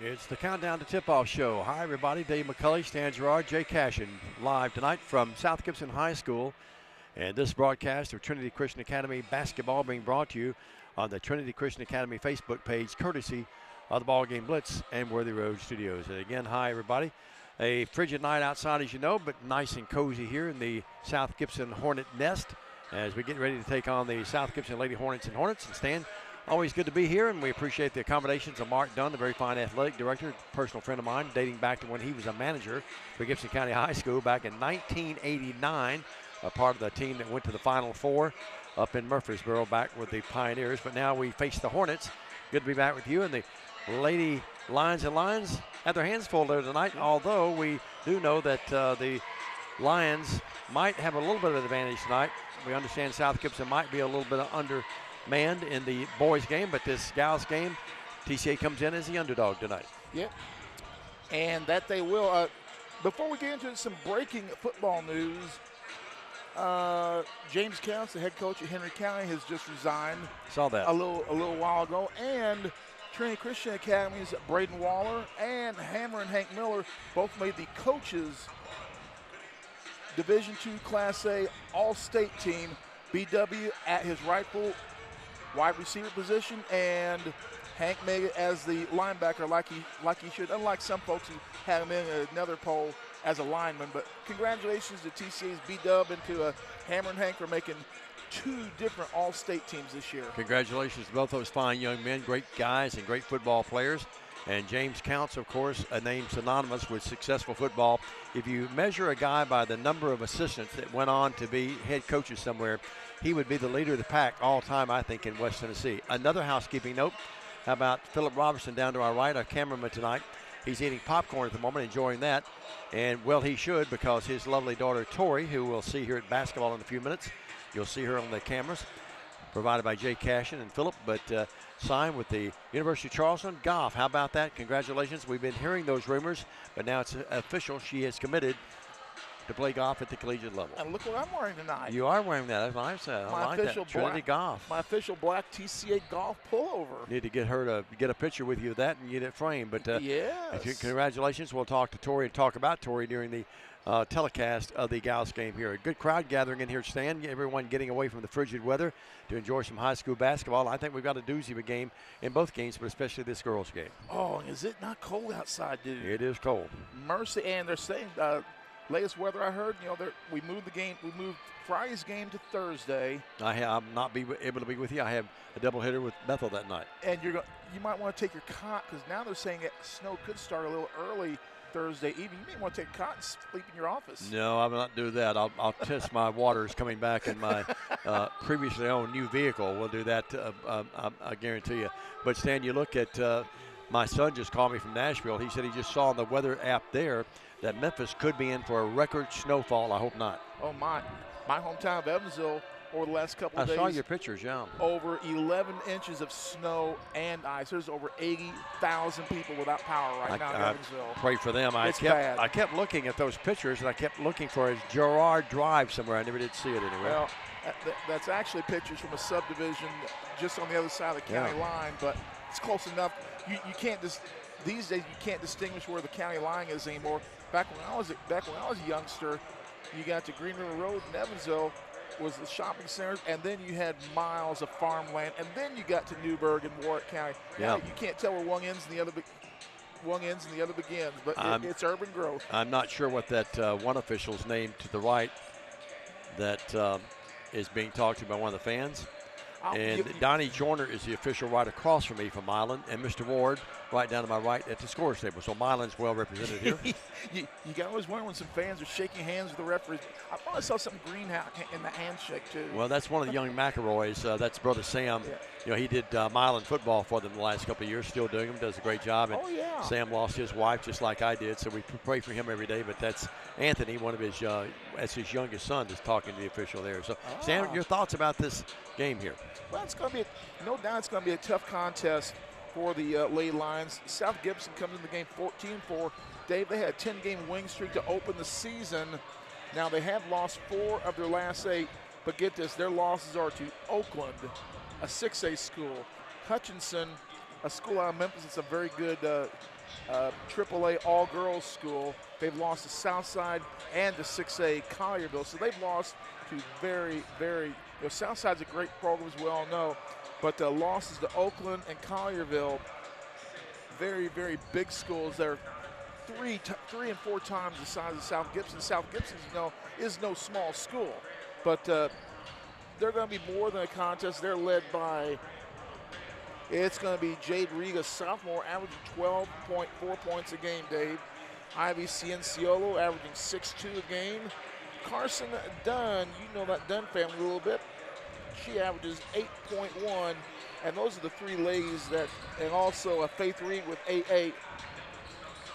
It's the Countdown to Tip-Off Show. Hi, everybody. Dave McCulley, Stan Gerard, Jay Cashin, live tonight from South Gibson High School. And this broadcast of Trinity Christian Academy basketball being brought to you on the Trinity Christian Academy Facebook page, courtesy of the BallGame Blitz and Worthy Road Studios. And again, hi, everybody. A frigid night outside, as you know, but nice and cozy here in the South Gibson Hornet Nest as we get ready to take on the South Gibson Lady Hornets and Hornets. And Stan, always good to be here, and we appreciate the accommodations of Mark Dunn, the very fine athletic director, personal friend of mine, dating back to when he was a manager for Gibson County High School back in 1989, a part of the team that went to the Final Four up in Murfreesboro back with the Pioneers. But now we face the Hornets. Good to be back with you. And the Lady Lions and Lions had their hands full there tonight, although we do know that the Lions might have a little bit of advantage tonight. We understand South Gibson might be a little bit undermanned in the boys game, but this gals game, TCA comes in as the underdog tonight. Yep, and that they will. Before we get into some breaking football news, James Counts, the head coach at Henry County, has just resigned. Saw that a little while ago, and Trinity Christian Academy's Braden Waller and Hammer and Hank Miller both made the coaches Division II Class A All-State team. BW at his rightful wide receiver position, and Hank made it as the linebacker like he should, unlike some folks who had him in another poll as a lineman. But congratulations to TCA's B-Dub and to Hammer and Hank for making two different all-state teams this year. Congratulations to both those fine young men, great guys and great football players. And James Counts, of course, a name synonymous with successful football. If you measure a guy by the number of assistants that went on to be head coaches somewhere, he would be the leader of the pack all time, I think, in West Tennessee. Another housekeeping note, how about Philip Robertson down to our right, our cameraman tonight. He's eating popcorn at the moment, enjoying that. And, well, he should, because his lovely daughter, Tori, who we'll see here at basketball in a few minutes, you'll see her on the cameras, provided by Jay Cashin and Philip, but signed with the University of Charleston. Goff, how about that? Congratulations. We've been hearing those rumors, but now it's official. She has committed to play golf at the collegiate level. And look what I'm wearing tonight. You are wearing that. That's nice. I like that. Trinity Golf. My official black TCA golf pullover. Need to get her to get a picture with you of that and get it framed. But yes. Congratulations. We'll talk to Tori and talk about Tori during the telecast of the gals game here. A good crowd gathering in here, Stan. Everyone getting away from the frigid weather to enjoy some high school basketball. I think we've got a doozy of a game in both games, but especially this girls game. Oh, is it not cold outside, dude? It is cold. Mercy, and they're saying latest weather I heard, we moved the game. We moved Friday's game to Thursday. I'll not be able to be with you. I have a doubleheader with Bethel that night. And you might want to take your cot, because now they're saying that snow could start a little early Thursday evening. You may want to take a cot and sleep in your office. No, I will not do that. I'll test my waters coming back in my previously owned new vehicle. We'll do that, I guarantee you. But, Stan, you look at my son just called me from Nashville. He said he just saw on the weather app there that Memphis could be in for a record snowfall. I hope not. Oh, my hometown of Evansville over the last couple of days. I saw your pictures, yeah. Over 11 inches of snow and ice. There's over 80,000 people without power right now in Evansville. Pray for them. It's bad. I kept looking at those pictures, and I kept looking for a Gerard Drive somewhere. I never did see it anywhere. Well, that's actually pictures from a subdivision just on the other side of the county line, but it's close enough. You can't these days you can't distinguish where the county line is anymore. Back when I was a youngster, you got to Green River Road in Evansville was the shopping centers, and then you had miles of farmland, and then you got to Newburgh and Warwick County. Now you can't tell where one ends and the other begins, but it's urban growth. I'm not sure what that one official's name to the right that is being talked to by one of the fans. And Donnie Joyner is the official right across from me from Milan, and Mr. Ward right down to my right at the scores table. So Milan's well represented here. you can always wonder when some fans are shaking hands with the referees. I probably saw something green in the handshake too. Well, that's one of the young McElroys. That's Brother Sam. Yeah. You know, he did Milan football for them the last couple of years, still doing them, does a great job. And oh, yeah. Sam lost his wife just like I did, so we pray for him every day. But that's Anthony, one of his, that's his youngest son, is talking to the official there. So, Stan, your thoughts about this game here? Well, it's going to be, no doubt it's going to be a tough contest for the Lady Lions. South Gibson comes in the game 14-4. Dave, they had a 10-game winning streak to open the season. Now, they have lost 4 of their last 8, but get this, their losses are to Oakland, a 6A school, Hutchinson, a school out of Memphis. It's a very good AAA all-girls school. They've lost to Southside and to 6A Collierville. So they've lost to very, very, Southside's a great program, as we all know, but the losses to Oakland and Collierville, very, very big schools. They're 3 and 4 times the size of South Gibson. South Gibson, is no small school, but they're going to be more than a contest. They're led by, it's going to be Jade Riga, sophomore, averaging 12.4 points a game, Dave. Ivy Cienciolo averaging 6.2 a game. Carson Dunn, you know that Dunn family a little bit. She averages 8.1, and those are the 3 ladies that, and also a Faith Reed with 8.8.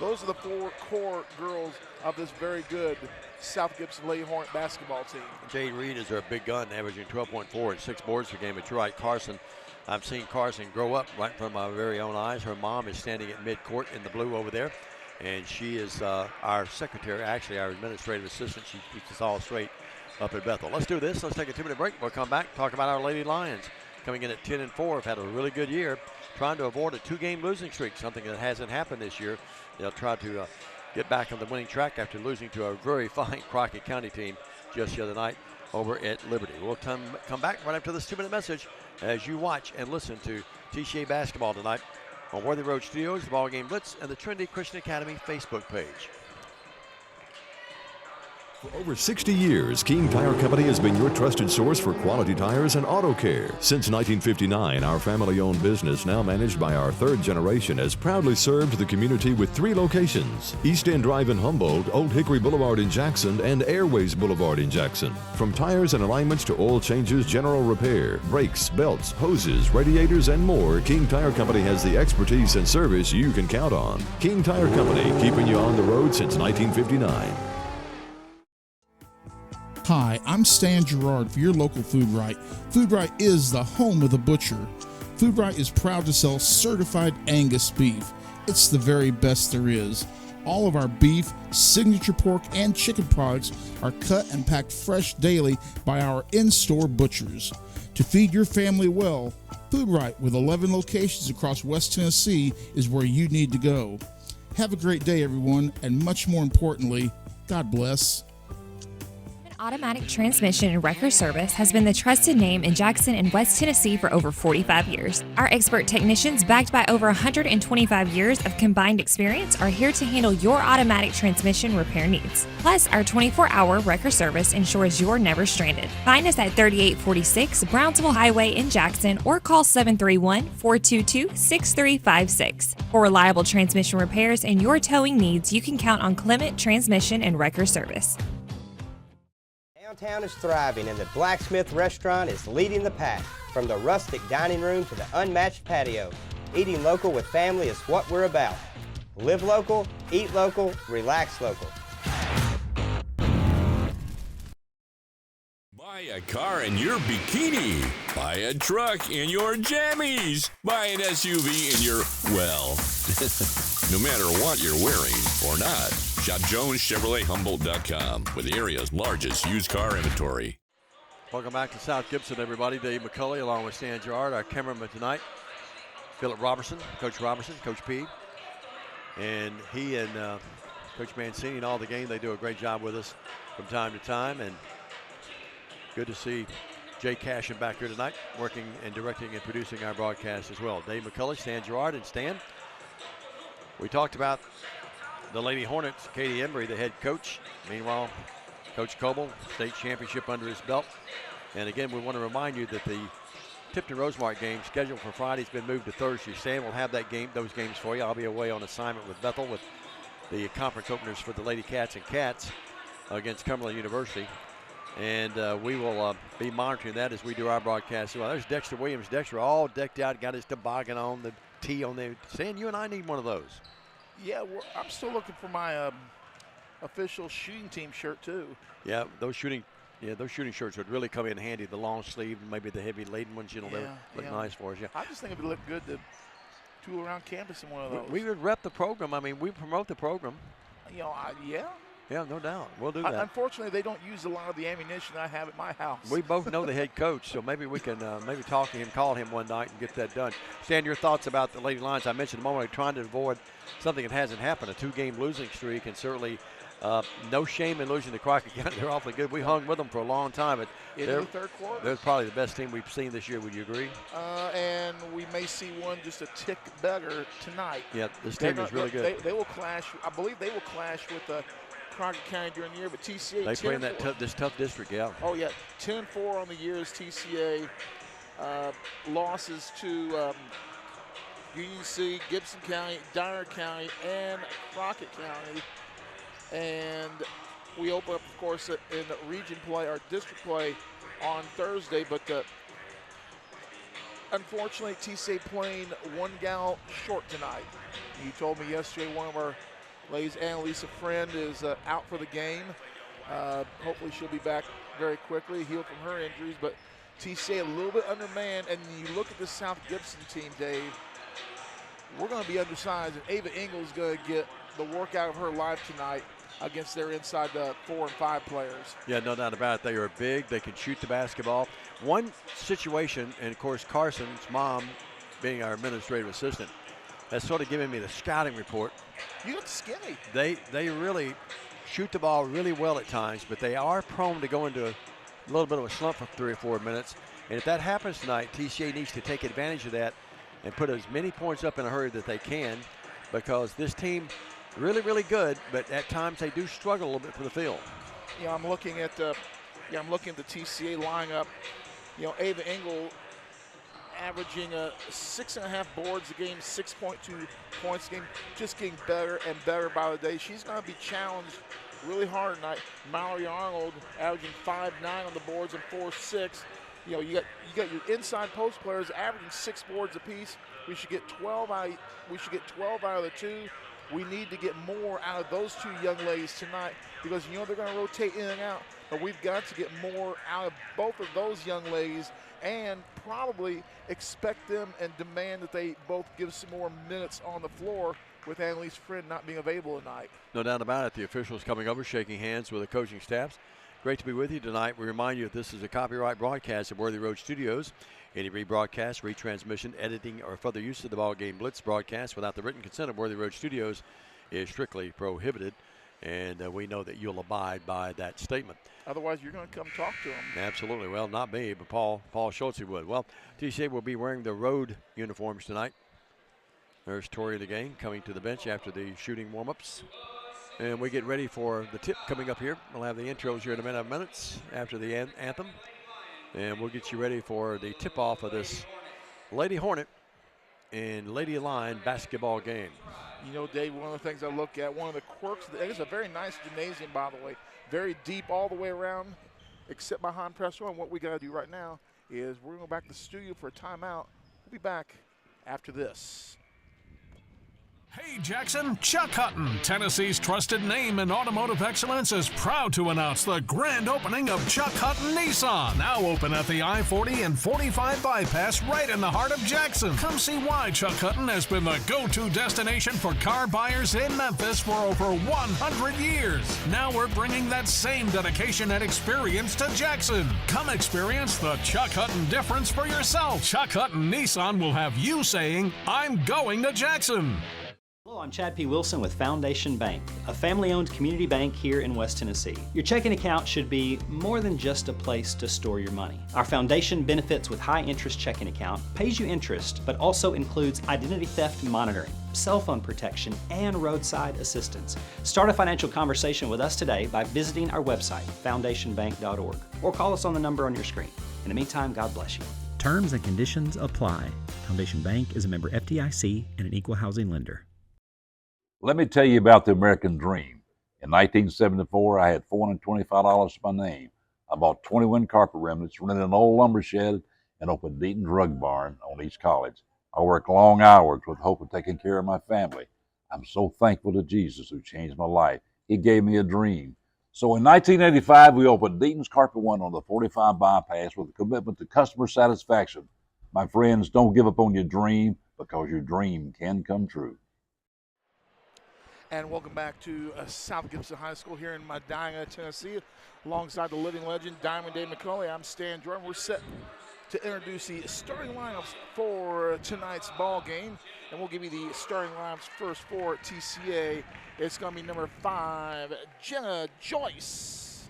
Those are the 4 core girls of this very good South Gibson Lady Hornet basketball team. Jade Reed is their big gun, averaging 12.4 and 6 boards per game. But you're right, Carson. I've seen Carson grow up right from my very own eyes. Her mom is standing at midcourt in the blue over there, and she is our secretary, actually our administrative assistant. She keeps us all straight up at Bethel. Let's do this. Let's take a 2-minute break. We'll come back, talk about our Lady Lions. Coming in at 10-4, have had a really good year, trying to avoid a 2-game losing streak, something that hasn't happened this year. They'll try to get back on the winning track after losing to a very fine Crockett County team just the other night over at Liberty. We'll come back right after this 2-minute message as you watch and listen to TCA basketball tonight on Worthy Road Studios, the BallGame Blitz, and the Trinity Christian Academy Facebook page. For over 60 years, King Tire Company has been your trusted source for quality tires and auto care. Since 1959, our family-owned business, now managed by our 3rd generation, has proudly served the community with 3 locations: East End Drive in Humboldt, Old Hickory Boulevard in Jackson, and Airways Boulevard in Jackson. From tires and alignments to oil changes, general repair, brakes, belts, hoses, radiators, and more, King Tire Company has the expertise and service you can count on. King Tire Company, keeping you on the road since 1959. Hi, I'm Stan Gerard for your local Food Right. Food Right is the home of the butcher. Food Right is proud to sell certified Angus beef. It's the very best there is. All of our beef, signature pork, and chicken products are cut and packed fresh daily by our in-store butchers. To feed your family well, Food Right, with 11 locations across West Tennessee, is where you need to go. Have a great day, everyone, and much more importantly, God bless. Automatic Transmission and Wrecker Service has been the trusted name in Jackson and West Tennessee for over 45 years. Our expert technicians, backed by over 125 years of combined experience, are here to handle your automatic transmission repair needs. Plus, our 24-hour wrecker service ensures you're never stranded. Find us at 3846 Brownsville Highway in Jackson or call 731-422-6356. For reliable transmission repairs and your towing needs, you can count on Clement Transmission and Wrecker Service. Downtown is thriving and the Blacksmith Restaurant is leading the pack. From the rustic dining room to the unmatched patio, eating local with family is what we're about. Live local, eat local, relax local. Buy a car in your bikini. Buy a truck in your jammies. Buy an SUV in your, well, no matter what you're wearing or not. Shop JonesChevroletHumboldt.com with the area's largest used car inventory. Welcome back to South Gibson, everybody. Dave McCulley along with Stan Gerard, our cameraman tonight. Philip Robertson, Coach P. And he and Coach Mancini and all the game, they do a great job with us from time to time. And good to see Jay Cashin back here tonight, working and directing and producing our broadcast as well. Dave McCulley, Stan Gerard, and Stan. We talked about the Lady Hornets, Katie Embry, the head coach. Meanwhile, Coach Coble, state championship under his belt. And again, we want to remind you that the Tipton Rosemart game scheduled for Friday has been moved to Thursday. Stan will have those games for you. I'll be away on assignment with Bethel with the conference openers for the Lady Cats and Cats against Cumberland University. And we will be monitoring that as we do our broadcast. Well, there's Dexter Williams. Dexter all decked out, got his toboggan on, the tee on there. Stan, you and I need one of those. Yeah, I'm still looking for my official shooting team shirt too. Yeah, those shooting shirts would really come in handy. The long sleeve, maybe the heavy laden ones, they look nice for us. Yeah, I just think it would look good to tool around campus in one of those. We would rep the program. I mean, we promote the program. Yeah, no doubt. We'll do that. Unfortunately, they don't use a lot of the ammunition I have at my house. We both know the head coach, so maybe we can maybe talk to him, call him one night, and get that done. Stan, your thoughts about the Lady Lions? I mentioned a moment ago, trying to avoid something that hasn't happened, a 2-game losing streak, and certainly no shame in losing to Crockett County. They're awfully good. We hung with them for a long time. In the third quarter? They're probably the best team we've seen this year. Would you agree? And we may see one just a tick better tonight. Yeah, this team is really good. They will clash. I believe they will clash with Crockett County during the year, but TCA. They play in this tough district, yeah. Oh, yeah. 10-4 on the year is TCA. Losses to UNC, Gibson County, Dyer County, and Crockett County. And we open up, of course, in region play, our district play on Thursday. But unfortunately, TCA playing one gal short tonight. You told me yesterday one of our ladies, Annalisa Friend, is out for the game. Hopefully she'll be back very quickly, healed from her injuries. But TCA a little bit undermanned. And you look at the South Gibson team, Dave, we're going to be undersized. And Ava Engel is going to get the workout of her life tonight against their inside 4 and 5 players. Yeah, no doubt about it. They are big. They can shoot the basketball. One situation, and of course Carson's mom, being our administrative assistant, has sort of given me the scouting report. You look skinny. They really shoot the ball really well at times, but they are prone to go into a little bit of a slump for 3 or 4 minutes. And if that happens tonight, TCA needs to take advantage of that and put as many points up in a hurry that they can, because this team really, really good, but at times they do struggle a little bit for the field. Yeah, I'm looking at the TCA lineup. Ava Engel averaging 6.5 boards a game, 6.2 points a game, just getting better and better by the day. She's going to be challenged really hard tonight. Mallory Arnold averaging 5.9 on the boards and 4.6. You got your inside post players averaging 6 boards apiece. We should get 12 out. We should get 12 out of the 2. We need to get more out of those 2 young ladies tonight, because they're going to rotate in and out. But we've got to get more out of both of those young ladies, and probably expect them and demand that they both give some more minutes on the floor, with Annalise Friend not being available tonight. No doubt about it. The officials coming over, shaking hands with the coaching staffs. Great to be with you tonight. We remind you that this is a copyright broadcast at Worthy Road Studios. Any rebroadcast, retransmission, editing, or further use of the BallGame Blitz broadcast without the written consent of Worthy Road Studios is strictly prohibited, and we know that you'll abide by that statement. Otherwise, you're going to come talk to them. Absolutely. Well, not me, but Paul Schultz would. Well, TCA will be wearing the road uniforms tonight. There's Tori DeGain coming to the bench after the shooting warm-ups. And we get ready for the tip coming up here. We'll have the intros here in a minute of minutes after the anthem. And we'll get you ready for the tip-off of this Lady Hornet and Lady Lion basketball game. Dave, one of the things I look at, one of the quirks, it's a very nice gymnasium, by the way. Very deep all the way around, except behind press one. What we got to do right now is we're going to go back to the studio for a timeout. We'll be back after this. Hey Jackson, Chuck Hutton, Tennessee's trusted name in automotive excellence, is proud to announce the grand opening of Chuck Hutton Nissan, now open at the I-40 and 45 bypass right in the heart of Jackson. Come see why Chuck Hutton has been the go-to destination for car buyers in Memphis for over 100 years. Now we're bringing that same dedication and experience to Jackson. Come experience the Chuck Hutton difference for yourself. Chuck Hutton Nissan will have you saying, "I'm going to Jackson." Hello, I'm Chad P. Wilson with Foundation Bank, a family-owned community bank here in West Tennessee. Your checking account should be more than just a place to store your money. Our foundation benefits with high-interest checking account pays you interest, but also includes identity theft monitoring, cell phone protection, and roadside assistance. Start a financial conversation with us today by visiting our website, foundationbank.org, or call us on the number on your screen. In the meantime, God bless you. Terms and conditions apply. Foundation Bank is a member FDIC and an equal housing lender. Let me tell you about the American Dream. In 1974, I had $425 to my name. I bought 21 carpet remnants, rented an old lumber shed, and opened Deaton's Rug Barn on East College. I worked long hours with the hope of taking care of my family. I'm so thankful to Jesus who changed my life. He gave me a dream. So in 1985, we opened Deaton's Carpet One on the 45 bypass with a commitment to customer satisfaction. My friends, don't give up on your dream, because your dream can come true. And welcome back to South Gibson High School here in Medina, Tennessee. Alongside the living legend, Diamond Dave McCulley, I'm Stan Jordan. We're set to introduce the starting lineups for tonight's ball game. And we'll give you the starting lineups first for TCA. It's going to be number 5, Jenna Joyce.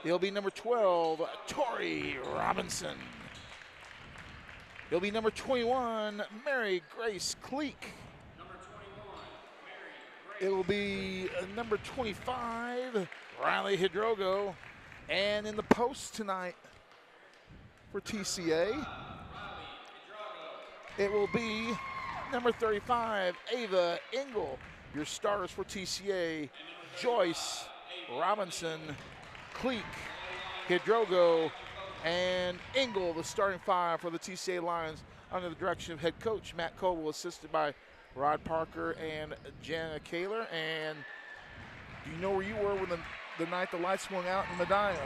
It'll be number 12, Tori Robinson. It'll be number 21, Mary Grace Cleek. It will be number 25, Riley Hidrogo. And in the post tonight for TCA, it will be number 35, Ava Engel. Your starters for TCA, Joyce, Robinson, Cleek, Hidrogo, and Engel, the starting 5 for the TCA Lions under the direction of head coach Matt Coble, assisted by Rod Parker and Jana Kaler. And do you know where you were when the night the lights swung out in Medina?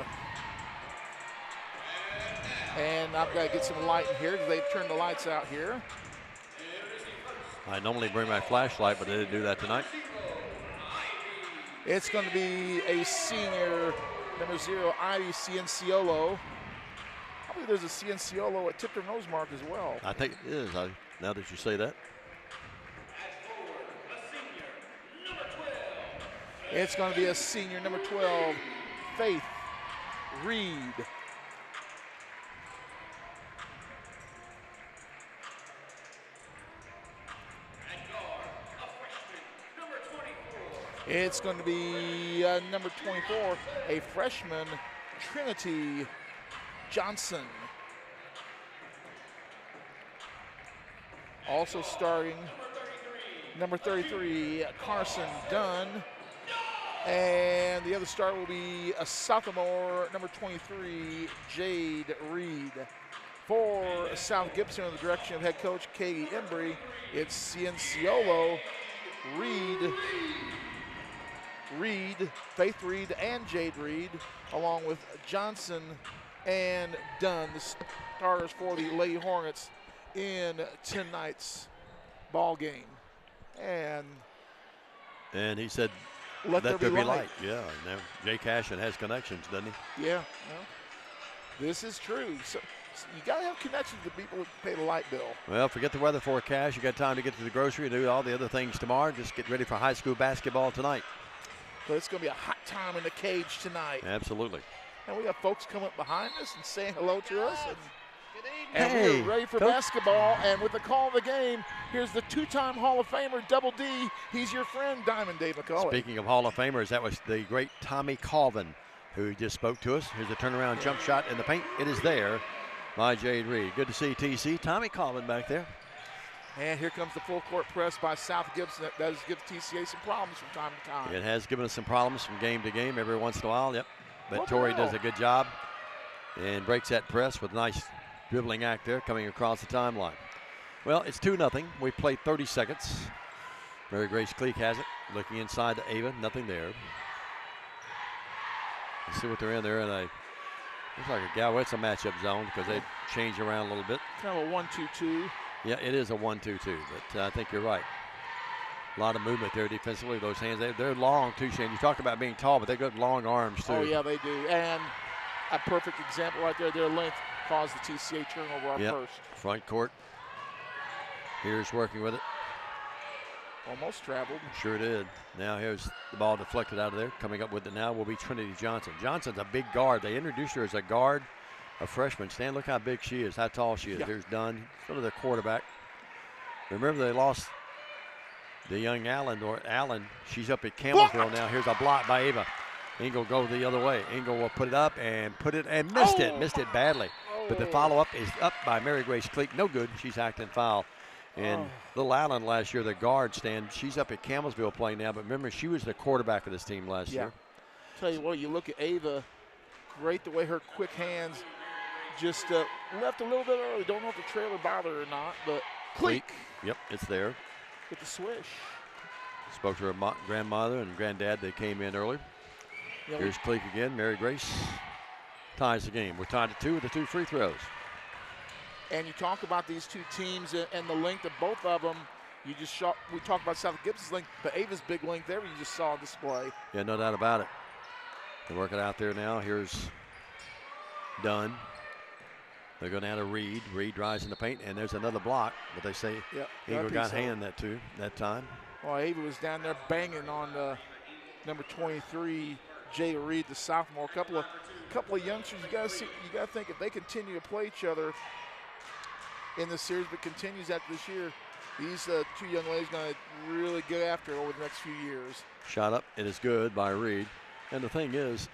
And I've got to get some light in here because they've turned the lights out here. I normally bring my flashlight, but they didn't do that tonight. It's going to be a senior, number 0, Ivy Cienciolo. I believe there's a Cienciolo at Tipton Rosemark as well. I think it is, now that you say that. It's going to be a senior, number 12, Faith Reed. It's going to be number 24, a freshman, Trinity Johnson. Also starting, number 33, Carson Dunn. And the other start will be a sophomore, number 23, Jade Reed. For South Gibson, in the direction of head coach Katie Embry, it's Cienciolo, Reed, Faith Reed, and Jade Reed, along with Johnson and Dunn, the starters for the Lady Hornets in tonight's ball game. And he said, let there be light. Yeah, now Jay Cashin has connections, doesn't he? Yeah, well, this is true. So you got to have connections to people who pay the light bill. Well, forget the weather forecast. You got time to get to the grocery and do all the other things tomorrow. Just get ready for high school basketball tonight. But it's going to be a hot time in the cage tonight. Absolutely. And we got folks coming up behind us and saying hello to us. And hey, we're ready for basketball. And with the call of the game, here's the 2-time Hall of Famer, Double D. He's your friend, Diamond Dave McCulley. Speaking of Hall of Famers, that was the great Tommy Colvin who just spoke to us. Here's a turnaround jump shot in the paint. It is there by Jade Reed. Good to see TC. Tommy Colvin back there. And here comes the full court press by South Gibson. That does give TCA some problems from time to time. It has given us some problems from game to game every once in a while. Yep. But Tori does a good job and breaks that press with a nice dribbling act there coming across the timeline. Well, it's 2-0. We've played 30 seconds. Mary Grace Cleek has it. Looking inside to Ava. Nothing there. Let's see what they're in there. And looks like a Galway. It's a matchup zone because they change around a little bit. Kind of a 1-2-2. Yeah, it is a 1-2-2, but I think you're right. A lot of movement there defensively. Those hands, they're long too, Shane. You talk about being tall, but they've got long arms too. Oh, yeah, they do. And a perfect example right there. Their length caused the TCA turnover on first. Front court. Here's working with it. Almost traveled. Sure did. Now here's the ball deflected out of there. Coming up with it now will be Trinity Johnson. Johnson's a big guard. They introduced her as a guard. A freshman. Stan, look how big she is, how tall she is. Yeah. Here's Dunn, sort of their quarterback. Remember, they lost the young Allen. She's up at Campbellsville now. Here's a block by Ava. Engel go the other way. Engel will put it up and missed it. Missed it badly. But the follow-up is up by Mary Grace Cleek. No good. She's acting foul. And Little Allen last year, the guard stand, she's up at Campbellsville playing now. But remember, she was the quarterback of this team last year. Tell you what, you look at Ava, great the way her quick hands just left a little bit early. Don't know if the trailer bothered her or not, but Cleek. Yep, it's there. With the swish. Spoke to her grandmother and granddad. They came in early. Yeah, here's Cleek again. Mary Grace ties the game. We're tied at 2 with the 2 free throws. And you talk about these two teams and the length of both of them. We talked about South Gibson's length, but Ava's big length there you just saw on display. Yeah, no doubt about it. They're working out there now. Here's Dunn. They're going down to Reed. Reed drives in the paint, and there's another block. But they say Eagle got hand that time. Well, Ava was down there banging on number 23, Jay Reed, the sophomore. A couple of youngsters. You got to think if they continue to play each other in the series, but continues after this year, these 2 young ladies going to really get after it over the next few years. Shot up. It is good by Reed. And the thing is,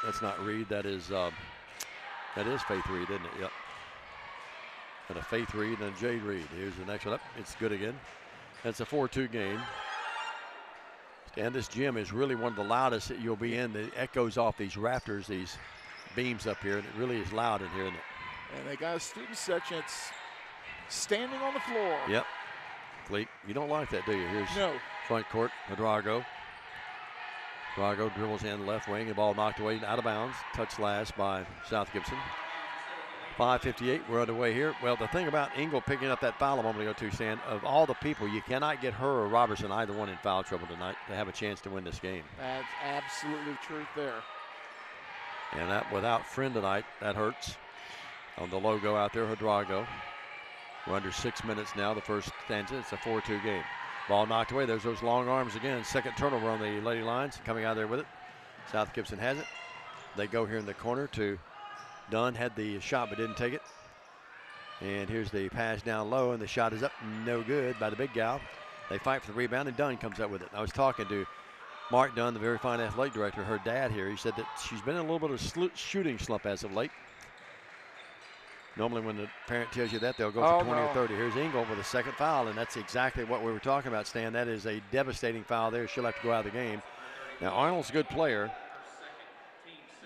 that's not Reed. That is Faith Reed, isn't it? Yep. And a Faith Reed and a Jade Reed. Here's the next one up. It's good again. That's a 4-2 game. And this gym is really one of the loudest that you'll be in. The echoes off these rafters, these beams up here, and it really is loud in here, isn't it? And they got a student section. It's standing on the floor. Yep. Cleek, you don't like that, do you? Here's front court, Madrago. Drago dribbles in left wing. The ball knocked away out of bounds. Touched last by South Gibson. 5:58. We're underway here. Well, the thing about Ingle picking up that foul a moment ago, too, Stan, of all the people, you cannot get her or Robertson, either one, in foul trouble tonight to have a chance to win this game. That's absolutely truth there. And that without Friend tonight, that hurts. On the logo out there, Drago. We're under 6 minutes now. The first stanza. It's a 4-2 game. Ball knocked away. There's those long arms again. Second turnover on the Lady Lions. Coming out there with it. South Gibson has it. They go here in the corner to Dunn. Had the shot but didn't take it. And here's the pass down low, and the shot is up. No good by the big gal. They fight for the rebound, and Dunn comes up with it. I was talking to Mark Dunn, the very fine athletic director, her dad here. He said that she's been in a little bit of a shooting slump as of late. Normally when the parent tells you that, they'll go for 20 or 30. Here's Ingle with a second foul, and that's exactly what we were talking about, Stan. That is a devastating foul there. She'll have to go out of the game. Now, Arnold's a good player,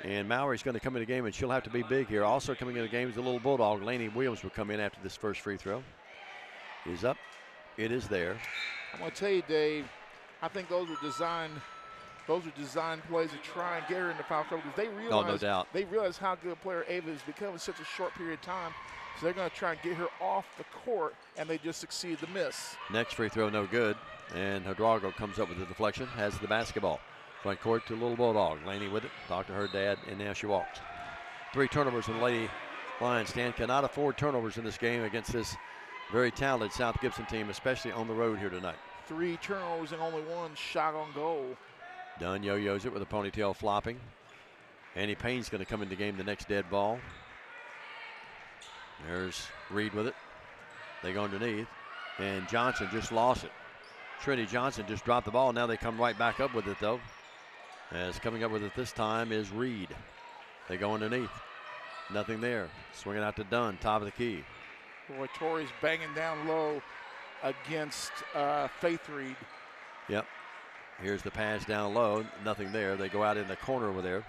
and Mallory's going to come in the game, and she'll have to be big here. Also coming in the game is the little Bulldog. Lainey Williams will come in after this first free throw. He's up. It is there. I'm going to tell you, Dave, I think those are designed plays to try and get her into foul trouble because they realize, no doubt. They realize how good a player Ava has become in such a short period of time. So they're going to try and get her off the court, and they just succeed to miss. Next free throw, no good. And Drago comes up with the deflection, has the basketball. Front court to Little Bulldog. Laney with it, talked to her dad, and now she walks. 3 turnovers in the Lady Lions. Stan cannot afford turnovers in this game against this very talented South Gibson team, especially on the road here tonight. 3 turnovers and only 1 shot on goal. Dunn yo-yos it with a ponytail flopping. Annie Payne's going to come into the game, the next dead ball. There's Reed with it. They go underneath, and Johnson just lost it. Trinity Johnson just dropped the ball. Now they come right back up with it, though. As coming up with it this time is Reed. They go underneath. Nothing there. Swinging out to Dunn, top of the key. Boy, Torrey's banging down low against Faith Reed. Yep. Here's the pass down low. Nothing there. They go out in the corner over there.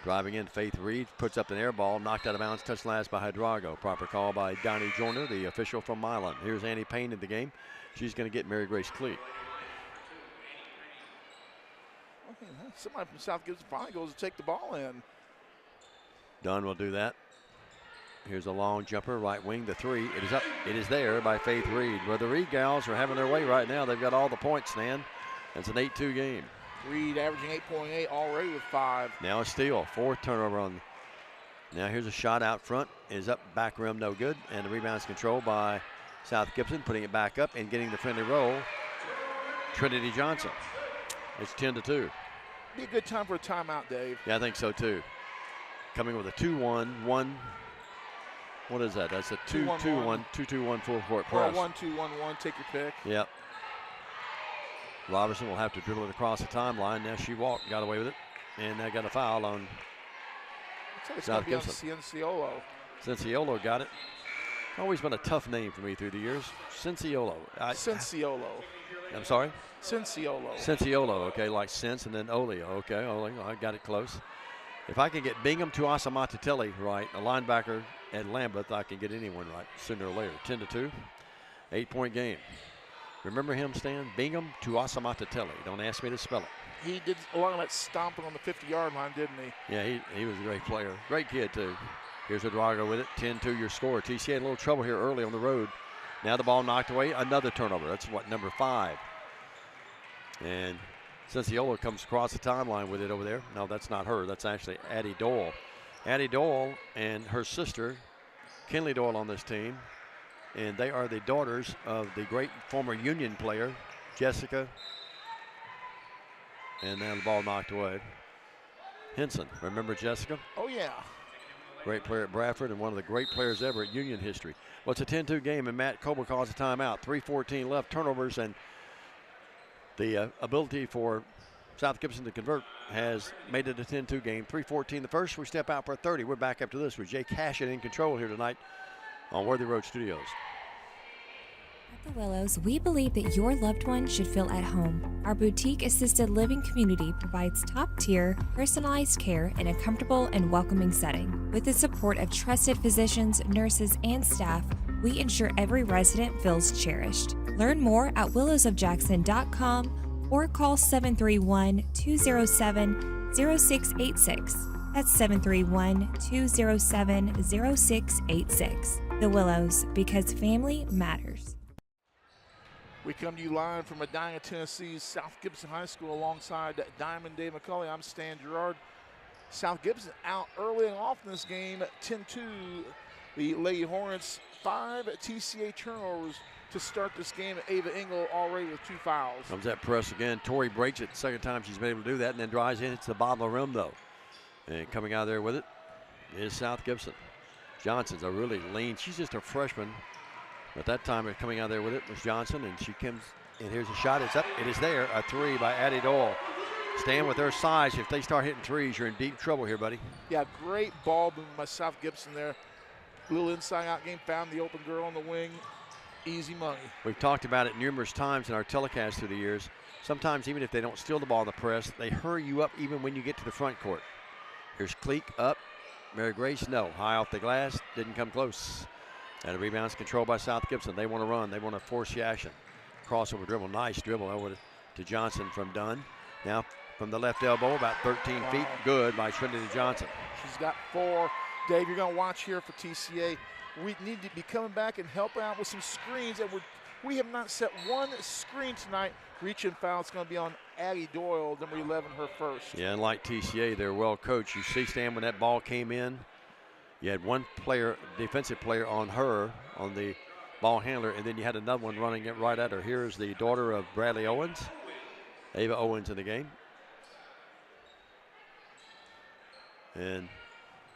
Driving in, Faith Reed puts up an air ball. Knocked out of bounds. Touched last by Drago. Proper call by Donnie Joyner, the official from Milan. Here's Annie Payne in the game. She's going to get Mary Grace Cleek. Somebody from South Gibson finally goes to take the ball in. Dunn will do that. Here's a long jumper, right wing, the 3. It is up. It is there by Faith Reed. Well, the Reed gals are having their way right now. They've got all the points, Stan. It's an 8-2 game. Reed averaging 8.8 already with 5. Now a steal. 4th turnover on. Now here's a shot out front. It is up, back rim, no good. And the rebound's controlled by South Gibson, putting it back up and getting the friendly roll. Trinity Johnson. It's 10-2. Be a good time for a timeout, Dave. Yeah, I think so too. Coming with a 2-1-1. What is that? That's a 2-2-1 full court press. Or 1-2-1-1. Take your pick. Yep. Robertson will have to dribble it across the timeline. Now she got away with it, and they got a foul on South Gibson. Cianciolo. Cinciolo got it. Always been a tough name for me through the years. Cinciolo. Cinciolo. I'm sorry? Cinciolo. Cinciolo, okay, like Cince and then Olio. Okay, Olio, I got it close. If I can get Bingham to Asamatatelli right, a linebacker at Lambeth, I can get anyone right sooner or later. 10-2, 8-point game. Remember him, Stan? Bingham to Asamatatelli. Don't ask me to spell it. He did a lot of that stomping on the 50-yard line, didn't he? Yeah, he was a great player. Great kid, too. Here's Drago with it. 10-2 your score. TCA had a little trouble here early on the road. Now the ball knocked away. Another turnover. That's what, number 5. And Cinciolo comes across the timeline with it over there. No, that's not her. That's actually Addie Doyle. Addie Doyle and her sister, Kinley Doyle, on this team. And they are the daughters of the great former Union player, Jessica. And now the ball knocked away. Henson, remember Jessica? Oh, yeah. Great player at Bradford and one of the great players ever at Union history. Well, it's a 10-2 game, and Matt Coble calls a timeout. 3:14 left, turnovers, and the ability for South Gibson to convert has made it a 10-2 game. 3:14 the first. We step out for a 30. We're back after this with Jay Cashin in control here tonight on Worthy Road Studios. At the Willows, we believe that your loved one should feel at home. Our boutique assisted living community provides top-tier, personalized care in a comfortable and welcoming setting. With the support of trusted physicians, nurses, and staff, we ensure every resident feels cherished. Learn more at willowsofjackson.com or call 731-207-0686. That's 731-207-0686. The Willows, because family matters. We come to you live from Medina, Tennessee's South Gibson High School alongside Diamond Dave McCulley. I'm Stan Gerard. South Gibson out early and often this game, 10-2. The Lady Hornets, 5 TCA turnovers to start this game. Ava Engel already with 2 fouls. Comes that press again. Tori breaks it. Second time she's been able to do that, and then drives in. It's the bottom of the rim, though. And coming out there with it is South Gibson. Johnson's a really lean. She's just a freshman. But that time coming out there with it was Johnson, and she comes, and here's a shot. It's up. It is there. A 3 by Addie Doyle. Stand with their size. If they start hitting threes, you're in deep trouble here, buddy. Yeah, great ball movement by South Gibson there. A little inside-out game. Found the open girl on the wing. Easy money. We've talked about it numerous times in our telecast through the years. Sometimes even if they don't steal the ball in the press, they hurry you up even when you get to the front court. Here's Cleek up. Mary Grace, no. High off the glass. Didn't come close. And a rebound's controlled by South Gibson. They want to run. They want to force the action. Crossover dribble. Nice dribble over to Johnson from Dunn. Now from the left elbow, about 13 feet. Good by Trinity Johnson. She's got 4. Dave, you're going to watch here for TCA. We need to be coming back and help out with some screens. And we have not set one screen tonight. Reach and foul. It's going to be on Addie Doyle, number 11, her first. Yeah, and like TCA, they're well coached. You see, Stan, when that ball came in, you had one player, defensive player on her, on the ball handler, and then you had another one running it right at her. Here's the daughter of Bradley Owens, Ava Owens in the game. And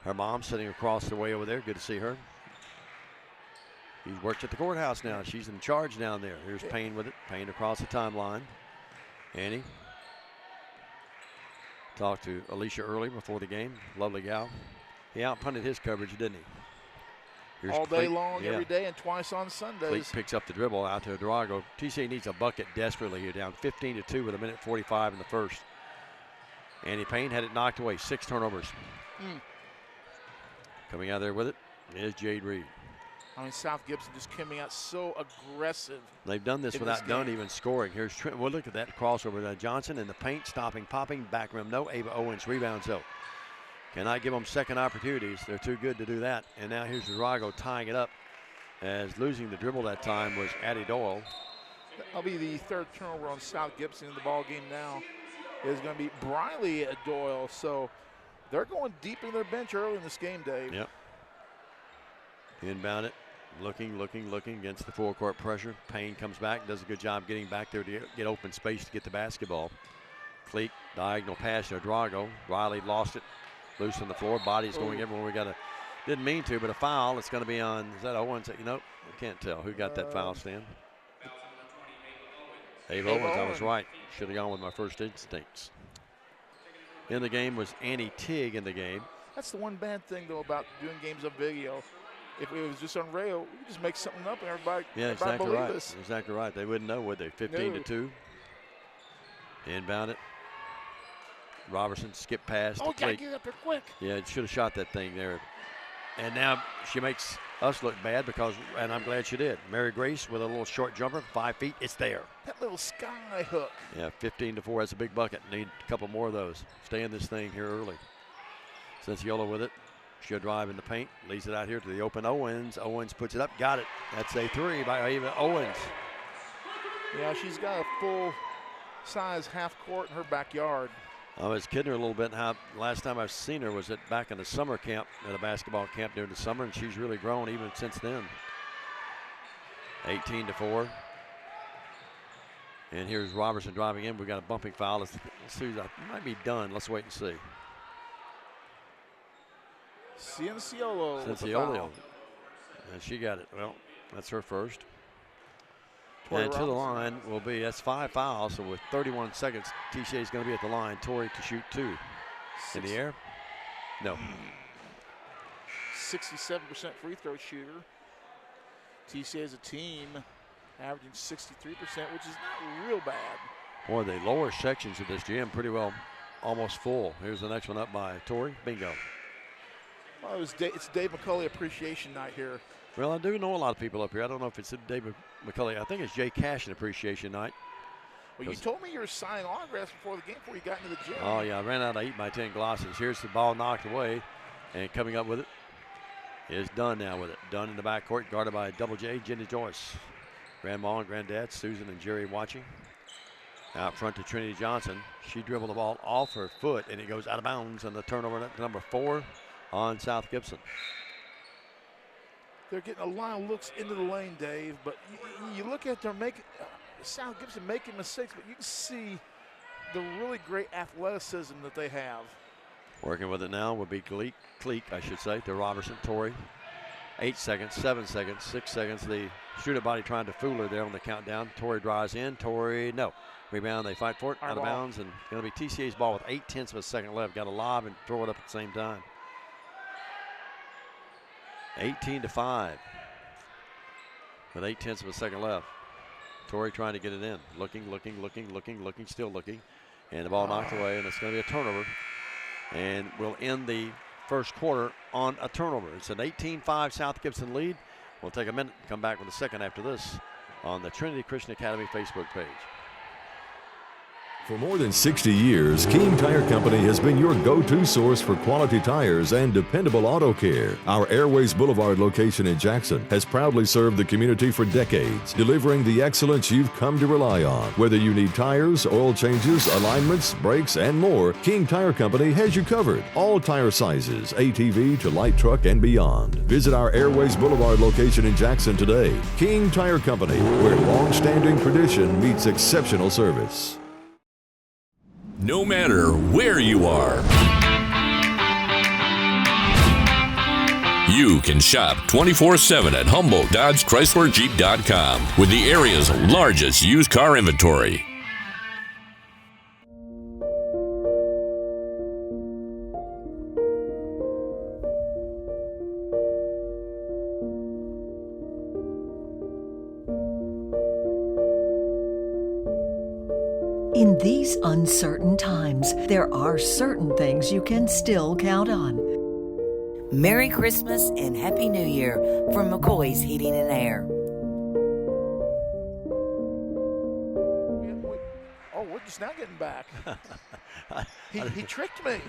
her mom sitting across the way over there. Good to see her. He works at the courthouse now. She's in charge down there. Here's Payne with it. Payne across the timeline. Annie talked to Alicia early before the game. Lovely gal. He outpunted his coverage, didn't he? Here's all day Cleek. long, every day, and twice on Sundays. Cleek picks up the dribble out to Drago. TCA needs a bucket desperately here, down 15-2 with 1:45 in the first. Annie Payne had it knocked away. 6 turnovers. Coming out there with it is Jade Reed. I mean, South Gibson just coming out so aggressive. They've done this without Dunn even scoring. Here's Trent. Well, look at that crossover. Johnson in the paint, stopping, popping, back rim. No, Ava Owens rebounds though. Cannot give them second opportunities. They're too good to do that. And now here's Drago tying it up, as losing the dribble that time was Addie Doyle. That'll be the 3rd turnover on South Gibson in the ball game now. Is going to be Briley Doyle. So they're going deep in their bench early in this game, Dave. Yep. Inbound it. Looking against the full court pressure. Payne comes back, does a good job getting back there to get open space to get the basketball. Cleek, diagonal pass to Drago. Riley lost it. Loose on the floor. Body's going everywhere. Didn't mean to, but a foul. It's going to be on, is that Owens? You know, I can't tell who got that foul, Stan. Ava Owens, I was right. Should have gone with my first instincts. In the game was Annie Tigg in the game. That's the one bad thing, though, about doing games on video. If it was just on radio, we could just make something up and everybody, exactly believe right. us. Exactly right. They wouldn't know, would they? 15-2. Inbound it. Robertson skip past. Oh, gotta get up there quick. Yeah, it should have shot that thing there. And now she makes us look bad because, and I'm glad she did. Mary Grace with a little short jumper, 5 feet. It's there. That little sky hook. Yeah, 15-4. That's a big bucket. Need a couple more of those. Stay in this thing here early. Cinciolo with it. She'll drive in the paint. Leads it out here to the open Owens. Owens puts it up. Got it. That's a 3 by Ava Owens. Yeah, she's got a full-size half court in her backyard. I was kidding her a little bit how last time I've seen her was back in the summer camp, at a basketball camp during the summer, and she's really grown even since then. 18-4. And here's Robertson driving in. We got a bumping foul. Let's see. It might be done. Let's wait and see. Cinciolo. And she got it. Well, that's her first. Tori and to the Robinson. line will be, that's 5 fouls. So with 31 seconds, TCA is going to be at the line. Tori to shoot 2. In the air? No. 67% free throw shooter. TCA as a team averaging 63%, which is not real bad. Boy, the lower sections of this gym pretty well almost full. Here's the next one up by Tori. Bingo. Well, it's Dave McCulley Appreciation Night here. Well, I do know a lot of people up here. I don't know if it's David McCulley. I think it's Jay Cashin Appreciation Night. Well, you told me you were signing autographs before the game, before you got into the gym. Oh, yeah. I ran out of 8x10 glasses. Here's the ball knocked away. And coming up with it is Dunn now with it. Dunn in the backcourt, guarded by Double J, Jenny Joyce. Grandma and Granddad, Susan and Jerry watching. Out front to Trinity Johnson. She dribbled the ball off her foot, and it goes out of bounds on the turnover to number 4 on South Gibson. They're getting a lot of looks into the lane, Dave, but you look at them South Gibson making mistakes, but you can see the really great athleticism that they have. Working with it now would be Cleek, I should say, to Robertson, Tori. 8 seconds, 7 seconds, 6 seconds. The shooter body trying to fool her there on the countdown. Tori drives in. Tori, no. Rebound, they fight for it, out of bounds, and going to be TCA's ball with 0.8 of a second left. Got to lob and throw it up at the same time. 18-5 with 0.8 of a second left. Tori trying to get it in. Looking, still looking. And the ball knocked away, and it's going to be a turnover. And we'll end the first quarter on a turnover. It's an 18-5 South Gibson lead. We'll take a minute and come back with a second after this on the Trinity Christian Academy Facebook page. For more than 60 years, King Tire Company has been your go-to source for quality tires and dependable auto care. Our Airways Boulevard location in Jackson has proudly served the community for decades, delivering the excellence you've come to rely on. Whether you need tires, oil changes, alignments, brakes, and more, King Tire Company has you covered. All tire sizes, ATV to light truck and beyond. Visit our Airways Boulevard location in Jackson today. King Tire Company, where long-standing tradition meets exceptional service. No matter where you are, you can shop 24/7 at HumboldtDodgeChryslerJeep.com with the area's largest used car inventory. In these uncertain times, there are certain things you can still count on. Merry Christmas and Happy New Year from McCoy's Heating and Air. Oh, we're just now getting back. He tricked me.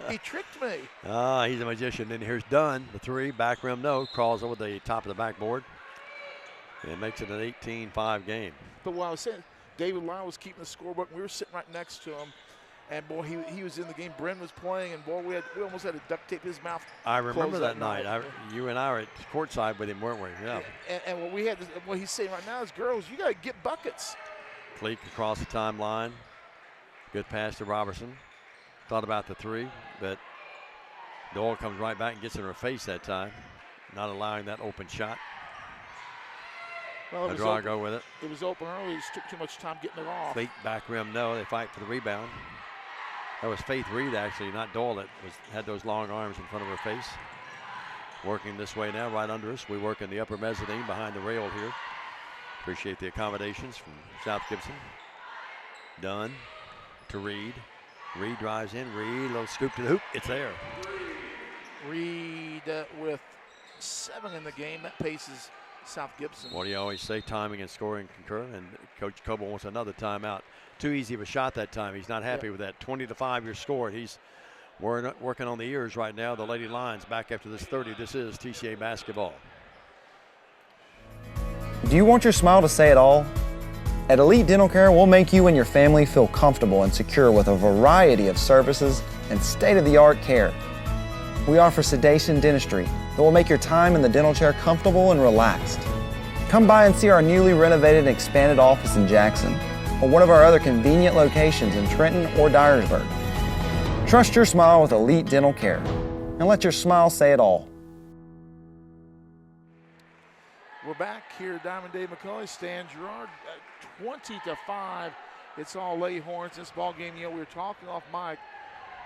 He tricked me. He's a magician. And here's Dunn, the 3, back rim, no. Crawls over the top of the backboard. And makes it an 18-5 game. But what I was saying, David Lyle was keeping the scorebook, and we were sitting right next to him. And, boy, he was in the game. Bren was playing, and, boy, we almost had to duct tape his mouth. I remember that night. You and I were at courtside with him, weren't we? Yeah. And what he's saying right now is, girls, you got to get buckets. Cleek across the timeline. Good pass to Robertson. Thought about the 3, but Doyle comes right back and gets in her face that time, not allowing that open shot. Well, go with it. It was open early. It took too much time getting it off. Cleek back rim, no. They fight for the rebound. That was Faith Reed, actually, not Doyle, that had those long arms in front of her face. Working this way now, right under us. We work in the upper mezzanine behind the rail here. Appreciate the accommodations from South Gibson. Dunn to Reed. Reed drives in. Reed, little scoop to the hoop. It's there. Reed with 7 in the game. That paces South Gibson. What do you always say? Timing and scoring concur. And Coach Coble wants another timeout. Too easy of a shot that time. He's not happy with that. 20-5 your score. He's working on the ears right now. The Lady Lions back after this 30. This is TCA basketball. Do you want your smile to say it all? At Elite Dental Care, we'll make you and your family feel comfortable and secure with a variety of services and state-of-the-art care. We offer sedation dentistry that will make your time in the dental chair comfortable and relaxed. Come by and see our newly renovated and expanded office in Jackson or one of our other convenient locations in Trenton or Dyersburg. Trust your smile with Elite Dental Care and let your smile say it all. We're back here at Diamond Dave McCulley, Stan Gerard, 20-5. It's all Leghorns. This ball game, we were talking off mic.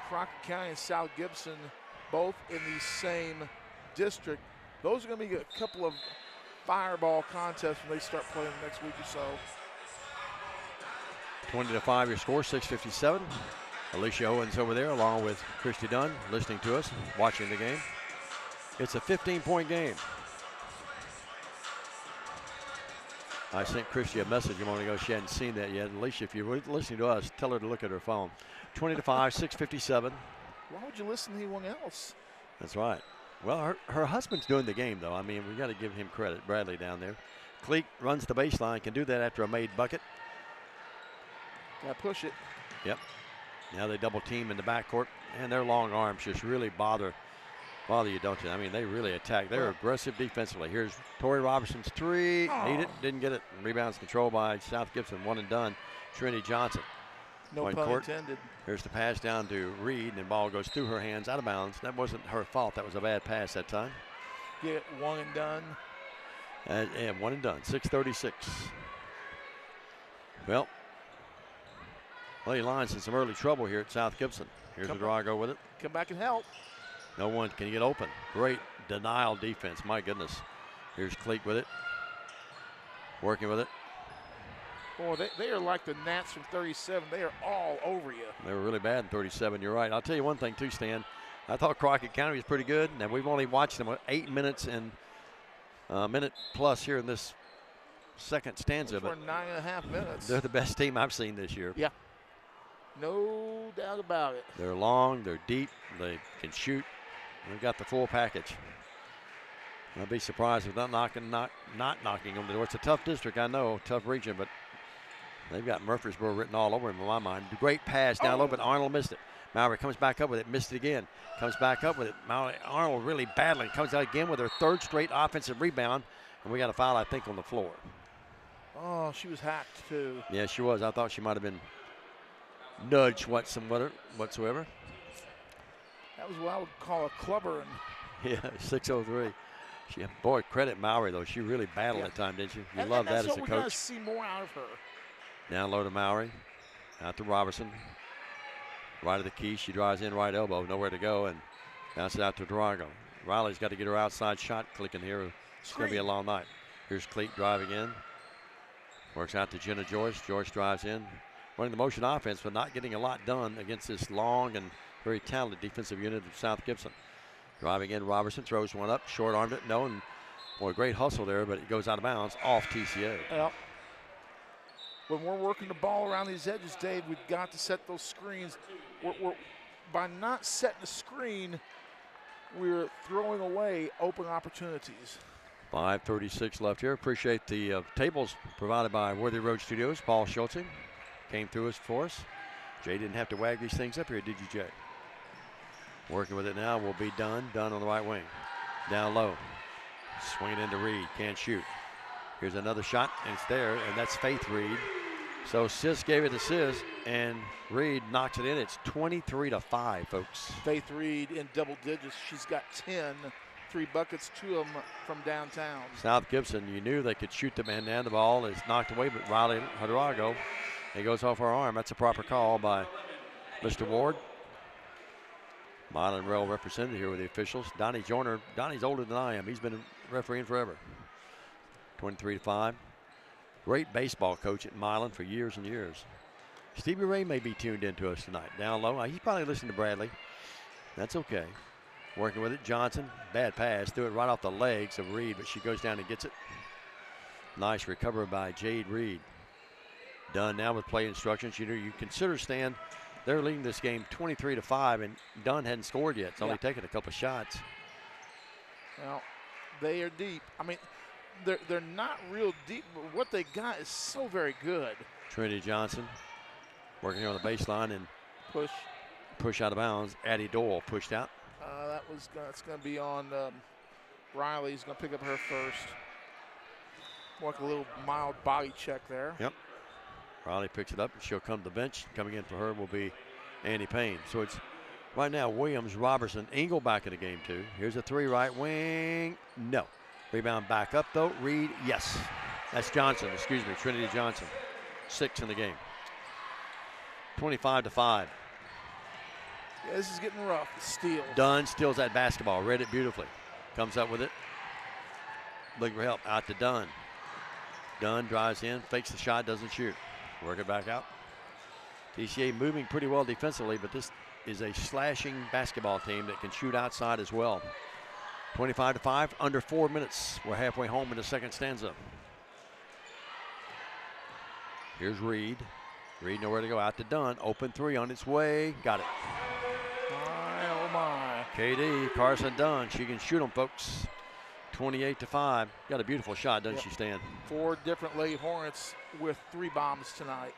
Crockett County and South Gibson, both in the same district. Those are going to be a couple of fireball contests when they start playing the next week or so. 20-5 your score, 6:57. Alicia Owens over there along with Christy Dunn listening to us, watching the game. It's a 15-point game. I sent Christy a message a moment ago. She hadn't seen that yet. Alicia, if you're listening to us, tell her to look at her phone. 20-5, 6:57. Why would you listen to anyone else? That's right. Well, her husband's doing the game, though. I mean, we got to give him credit. Bradley down there. Cleek runs the baseline, can do that after a made bucket. Got to push it. Yep. Now they double team in the backcourt, and their long arms just really bother you, don't you? I mean, they really attack. They're aggressive defensively. Here's Tori Robertson's three. Need it, didn't get it. Rebounds controlled by South Gibson. One and done. Trinity Johnson. No pun intended. Here's the pass down to Reed, and the ball goes through her hands, out of bounds. That wasn't her fault. That was a bad pass that time. Get it, one and done. And one and done. 6:36. Well, Lady Lions in some early trouble here at South Gibson. Here's Drago with it. Come back and help. No one can get open. Great denial defense. My goodness. Here's Cleek with it. Working with it. Boy, they are like the Nats from 37. They are all over you. They were really bad in 37. You're right. I'll tell you one thing, too, Stan. I thought Crockett County was pretty good. Now, we've only watched them 8 minutes and a minute plus here in this second stanza. For 9.5 minutes. They're the best team I've seen this year. Yeah. No doubt about it. They're long. They're deep. They can shoot. They've got the full package. I'll be surprised if not knocking on the door. It's a tough district, I know, tough region, but they've got Murfreesboro written all over them in my mind. Great pass down low, but Arnold missed it. Mowry comes back up with it, missed it again. Comes back up with it. Arnold really battling. Comes out again with her third straight offensive rebound, and we got a foul, I think, on the floor. Oh, she was hacked, too. Yeah, she was. I thought she might have been nudged whatsoever. That was what I would call a clubber. Yeah, 6:03. Boy, credit Mowry, though. She really battled that time, didn't you? You love that as a coach. That's what we're going to see more out of her. Down low to Mowry. Out to Robertson. Right of the key. She drives in right elbow. Nowhere to go. And bounces out to Drago. Riley's got to get her outside shot clicking here. It's going to be a long night. Here's Cleek driving in. Works out to Jenna Joyce. Joyce drives in. Running the motion offense, but not getting a lot done against this long and very talented defensive unit of South Gibson. Driving in, Robertson throws one up, short-armed it, no, and boy, great hustle there, but it goes out of bounds off TCA. Yep. When we're working the ball around these edges, Dave, we've got to set those screens. By not setting a screen, we're throwing away open opportunities. 5:36 left here. Appreciate the tables provided by Worthy Road Studios. Paul Schultze came through us for us. Jay didn't have to wag these things up here, did you, Jay? Working with it now will be Dunn. Dunn on the right wing. Down low. Swing it into Reed. Can't shoot. Here's another shot, and it's there, and that's Faith Reed. So Sis gave it to Sis, and Reed knocks it in. It's 23-5, folks. Faith Reed in double digits. She's got 10. 3 buckets, 2 of them from downtown. South Gibson, you knew they could shoot the man down. The ball is knocked away, but Riley Hadrago, it goes off her arm. That's a proper call by Mr. Ward. Milan Rail represented here with the officials. Donnie Joyner. Donnie's older than I am. He's been refereeing forever. 23-5. Great baseball coach at Milan for years and years. Stevie Ray may be tuned into us tonight. Down low. He's probably listening to Bradley. That's okay. Working with it. Johnson. Bad pass. Threw it right off the legs of Reed, but she goes down and gets it. Nice recovery by Jade Reed. Dunn now with play instructions. You consider, Stan, they're leading this game 23-5, and Dunn hadn't scored yet. It's only taken a couple shots. Well, they are deep. I mean, they're not real deep, but what they got is so very good. Trinity Johnson working here on the baseline and push out of bounds. Addie Doyle pushed out. That's going to be on Riley. He's going to pick up her first. Like a little mild body check there. Yep. Riley picks it up, and she'll come to the bench. Coming in for her will be Annie Payne. So it's right now Williams, Robertson, Engel back in the game too. Here's a 3 right wing. No. Rebound back up though. Reed, yes. That's Johnson, excuse me, Trinity Johnson. 6 in the game. 25-5. Yeah, this is getting rough. Steal. Dunn steals that basketball. Read it beautifully. Comes up with it. Looking for help. Out to Dunn. Dunn drives in, fakes the shot, doesn't shoot. Work it back out. TCA moving pretty well defensively, but this is a slashing basketball team that can shoot outside as well. 25-5, under 4 minutes. We're halfway home in the second stanza. Here's Reed. Reed nowhere to go. Out to Dunn. Open 3 on its way. Got it. Oh my. KD, Carson Dunn. She can shoot them, folks. 28-5. Got a beautiful shot, doesn't she, Stan? 4 different Lady Hornets with 3 bombs tonight.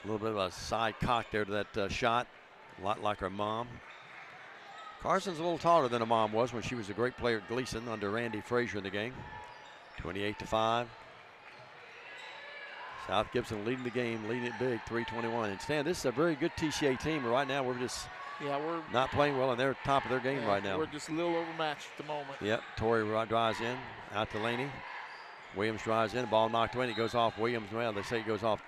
A little bit of a side cock there to that shot. A lot like her mom. Carson's a little taller than her mom was when she was a great player at Gleason under Randy Frazier in the game. 28-5. South Gibson leading the game, leading it big, 3:21. And Stan, this is a very good TCA team. Right now, we're just not playing well, and they're top of their game right now. We're just a little overmatched at the moment. Yep, Torrey drives in, out to Laney. Williams drives in, ball knocked away, and it goes off Williams. Well, they say it goes off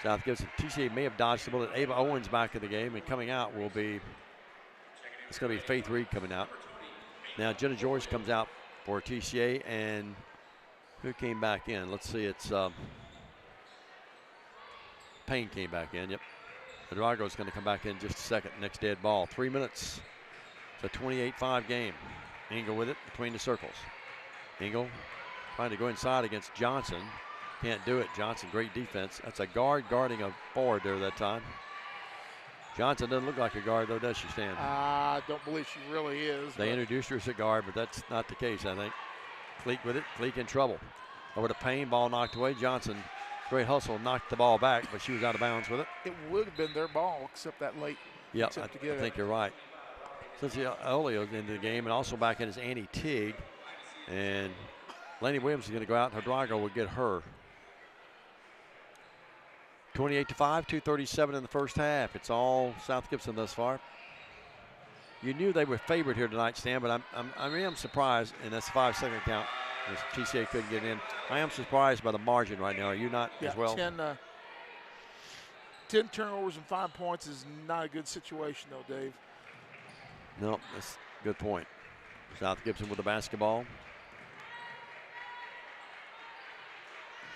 South Gibson. TCA may have dodged the bullet. Ava Owens back in the game, and coming out will be, it's going to be Faith Reed coming out. Now, Jenna Joyce comes out for TCA, and who came back in? Let's see, it's Payne came back in, yep. Hidrago's going to come back in just a second. Next dead ball. 3 minutes. It's a 28-5 game. Engel with it between the circles. Engel trying to go inside against Johnson. Can't do it. Johnson, great defense. That's a guard guarding a forward there that time. Johnson doesn't look like a guard, though, does she, Stan? I don't believe she really is. They introduced her as a guard, but that's not the case, I think. Cleek with it. Cleek in trouble. Over to Payne. Ball knocked away. Johnson, great hustle, knocked the ball back, but she was out of bounds with it. It would have been their ball, except that late. Yeah, I think you're right. Cynthia Olio's into the game, and also back in is Annie Teague. And Laney Williams is going to go out, and Hidrago will get her. 28-5, 2:37 in the first half. It's all South Gibson thus far. You knew they were favored here tonight, Stan, but I am surprised, and that's a 5-second count. TCA couldn't get in. I am surprised by the margin right now. Are you not as well? 10 turnovers and 5 points is not a good situation, though, Dave. No, that's a good point. South Gibson with the basketball.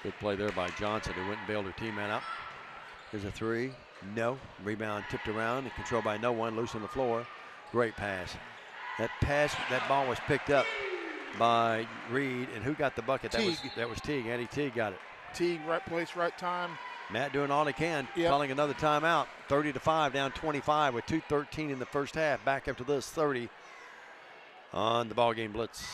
Good play there by Johnson, who went and bailed her teammate out. Here's a 3. No. Rebound tipped around and controlled by no one. Loose on the floor. Great pass. That ball was picked up by Reed, and who got the bucket? That was Teague. Annie Teague got it. Teague, right place, right time. Matt doing all he can, calling another timeout. 30-5, down 25 with 2:13 in the first half. Back up to this 30 on the BallGame Blitz.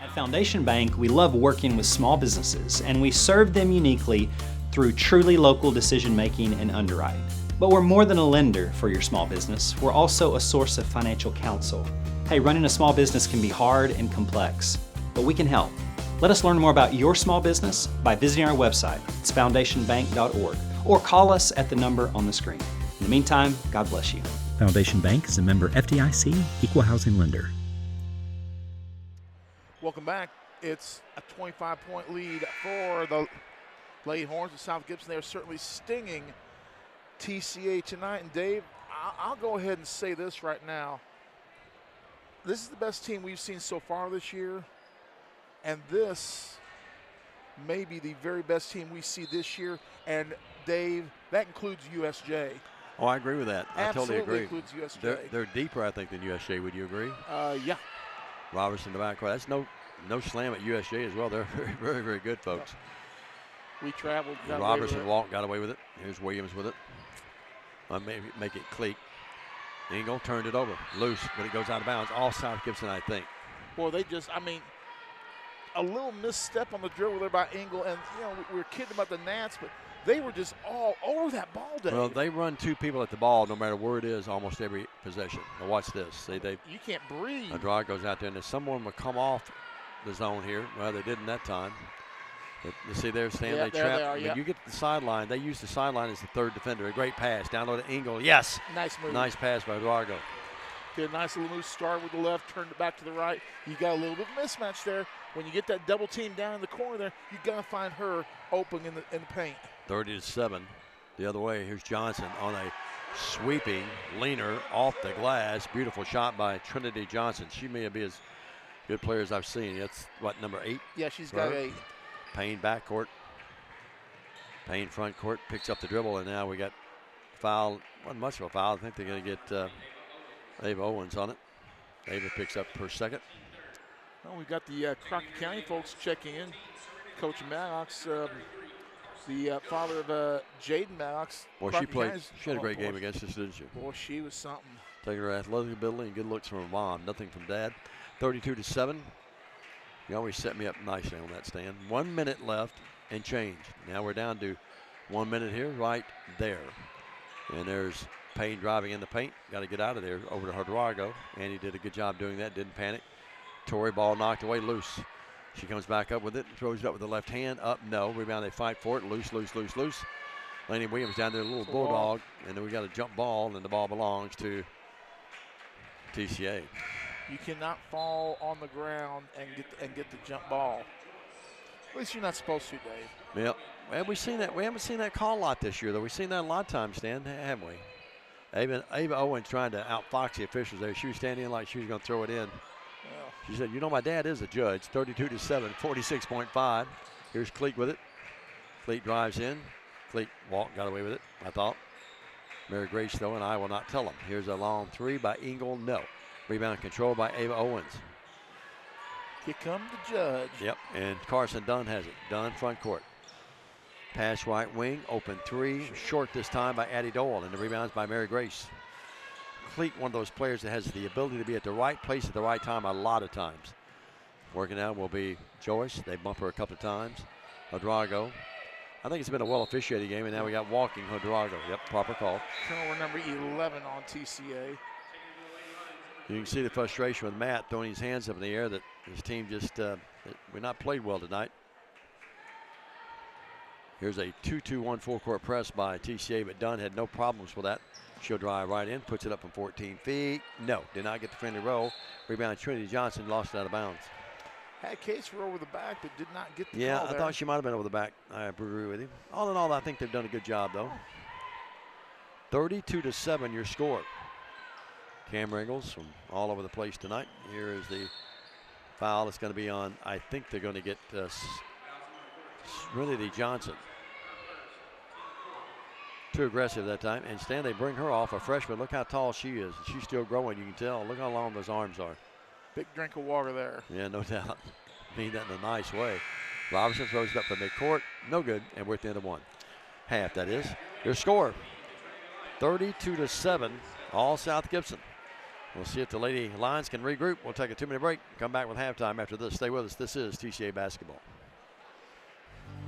At Foundation Bank, we love working with small businesses, and we serve them uniquely through truly local decision-making and underwriting. But we're more than a lender for your small business. We're also a source of financial counsel. Hey, running a small business can be hard and complex, but we can help. Let us learn more about your small business by visiting our website. It's foundationbank.org, or call us at the number on the screen. In the meantime, God bless you. Foundation Bank is a member FDIC, equal housing lender. Welcome back. It's a 25-point lead for the Lady Horns of South Gibson. They're certainly stinging TCA tonight. And Dave, I'll go ahead and say this right now. This is the best team we've seen so far this year, and this may be the very best team we see this year. And Dave, that includes USJ. Oh, I agree with that. I totally agree. Includes USJ. They're deeper, I think, than USJ. Would you agree? Yeah. Robertson in the backcourt. That's no slam at USJ as well. They're very, very, very good, folks. We traveled. Robertson walked, got away with it. Here's Williams with it. Maybe make it Cleek. Engel turned it over. Loose, but it goes out of bounds. All South Gibson, I think. Well, they just, a little misstep on the dribble there by Engel. And, we were kidding about the Nats, but they were just all over that ball, Dave. Well, they run two people at the ball no matter where it is almost every possession. Now watch this. You can't breathe. A draw goes out there, and if someone would come off the zone here, well, they didn't that time. But you see there, Stan, they trap. When you get to the sideline, they use the sideline as the third defender. A great pass. Down low to Engel. Yes. Nice move. Nice pass by Drago. Did a nice little move, start with the left, turned it back to the right. You got a little bit of mismatch there. When you get that double team down in the corner there, you got to find her open in the paint. 30-7. The other way, here's Johnson on a sweeping leaner off the glass. Beautiful shot by Trinity Johnson. She may be as good player as I've seen. That's, what, number 8? Yeah, she's got 8. Payne backcourt. Payne front court, picks up the dribble, and now we got foul. Wasn't much of a foul. I think they're going to get Ava Owens on it. Ava picks up her second. Well, we've got the Crockett County folks checking in. Coach Maddox, the father of Jaden Maddox. Boy, she had a great game against us, didn't she? Boy, she was something. Taking her athletic ability and good looks from her mom. Nothing from dad. 32-7. You always set me up nicely on that, Stan. 1 minute left and change. Now we're down to 1 minute here, right there. And there's Payne driving in the paint. Got to get out of there over to Hidrogo. And he did a good job doing that. Didn't panic. Torrey, ball knocked away, loose. She comes back up with it, throws it up with the left hand. Up, no. Rebound, they fight for it. Loose. Laney Williams down there, a little bulldog. And then we got a jump ball, and the ball belongs to TCA. You cannot fall on the ground and get the jump ball. At least you're not supposed to, Dave. Yep. Well, we've seen that. We haven't seen that call a lot this year, though. We've seen that a lot of times, Stan, haven't we? Ava Owens trying to outfox the officials there. She was standing in like she was going to throw it in. Well, she said, my dad is a judge. 32-7, 46.5. Here's Cleek with it. Cleek drives in. Cleek got away with it, I thought. Mary Grace, though, and I will not tell him. Here's a long three by Engel. No. Rebound controlled by Ava Owens. Here come the judge. Yep, and Carson Dunn has it. Dunn front court. Pass right wing, open three. Short this time by Addie Doyle, and the rebounds by Mary Grace. Cleek, one of those players that has the ability to be at the right place at the right time a lot of times. Working out will be Joyce. They bump her a couple of times. Hidrogo. I think it's been a well-officiated game, and now we got walking Hidrogo. Yep, proper call. Turnover number 11 on TCA. You can see the frustration with Matt throwing his hands up in the air that his team just, we're not played well tonight. Here's a 2-2-1 full-court press by TCA, but Dunn had no problems with that. She'll drive right in, puts it up from 14 feet. No, did not get the friendly roll. Rebound, Trinity Johnson lost it out of bounds. Had case for over the back, but did not get the call there. I thought she might have been over the back. I agree with you. All in all, I think they've done a good job, though. 32-7, your score. Cam Ringles from all over the place tonight. Here is the foul that's going to be on. I think they're going to get Trinity Johnson. Too aggressive that time. And Stan, they bring her off, a freshman. Look how tall she is. She's still growing, you can tell. Look how long those arms are. Big drink of water there. Yeah, no doubt. Mean that in a nice way. Robertson throws it up to midcourt. No good. And we're at the end of one. Half, that is. Your score, 32-7, all South Gibson. We'll see if the Lady Lions can regroup. We'll take a 2-minute break. Come back with halftime after this. Stay with us. This is TCA Basketball.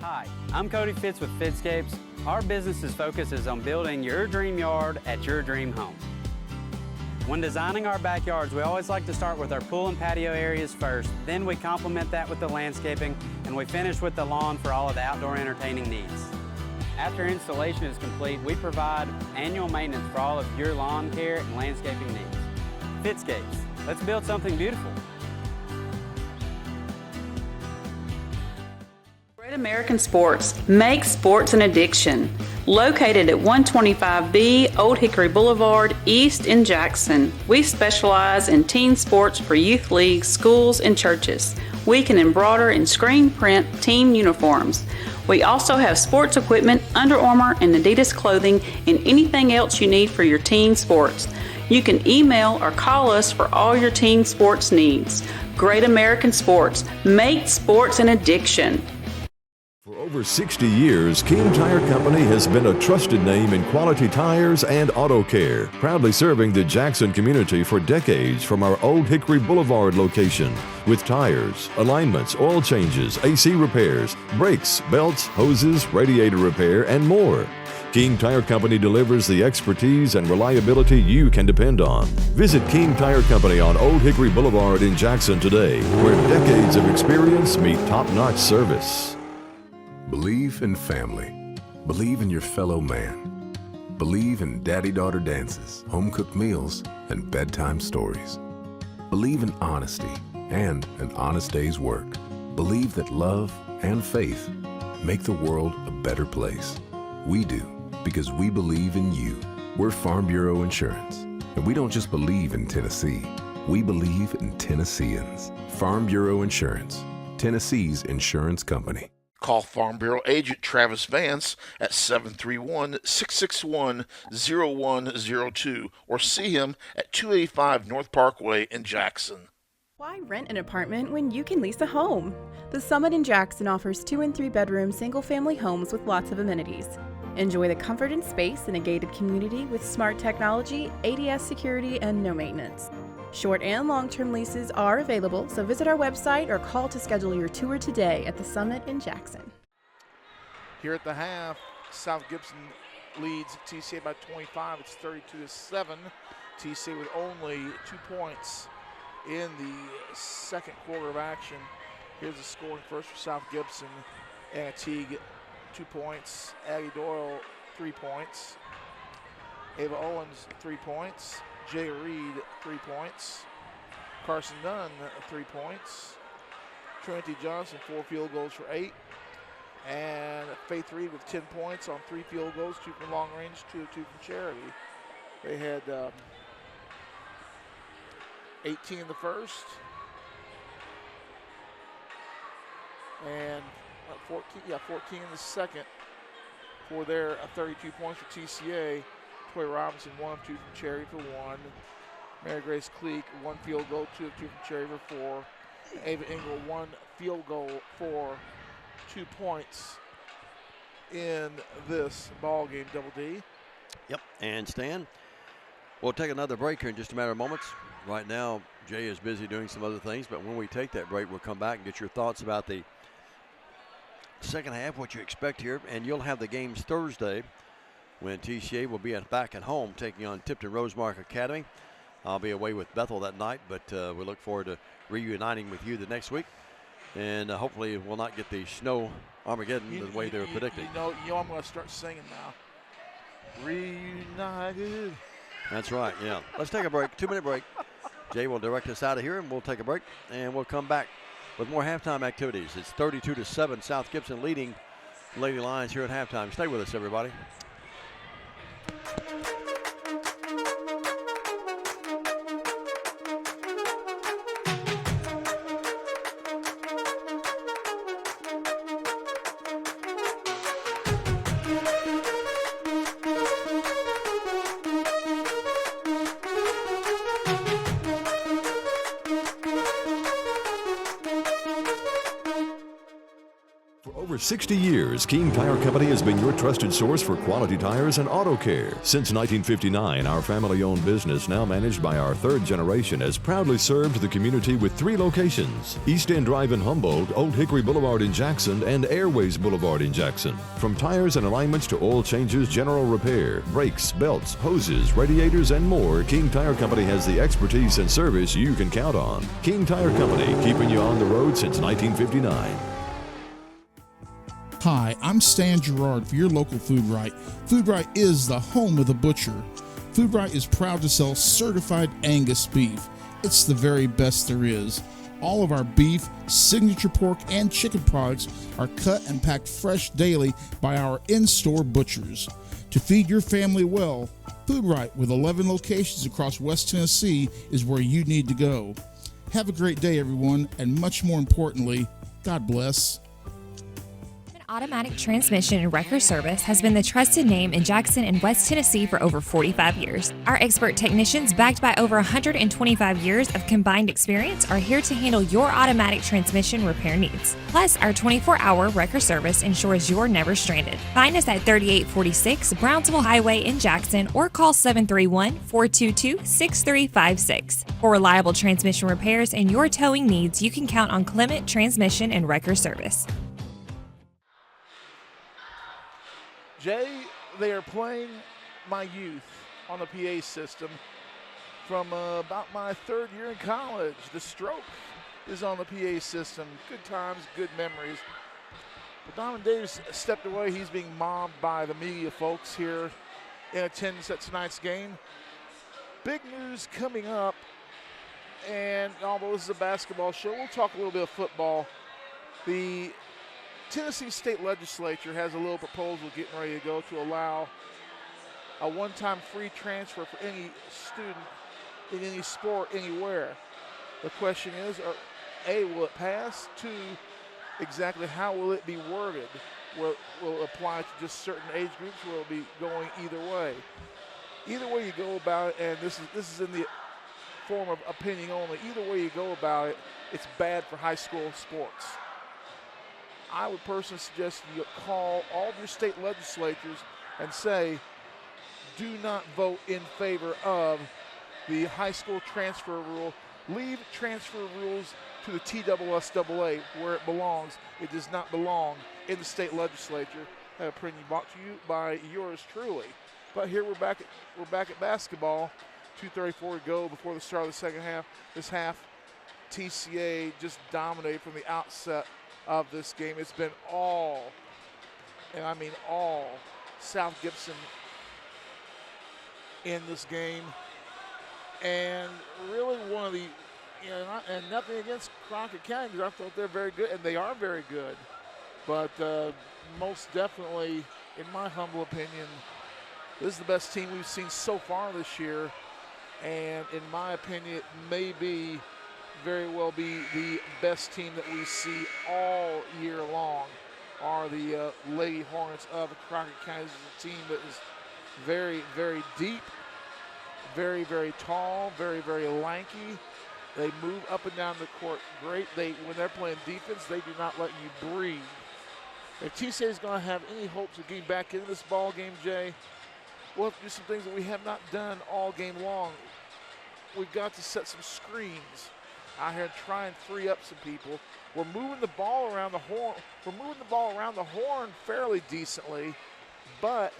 Hi, I'm Cody Fitz with Fitscapes. Our business's focus is on building your dream yard at your dream home. When designing our backyards, we always like to start with our pool and patio areas first. Then we complement that with the landscaping, and we finish with the lawn for all of the outdoor entertaining needs. After installation is complete, we provide annual maintenance for all of your lawn care and landscaping needs. Fitscapes, let's build something beautiful. Great American Sports. Make sports an addiction. Located at 125B Old Hickory Boulevard, East in Jackson. We specialize in teen sports for youth leagues, schools, and churches. We can embroider and screen print team uniforms. We also have sports equipment, Under Armour, and Adidas clothing, and anything else you need for your teen sports. You can email or call us for all your teen sports needs. Great American Sports. Make sports an addiction. For over 60 years, King Tire Company has been a trusted name in quality tires and auto care, proudly serving the Jackson community for decades from our Old Hickory Boulevard location. With tires, alignments, oil changes, AC repairs, brakes, belts, hoses, radiator repair, and more. King Tire Company delivers the expertise and reliability you can depend on. Visit King Tire Company on Old Hickory Boulevard in Jackson today, where decades of experience meet top-notch service. Believe in family. Believe in your fellow man. Believe in daddy-daughter dances, home-cooked meals, and bedtime stories. Believe in honesty and an honest day's work. Believe that love and faith make the world a better place. We do, because we believe in you. We're Farm Bureau Insurance, and we don't just believe in Tennessee. We believe in Tennesseans. Farm Bureau Insurance, Tennessee's insurance company. Call Farm Bureau agent Travis Vance at 731-661-0102 or see him at 285 North Parkway in Jackson. Why rent an apartment when you can lease a home? The Summit in Jackson offers 2 and 3 bedroom single-family homes with lots of amenities. Enjoy the comfort and space in a gated community with smart technology, ADS security, and no maintenance. Short and long-term leases are available, so visit our website or call to schedule your tour today at the Summit in Jackson. Here at the half, South Gibson leads TCA by 25. It's 32-7. TCA with only 2 points in the second quarter of action. Here's the scoring first for South Gibson. Anna Teague, 2 points. Aggie Doyle, 3 points. Ava Owens, 3 points. Jay Reed, 3 points. Carson Dunn, 3 points. Trinity Johnson, 4 field goals for 8. And Faith Reed with 10 points on 3 field goals, 2 from long range, 2 of 2 from charity. They had 18 in the first. And 14 in the second for their 32 points for TCA. Toy Robinson, 1 of 2 from charity for 1. Mary Grace Cleek, 1 field goal, 2 of 2 from charity for 4. And Ava Engel, 1 field goal for 2 points in this ball game, Double D. Yep, and Stan, we'll take another break here in just a matter of moments. Right now, Jay is busy doing some other things, but when we take that break, we'll come back and get your thoughts about the second half, what you expect here, and you'll have the games Thursday when TCA will be back at home taking on Tipton Rosemark Academy. I'll be away with Bethel that night, but we look forward to reuniting with you the next week. And hopefully we'll not get the snow Armageddon the way they're predicting. You know I'm going to start singing now. Reunited. That's right, yeah. Let's take a break, 2-minute break. Jay will direct us out of here, and we'll take a break, and we'll come back with more halftime activities. It's 32-7, South Gibson leading Lady Lions here at halftime. Stay with us, everybody. For 60 years, King Tire Company has been your trusted source for quality tires and auto care. Since 1959, our family-owned business, now managed by our 3rd generation, has proudly served the community with 3 locations: East End Drive in Humboldt, Old Hickory Boulevard in Jackson, and Airways Boulevard in Jackson. From tires and alignments to oil changes, general repair, brakes, belts, hoses, radiators, and more, King Tire Company has the expertise and service you can count on. King Tire Company, keeping you on the road since 1959. Hi, I'm Stan Gerard for your local Food Right. Food Right is the home of the butcher. Food Right is proud to sell certified Angus beef. It's the very best there is. All of our beef, signature pork, and chicken products are cut and packed fresh daily by our in-store butchers. To feed your family well, Food Right, with 11 locations across West Tennessee, is where you need to go. Have a great day, everyone, and much more importantly, God bless. Automatic transmission and wrecker service has been the trusted name in Jackson and West Tennessee for over 45 years. Our expert technicians, backed by over 125 years of combined experience, are here to handle your automatic transmission repair needs. Plus, our 24-hour wrecker service ensures you're never stranded. Find us at 3846 Brownsville Highway in Jackson or call 731-422-6356. For reliable transmission repairs and your towing needs, you can count on Clement Transmission and Wrecker Service. Jay, they are playing my youth on the PA system from about my third year in college. The Stroke is on the PA system. Good times, good memories. But Donovan Davis stepped away. He's being mobbed by the media folks here in attendance at tonight's game. Big news coming up, and although this is a basketball show, we'll talk a little bit of football. The Tennessee State Legislature has a little proposal getting ready to go to allow a one-time free transfer for any student in any sport anywhere. The question is, A, will it pass? 2, exactly how will it be worded? Will it apply to just certain age groups? Will it be going either way? Either way you go about it, and this is in the form of opinion only, either way you go about it, it's bad for high school sports. I would personally suggest you call all of your state legislatures and say, do not vote in favor of the high school transfer rule. Leave transfer rules to the TSSAA where it belongs. It does not belong in the state legislature. That opinion brought to you by yours truly. But here we're back at basketball. 2:34 to go before the start of the second half. This half, TCA just dominated from the outset of this game. It's been all, and I mean all, South Gibson in this game. And really one of the, and nothing against Crockett County, because I thought they're very good, and they are very good. But most definitely, in my humble opinion, this is the best team we've seen so far this year. And in my opinion, it may be very well be the best team that we see all year long are the Lady Hornets of Crockett County. This is a team that is very, very deep, very, very tall, very, very lanky. They move up and down the court great. When they're playing defense, they do not let you breathe. If TCA is going to have any hopes of getting back into this ball game, Jay, we'll have to do some things that we have not done all game long. We've got to set some screens out here and try and free up some people. We're moving the ball around the horn. We're moving the ball around the horn fairly decently, but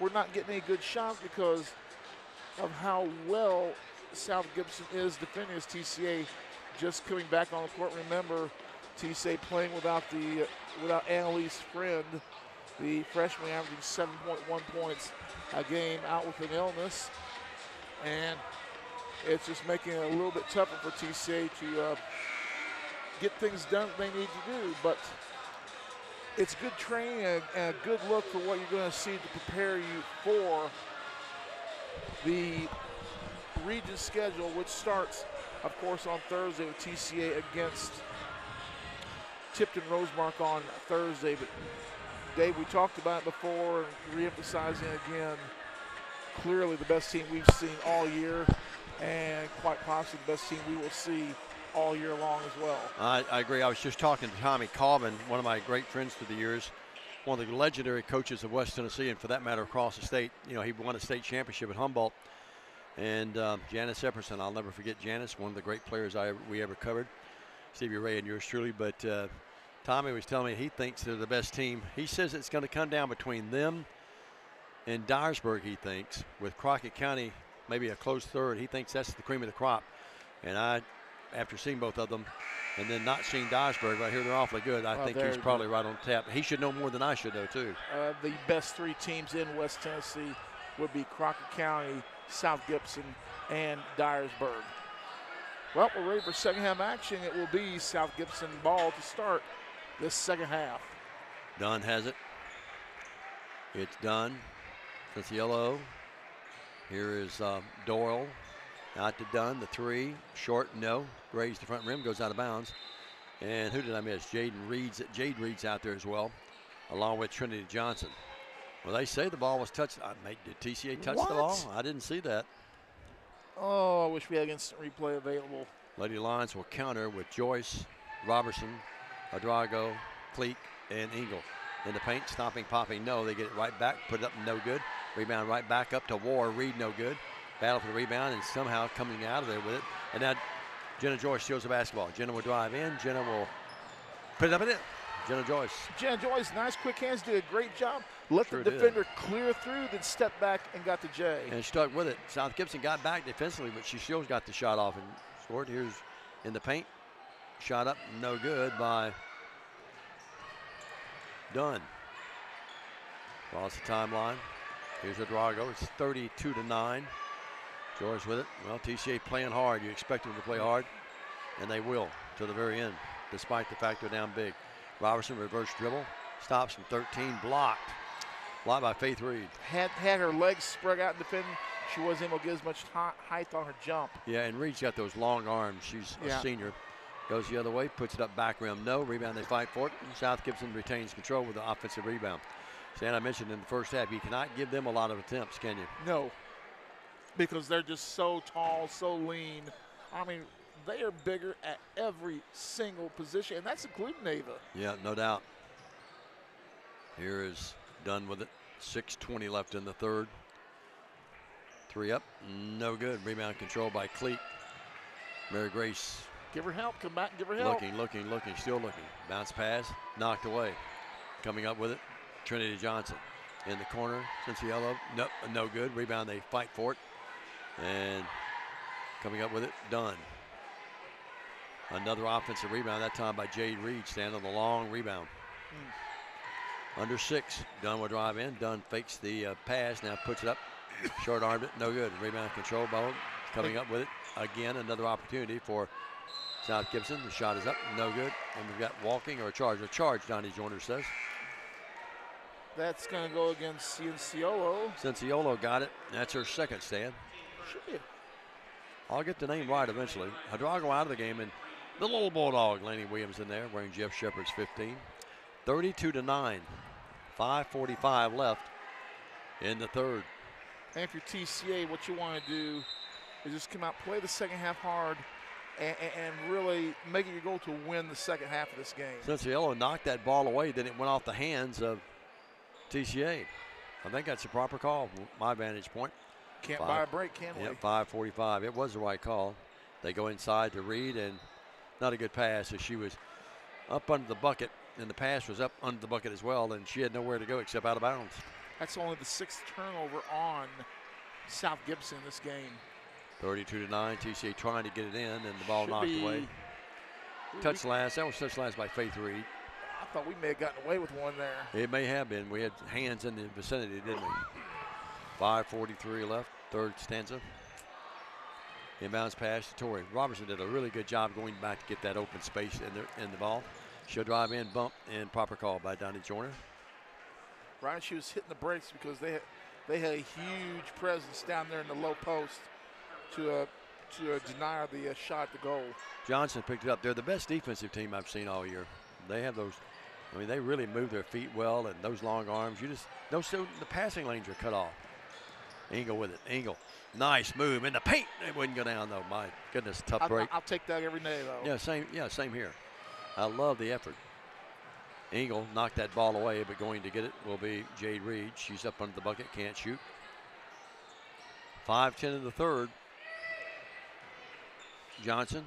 we're not getting any good shots because of how well South Gibson is defending as TCA just coming back on the court. Remember, TCA playing without Annalise Friend, the freshman averaging 7.1 points a game, out with an illness. And it's just making it a little bit tougher for TCA to get things done that they need to do. But it's good training and a good look for what you're going to see to prepare you for the region schedule, which starts, of course, on Thursday with TCA against Tipton Rosemark on Thursday. But Dave, we talked about it before, and re-emphasizing again, clearly the best team we've seen all year, and quite possibly the best team we will see all year long as well. I agree. I was just talking to Tommy Cobbin, one of my great friends through the years, one of the legendary coaches of West Tennessee, and for that matter across the state. You know, he won a state championship at Humboldt. And Janice Epperson, I'll never forget Janice, one of the great players we ever covered. Stevie Ray and yours truly. But Tommy was telling me he thinks they're the best team. He says it's going to come down between them and Dyersburg, he thinks, with Crockett County maybe a close third. He thinks that's the cream of the crop. And after seeing both of them and then not seeing Dyersburg, I hear they're awfully good. I think he's probably right on tap. He should know more than I should know, too. The best three teams in West Tennessee would be Crockett County, South Gibson, and Dyersburg. Well, we're ready for second half action. It will be South Gibson ball to start this second half. Dunn has it. It's Dunn. That's yellow. Here is Doyle. Out to Dunn. The three. Short, no. Grazed the front rim. Goes out of bounds. And who did I miss? Jade Reed's out there as well, along with Trinity Johnson. Well, they say the ball was touched. Did TCA touch the ball? I didn't see that. Oh, I wish we had instant replay available. Lady Lions will counter with Joyce, Robertson, Adrago, Cleek, and Engel. In the paint, stopping, popping, no. They get it right back, put it up, no good. Rebound right back up to War. Reed, no good. Battle for the rebound and somehow coming out of there with it. And now Jenna Joyce steals the basketball. Jenna will drive in. Jenna will put it up and in. Jenna Joyce. Jenna Joyce, nice quick hands, did a great job. Let the defender clear through, then step back and got to Jay. And stuck with it. South Gibson got back defensively, but she still got the shot off and scored. Here's in the paint. Shot up, no good by Dunn. Across the timeline. Here's Adrago. It's 32-9. Joyce with it. Well, TCA playing hard. You expect them to play hard, and they will to the very end, despite the fact they're down big. Robertson reverse dribble. Stops from 13. Blocked. Blocked by Faith Reed. Had her legs spread out in defending. She wasn't able to get as much height on her jump. Yeah, and Reed's got those long arms. She's a senior. Goes the other way, puts it up back rim. No. Rebound, they fight for it. And South Gibson retains control with the offensive rebound. Stan, I mentioned in the first half, you cannot give them a lot of attempts, can you? No, because they're just so tall, so lean. I mean, they are bigger at every single position, and that's including Ava. Yeah, no doubt. Here is Dunn with it. 6:20 left in the third. Three up, no good. Rebound control by Cleek. Mary Grace. Give her help, come back and give her help. Looking, still looking. Bounce pass, knocked away. Coming up with it, Trinity Johnson. In the corner, Cinciello, no good. Rebound, they fight for it. And coming up with it, Dunn. Another offensive rebound, that time by Jade Reed, standing on the long rebound. Under 6, Dunn will drive in. Dunn fakes the pass, now puts it up. Short-armed it, no good. Rebound control ball. Coming up with it again, another opportunity for South Gibson. The shot is up, no good. And we've got walking or a charge. A charge, Donnie Joyner says. That's going to go against Cinciolo. Cinciolo got it. That's her second, Stan. Should be. I'll get the name right eventually. Adrago out of the game, and the little bulldog, Laney Williams, in there, wearing Jeff Shepard's 15. 32-9. 5:45 left in the third. And if you're TCA, what you want to do is just come out, play the second half hard, and really make it your goal to win the second half of this game. Cinciolo knocked that ball away, then it went off the hands of TCA. I think that's the proper call from my vantage point. Can't buy a break, can we? Yeah, 5:45. It was the right call. They go inside to Reed, and not a good pass as she was up under the bucket, and the pass was up under the bucket as well, and she had nowhere to go except out of bounds. That's only the 6th turnover on South Gibson this game. 32-9. TCA trying to get it in, and the ball knocked away. Touch last. That was touch last by Faith Reed. I thought we may have gotten away with one there. It may have been. We had hands in the vicinity, didn't we? 5:43 left, third stanza. Inbounds pass to Tori. Robertson did a really good job going back to get that open space in the ball. She'll drive in, bump, and proper call by Donnie Joyner. Ryan, she was hitting the brakes because they had a huge presence down there in the low post to deny her the shot at the goal. Johnson picked it up. They're the best defensive team I've seen all year. They have those. I mean, they really move their feet well, and those long arms. The passing lanes are cut off. Engel with it. Engel, nice move in the paint. It wouldn't go down though. My goodness, tough break. I'll take that every day though. Yeah, same here. I love the effort. Engel knocked that ball away, but going to get it will be Jade Reed. She's up under the bucket, can't shoot. 5:10 in the third. Johnson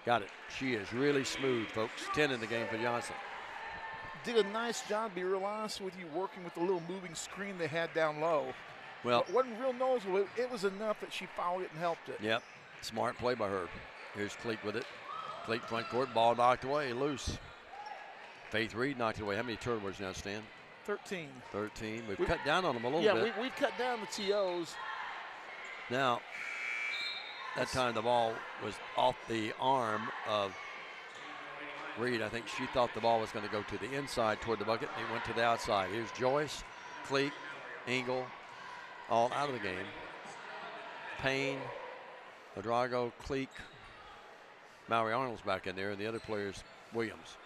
got it. She is really smooth, folks. 10 in the game for Johnson. Did a nice job, to be real honest with you, working with the little moving screen they had down low. Well, it wasn't real noticeable. It was enough that she fouled it and helped it. Yep, smart play by her. Here's Cleek with it. Cleek front court, ball knocked away, loose. Faith Reed knocked it away. How many turnovers now, Stan? 13. 13. We've cut down on them a little bit. Yeah, we've cut down the TOs. Now, That time the ball was off the arm of Reed. I think she thought the ball was going to go to the inside toward the bucket, and it went to the outside. Here's Joyce, Cleek, Engel, all out of the game. Payne, Adrago, Cleek, Mallory Arnold's back in there, and the other players, Williams.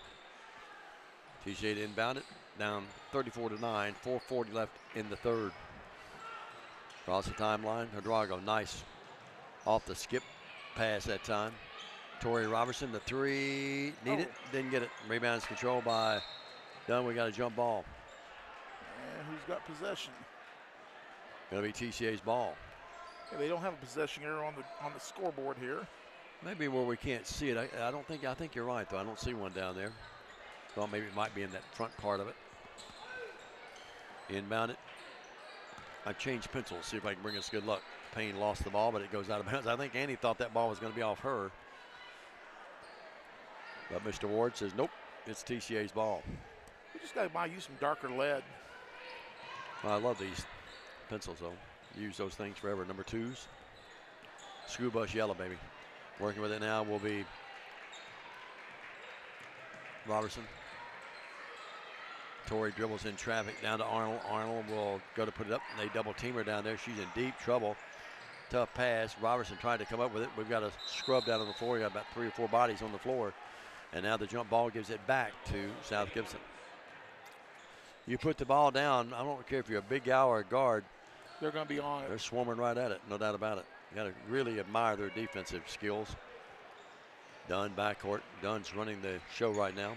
TCA to inbound it, down 34-9, 4:40 left in the third. Across the timeline, Adrago, nice off the skip pass that time. Tori Robertson, the three, need it, didn't get it. Rebounds controlled by Dunn. We got a jump ball. And who's got possession? Gonna be TCA's ball. Yeah, they don't have a possession error on the scoreboard here. Maybe where we can't see it. I think you're right though. I don't see one down there. Well, maybe it might be in that front part of it. Inbound it. I've changed pencils, see if I can bring us good luck. Payne lost the ball, but it goes out of bounds. I think Annie thought that ball was going to be off her. But Mr. Ward says, nope, it's TCA's ball. We just got to buy you some darker lead. Well, I love these pencils, though. Use those things forever. Number 2s. School bus yellow, baby. Working with it now will be Robertson. Tori dribbles in traffic down to Arnold. Arnold will go to put it up, and they double team her down there. She's in deep trouble. Tough pass. Robertson tried to come up with it. We've got a scrub down on the floor. We got about 3 or 4 bodies on the floor. And now the jump ball gives it back to South Gibson. You put the ball down, I don't care if you're a big guy or a guard. They're going to be on it. They're swarming right at it, no doubt about it. You got to really admire their defensive skills. Dunn backcourt. Dunn's running the show right now.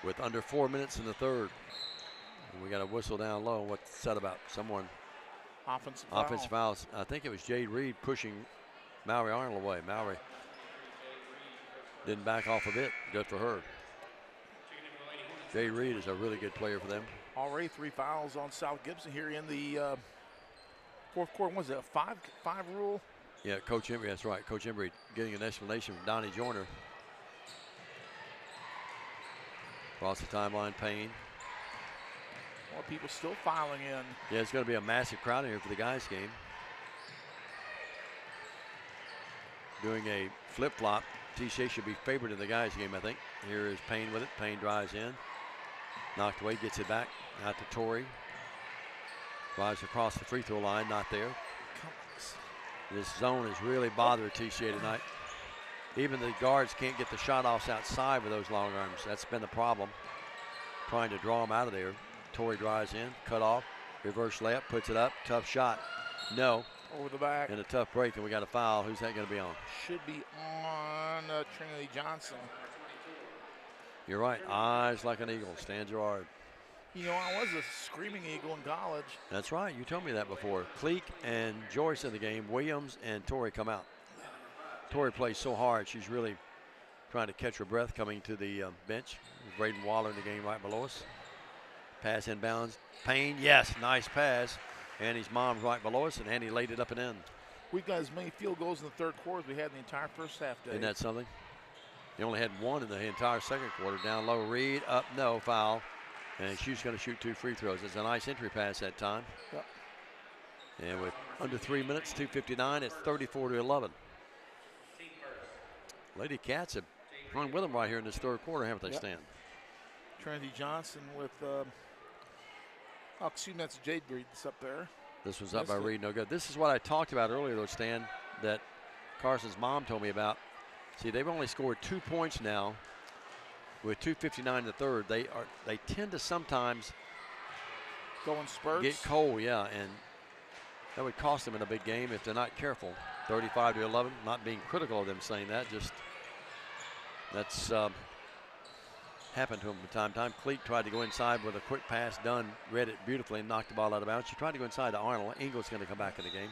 With under 4 minutes in the third. And we got a whistle down low. What's that about? Someone. Offensive foul. I think it was Jade Reed pushing Mallory Arnold away. Mallory didn't back off a bit. Good for her. Jade Reed is a really good player for them. Already 3 fouls on South Gibson here in the fourth quarter. What was it, a five rule? Yeah, Coach Embry, that's right. Coach Embry getting an explanation from Donnie Joyner. Across the timeline, Payne. More people still filing in. Yeah, it's going to be a massive crowd in here for the guys' game. Doing a flip-flop. TCA should be favored in the guys' game, I think. Here is Payne with it. Payne drives in. Knocked away, gets it back. Out to Torrey. Drives across the free throw line, not there. This zone has really bothered TCA tonight. Even the guards can't get the shot offs outside with those long arms. That's been the problem. Trying to draw them out of there. Torrey drives in, cut off, reverse layup, puts it up, tough shot. No. Over the back. And a tough break, and we got a foul. Who's that going to be on? Should be on Trinity Johnson. You're right. Eyes like an eagle. Stan Gerard. You know, I was a screaming eagle in college. That's right. You told me that before. Cleek and Joyce in the game. Williams and Torrey come out. Torrey plays so hard. She's really trying to catch her breath coming to the bench. Braden Waller in the game right below us. Pass inbounds. Payne, yes, nice pass. Annie's mom's right below us, and Annie laid it up and in. We've got as many field goals in the third quarter as we had in the entire first half day. Isn't that something? They only had 1 in the entire second quarter. Down low, Reed, up, no, foul. And she's going to shoot 2 free throws. It's a nice entry pass that time. Yep. And with under 3 minutes, 2:59, it's 34-11. Lady Cats have run with them right here in this third quarter, haven't they, Stan? Trinity Johnson with, excuse me, that's Jade Reed that's up there. This was up by Reed, no good. This is what I talked about earlier, though, Stan, that Carson's mom told me about. See, they've only scored 2 points now with 2:59 in the third. They tend to sometimes go in spurts. Get cold, yeah, and that would cost them in a big game if they're not careful. 35-11. Not being critical of them saying that, just that's happened to them from time to time. Cleek tried to go inside with a quick pass. Dunn read it beautifully and knocked the ball out of bounds. She tried to go inside to Arnold. Ingle's going to come back in the game.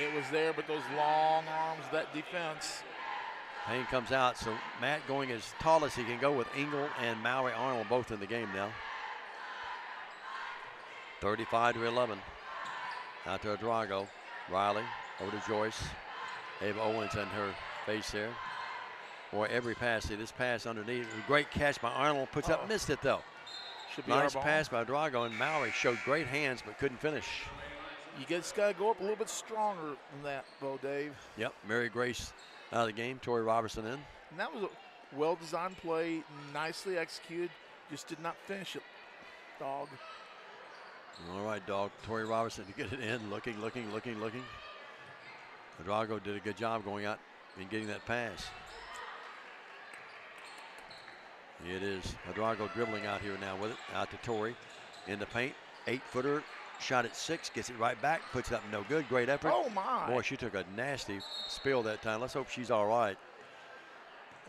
It was there, but those long arms, that defense. Payne comes out, so Matt going as tall as he can go with Ingle and Mallory Arnold both in the game now. 35-11. Out to Adrago. Riley over to Joyce. Ava Owens in her face there. Boy, every pass. See this pass underneath. Great catch by Arnold. Puts up, missed it though. Should be nice pass by Adrago, and Mallory showed great hands but couldn't finish. You just got to go up a little bit stronger than that, though, Dave. Yep, Mary Grace out of the game. Tori Robertson in. And that was a well-designed play, nicely executed. Just did not finish it, Dog. All right, Dog. Tori Robertson to get it in. Looking. Drago did a good job going out and getting that pass. It is Drago dribbling out here now with it. Out to Tori in the paint. 8-footer. Shot at 6. Gets it right back. Puts it up. No good. Great effort. Oh, my. Boy, she took a nasty spill that time. Let's hope she's all right.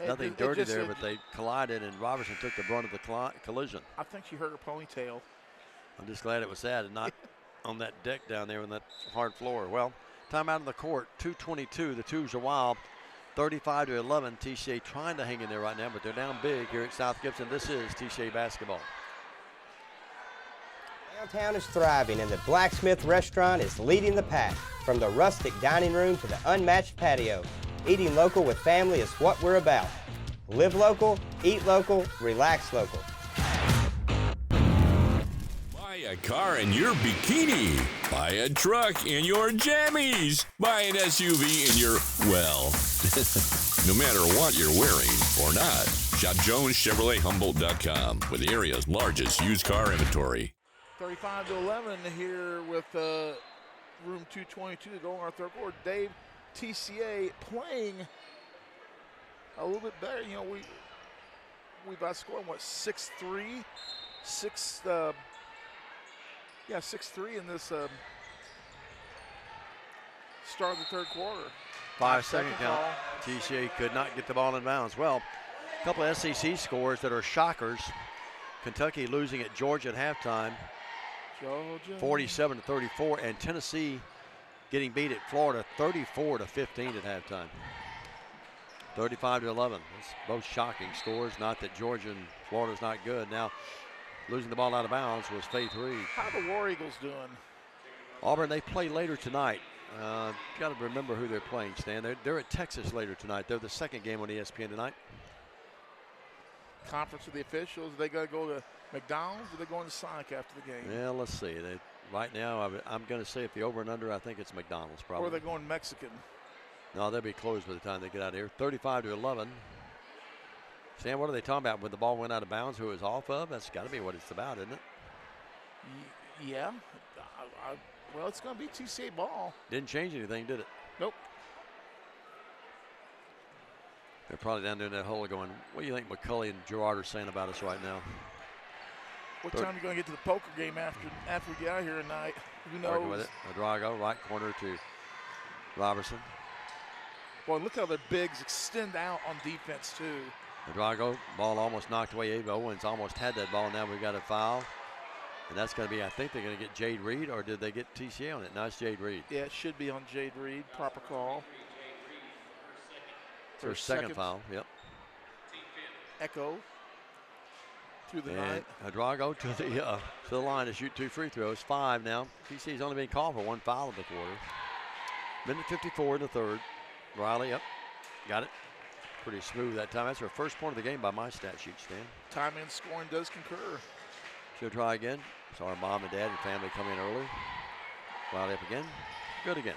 Nothing dirty there, but they collided, and Robertson took the brunt of the collision. I think she hurt her ponytail. I'm just glad it was that and not on that deck down there on that hard floor. Well, timeout on the court, 2:22. The Tubes are wild, 35-11. TCA trying to hang in there right now, but they're down big here at South Gibson. This is TCA basketball. Downtown is thriving, and the Blacksmith Restaurant is leading the pack. From the rustic dining room to the unmatched patio, eating local with family is what we're about. Live local, eat local, relax local. Buy a car in your bikini. Buy a truck in your jammies. Buy an SUV in your, well, no matter what you're wearing or not. Shop JonesChevroletHumboldt.com with the area's largest used car inventory. 35-11 here with room 222 to go in our third quarter. Dave, TCA playing a little bit better. You know, we've outscored what, 6-3, 6-3 in this start of the third quarter. 5-second count. TCA could not get the ball in bounds. Well, a couple of SEC scores that are shockers. Kentucky losing at Georgia at halftime, 47-34, and Tennessee getting beat at Florida 34-15 at halftime. 35-11. It's both shocking scores. Not that Georgia and Florida's not good. Now, losing the ball out of bounds was Faith Reed. How are the War Eagles doing? Auburn, they play later tonight. Got to remember who they're playing, Stan. They're at Texas later tonight. They're the second game on ESPN tonight. Conference with the officials. Are they going to go to McDonald's or are they going to Sonic after the game? Yeah, let's see. Right now, I'm going to say if the over and under, I think it's McDonald's probably. Or are they going Mexican? No, they'll be closed by the time they get out of here. 35-11. Stan, what are they talking about when the ball went out of bounds? Who it was off of? That's got to be what it's about, isn't it? Yeah. Well, it's going to be TCA ball. Didn't change anything, did it? Nope. They're probably down there in that hole going, what do you think McCulley and Gerard are saying about us right now? What time are you going to get to the poker game after we get out of here tonight? Who knows? Working with it. Drago, right corner to Robertson. Boy, look how their bigs extend out on defense, too. Drago, ball almost knocked away. Abe Owens almost had that ball. Now we've got a foul. And that's going to be, I think they're going to get Jade Reed, or did they get TCA on it? No, it's Jade Reed. Yeah, it should be on Jade Reed. Proper call. It's her second foul, yep. Echo through the night. Drago to the line to shoot 2 free throws. 5 now. TCA's only been called for 1 foul in the quarter. Minute 54 in the third. Riley, yep, got it. Pretty smooth that time. That's her first point of the game by my stat sheet, Stan. Time and scoring does concur. She'll try again. Saw her mom and dad and family come in early. Riley up again. Good again.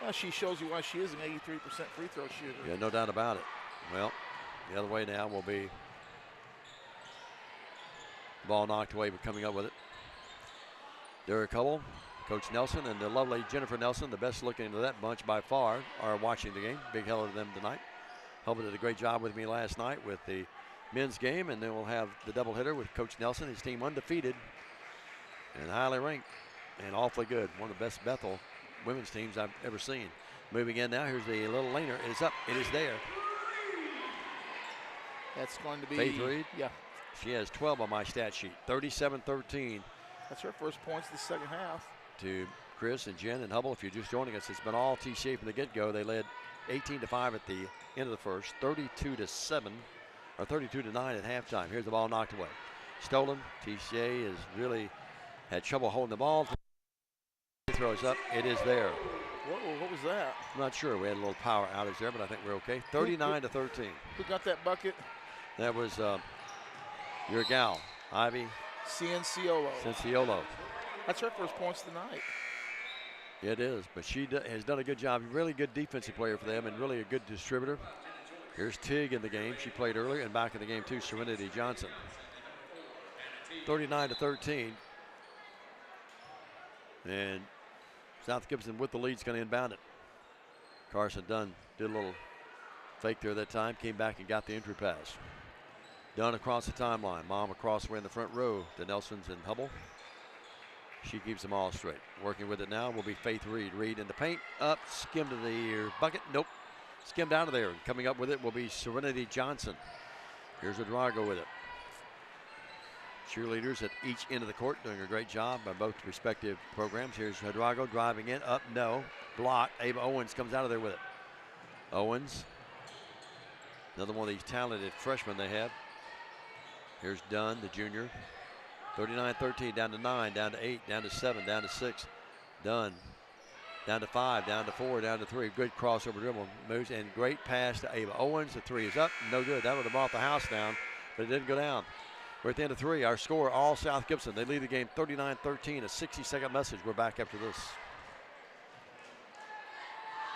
Well, she shows you why she is an 83% free throw shooter. Yeah, no doubt about it. Well, the other way now will be ball knocked away, but coming up with it. Derek Hubble, Coach Nelson, and the lovely Jennifer Nelson, the best looking of that bunch by far, are watching the game. Big hello to them tonight. Hubble did a great job with me last night with the men's game, and then we'll have the doubleheader with Coach Nelson, his team undefeated and highly ranked and awfully good. One of the best Bethel women's teams I've ever seen. Moving in now, here's the little laner. It is up, it is there. That's going to be Faith Reed. Yeah. She has 12 on my stat sheet, 37-13. That's her first points of the second half. To Chris and Jen and Hubble, if you're just joining us, it's been all TCA from the get-go. They led 18-5 at the end of the first, 32-7, or 32-9 at halftime. Here's the ball knocked away. Stolen. TCA has really had trouble holding the ball. Throws up. It is there. Whoa, what was that? I'm not sure. We had a little power outage there, but I think we're okay. 39-13. Who got that bucket? That was your gal, Ivy Cienciolo. That's her first points tonight. It is, but she has done a good job. Really good defensive player for them and really a good distributor. Here's Tig in the game. She played earlier and back in the game too, Trinity Johnson. 39-13. And South Gibson with the lead is going to inbound it. Carson Dunn did a little fake there that time, came back and got the entry pass. Dunn across the timeline. Mom across the way in the front row to Nelson's and Hubble. She keeps them all straight. Working with it now will be Faith Reed. Reed in the paint, up, skim to the bucket. Nope, skimmed out of there. Coming up with it will be Serenity Johnson. Here's Drago with it. Cheerleaders at each end of the court doing a great job by both respective programs. Here's Drago driving in, up, no, block. Ava Owens comes out of there with it. Owens, another one of these talented freshmen they have. Here's Dunn, the junior. 39-13, down to 9, down to 8, down to 7, down to 6. Dunn, down to 5, down to 4, down to 3. Good crossover dribble, moves, and great pass to Ava Owens. The 3 is up, no good. That would have brought the house down, but it didn't go down. We're at the end of 3. Our score, all South Gibson. They lead the game 39-13. A 60-second message. We're back after this.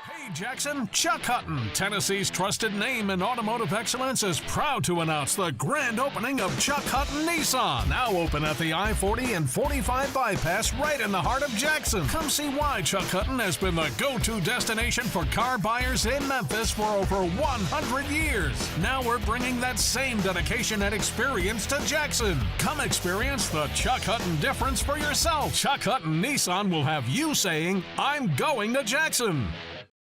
Hey Jackson, Chuck Hutton, Tennessee's trusted name in automotive excellence, is proud to announce the grand opening of Chuck Hutton Nissan, now open at the I-40 and 45 bypass right in the heart of Jackson. Come see why Chuck Hutton has been the go-to destination for car buyers in Memphis for over 100 years. Now we're bringing that same dedication and experience to Jackson. Come experience the Chuck Hutton difference for yourself. Chuck Hutton Nissan will have you saying, "I'm going to Jackson."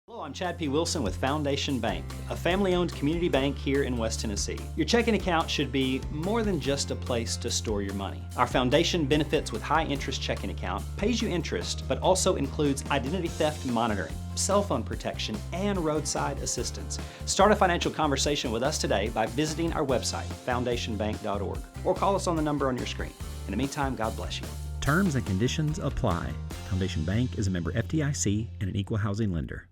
Hello, I'm Chad P. Wilson with Foundation Bank, a family-owned community bank here in West Tennessee. Your checking account should be more than just a place to store your money. Our foundation benefits with high-interest checking account pays you interest, but also includes identity theft monitoring, cell phone protection, and roadside assistance. Start a financial conversation with us today by visiting our website, foundationbank.org, or call us on the number on your screen. In the meantime, God bless you. Terms and conditions apply. Foundation Bank is a member FDIC and an equal housing lender.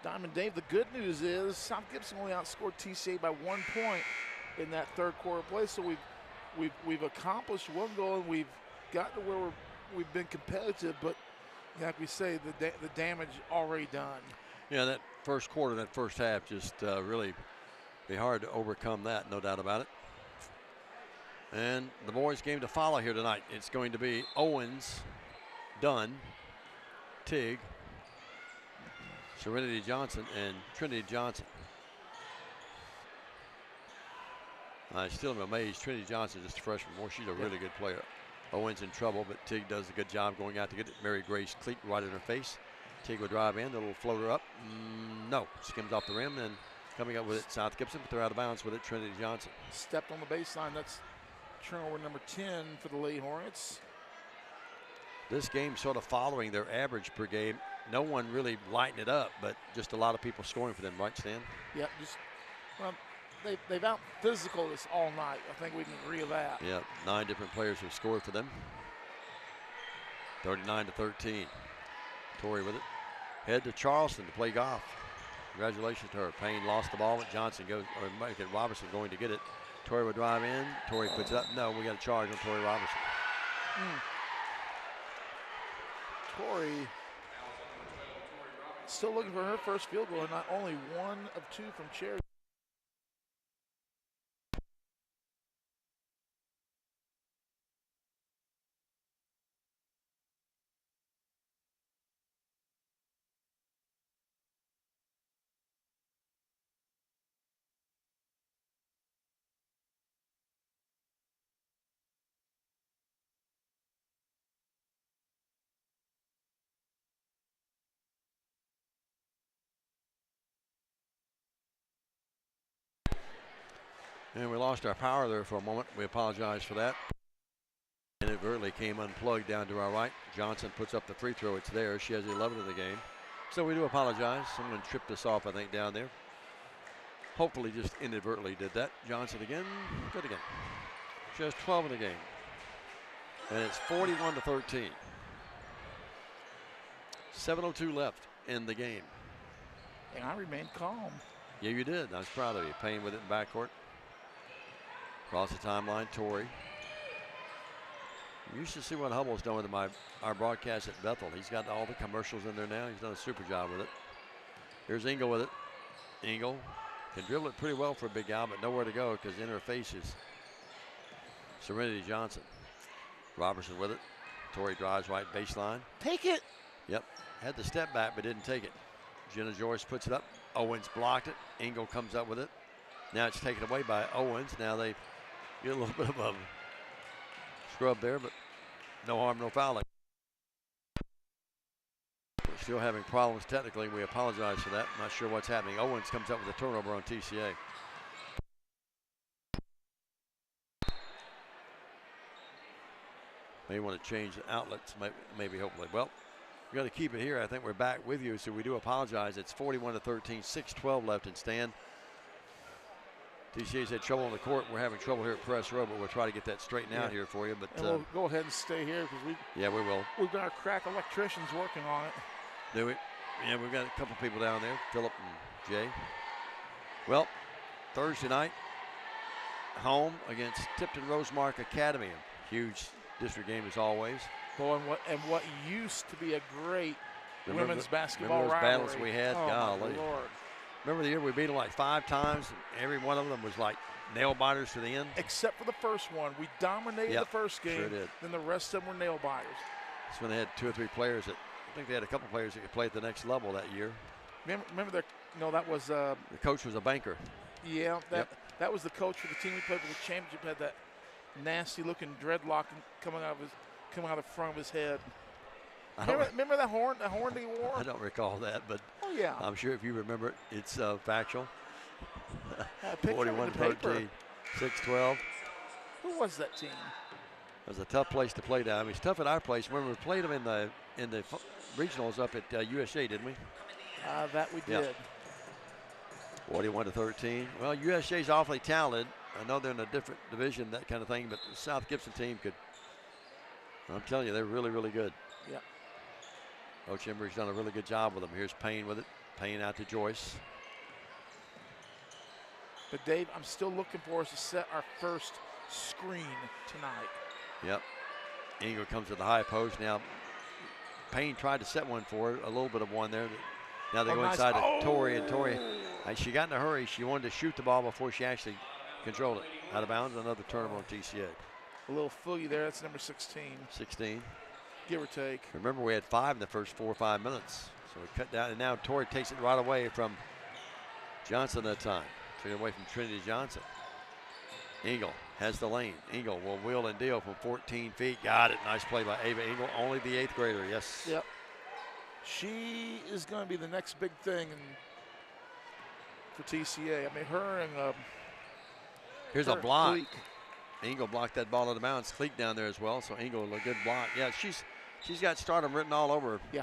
Diamond Dave, the good news is South Gibson only outscored TCA by 1 point in that third quarter play. So we've accomplished one goal and we've gotten to where we've been competitive. But like we say, the damage already done. Yeah, that first quarter, that first half, just really be hard to overcome that, no doubt about it. And the boys' game to follow here tonight. It's going to be Owens, Dunn, Tig, Serenity Johnson, and Trinity Johnson. I still am amazed. Trinity Johnson is just a freshman. She's a really good player. Owens in trouble, but Tig does a good job going out to get it. Mary Grace cleat right in her face. Tig will drive in, the little floater up. No, skims off the rim, and coming up with it, South Gibson, but they're out of bounds with it, Trinity Johnson. Stepped on the baseline. That's turnover number 10 for the Lady Hornets. This game sort of following their average per game. No one really lighting it up, but just a lot of people scoring for them, right, Stan? Yep, they've out physical us all night. I think we can agree with that. Yeah, 9 different players have scored for them. 39-13. Torrey with it. Head to Charleston to play golf. Congratulations to her. Payne lost the ball, but Johnson goes, or Robertson going to get it. Torrey will drive in. Torrey puts it up. No, we got a charge on Torrey Robertson. Torrey still looking for her first field goal, and not only 1 of 2 from Cherry. And we lost our power there for a moment. We apologize for that. Inadvertently came unplugged down to our right. Johnson puts up the free throw. It's there. She has 11 of the game. So we do apologize. Someone tripped us off, I think, down there. Hopefully just inadvertently did that. Johnson again. Good again. She has 12 in the game. And it's 41-13. 7:02 left in the game. And I remained calm. Yeah, you did. I was proud of you. Payne with it in backcourt. Across the timeline, Torrey. You should see what Hubble's done with our broadcast at Bethel. He's got all the commercials in there now. He's done a super job with it. Here's Engel with it. Engel can dribble it pretty well for a big guy, but nowhere to go because in her face is Serenity Johnson. Robertson with it. Torrey drives right baseline. Take it. Yep. Had the step back, but didn't take it. Jenna Joyce puts it up. Owens blocked it. Engel comes up with it. Now it's taken away by Owens. Now they get a little bit of a scrub there, but no harm, no foul. We're still having problems technically. We apologize for that. Not sure what's happening. Owens comes up with a turnover on TCA. May want to change the outlets, maybe, hopefully. Well, we're going to keep it here. I think we're back with you, so we do apologize. It's 41-13, 6:12 left in stand. TCA's had trouble on the court. We're having trouble here at Press Row, but we'll try to get that straightened out here for you. But and we'll go ahead and stay here because we will. We've got our crack electricians working on it. Do we? Yeah, we've got a couple people down there, Philip and Jay. Well, Thursday night, home against Tipton Rosemark Academy. A huge district game as always. Well, and what used to be a great women's basketball remember those rivalry. battles we had? Oh, golly. my Lord. Remember the year we beat them like 5 times? Every one of them was like nail biters to the end. Except for the first one. We dominated the first game. Sure did. Then the rest of them were nail biters. That's when they had 2 or 3 players that, I think they had a couple players that could play at the next level that year. Remember that was the coach was a banker. Yeah, that was the coach for the team we played for the championship. Had that nasty looking dreadlock coming out of the front of his head. Remember that horn that he wore? I don't recall that, but yeah. I'm sure if you remember it, it's factual. 41-13, 6-12. Who was that team? It was a tough place to play down. I mean, it's tough at our place. Remember, we played them in the regionals up at USA, didn't we? That we did. 41-13. Well, USA's awfully talented. I know they're in a different division, that kind of thing, but the South Gibson team could. I'm telling you, they're really, really good. Yeah. Coach Embry's done a really good job with them. Here's Payne with it. Payne out to Joyce. But Dave, I'm still looking for us to set our first screen tonight. Yep. Engel comes to the high post. Now, Payne tried to set one for her, a little bit of one there. Now they go inside to Torrey, and Torrey, she got in a hurry. She wanted to shoot the ball before she actually controlled it. Out of bounds, another turnover on TCA. A little fooey there. That's number 16. 16. Give or take. Remember, we had 5 in the first 4 or 5 minutes. So we cut down, and now Torrey takes it right away from Johnson that time. Taken away from Trinity Johnson. Engel has the lane. Engel will wheel and deal from 14 feet. Got it. Nice play by Ava Engel. Only the 8th grader, yes. Yep. She is going to be the next big thing for TCA. I mean, her and here's a block. Cleek. Engel blocked that ball out of bounds. Cleek down there as well, so Engel a good block. Yeah, she's got stardom written all over her. Yeah.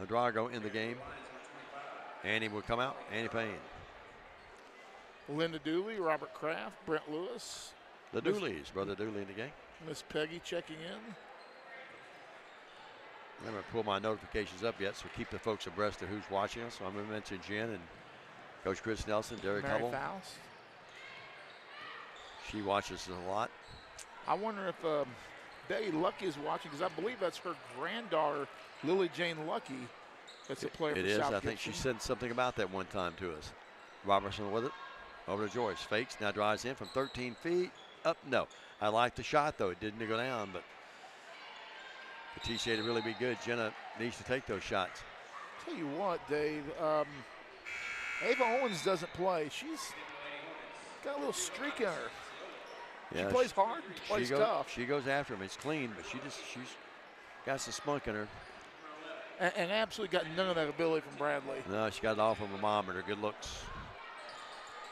Drago in the game. Annie will come out. Annie Payne. Linda Dooley, Robert Kraft, Brent Lewis. The Dooleys, Brother Dooley in the game. Miss Peggy checking in. I haven't pulled my notifications up yet, so keep the folks abreast of who's watching us. So I'm going to mention Jen and Coach Chris Nelson, Derek Hubble. Faust. She watches us a lot. I wonder if Betty Lucky is watching, because I believe that's her granddaughter, Lily Jane Lucky. That's a player for South Gibson. I think she said something about that one time to us. Robertson with it. Over to Joyce. Fakes, now drives in from 13 feet. Up, no. I like the shot, though. It didn't go down, but for TCA to really be good, Jenna needs to take those shots. Tell you what, Dave, Ava Owens doesn't play. She's got a little streak in her. Yeah, she plays hard and plays tough. She goes after him. It's clean, but she's got some spunk in her. And absolutely got none of that ability from Bradley. No, she got it all from her mom and her good looks.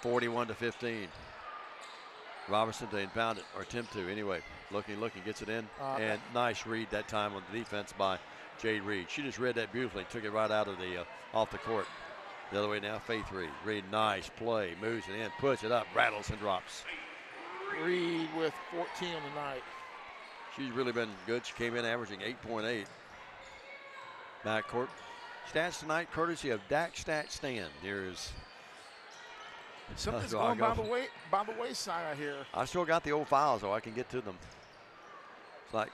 41-15. Robertson to inbound it, or attempt to anyway. Looking, gets it in. And nice read that time on the defense by Jade Reed. She just read that beautifully, took it right out of the off the court. The other way now, Faith Reed. Reed, nice play, moves it in, puts it up, rattles and drops. Reed with 14 on the night. She's really been good. She came in averaging 8.8. Backcourt stats tonight, courtesy of Dak Stat Stand. Here's something's going by the wayside, I hear. I still got the old files, so I can get to them. It's like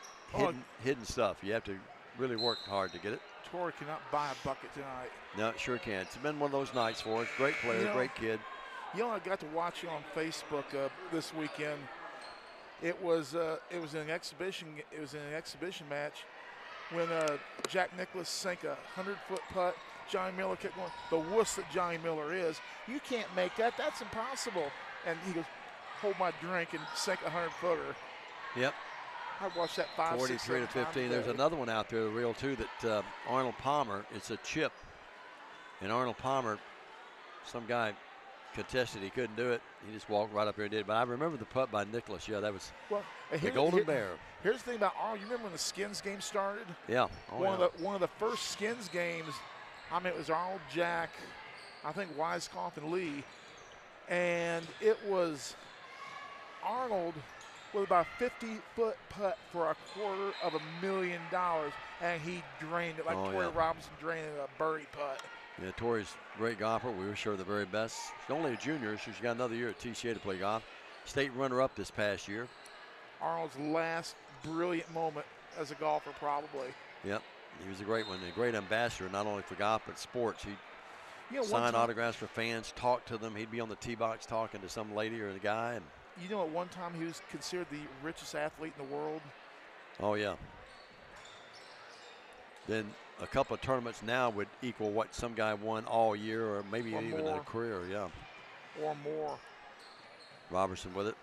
hidden stuff. You have to really work hard to get it. Tori cannot buy a bucket tonight. No, it sure can. It's been one of those nights for us. Great player, great kid. I got to watch you on Facebook this weekend. It was an exhibition. It was an exhibition match when Jack Nicklaus sank a 100-foot putt. Johnny Miller kept going. The wuss that Johnny Miller is, you can't make that. That's impossible. And he goes, hold my drink, and sank a 100-footer. Yep. I watched that 5, 6, 43 to 15. There's another one out there, real too, that Arnold Palmer. It's a chip, and Arnold Palmer, some guy contested. He couldn't do it. He just walked right up there and did it. But I remember the putt by Nicklaus. Yeah, that was the Golden Bear. Here's the thing about Arnold. You remember when the Skins game started? Yeah. One of the first Skins games. I mean, it was Arnold, Jack, I think Weiskopf and Lee, and it was Arnold with about a 50-foot putt for $250,000, and he drained it like Torrey Robinson draining a birdie putt. Yeah, Tori's a great golfer. We wish her the very best. She's only a junior, so she's got another year at TCA to play golf. State runner-up this past year. Arnold's last brilliant moment as a golfer, probably. Yep, he was a great one, a great ambassador, not only for golf but sports. He'd sign autographs for fans, talk to them. He'd be on the tee box talking to some lady or the guy. And at one time he was considered the richest athlete in the world. Oh, yeah. Then a couple of tournaments now would equal what some guy won all year or maybe even in a career, yeah. Or more. Robertson with it.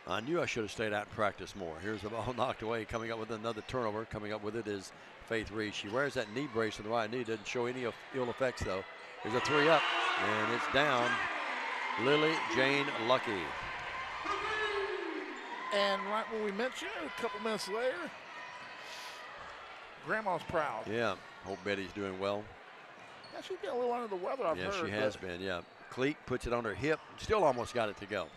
I knew I should have stayed out and practiced more. Here's the ball knocked away. Coming up with another turnover. Coming up with it is Faith Reed. She wears that knee brace on the right knee. Doesn't show any ill effects, though. There's a 3-up, and it's down. Lily Jane Lucky. And right when we mentioned it, a couple minutes later, Grandma's proud. Yeah, hope Betty's doing well. Yeah, she's been a little under the weather, I've heard. Yeah, she has been, yeah. Cleek puts it on her hip. Still almost got it to go.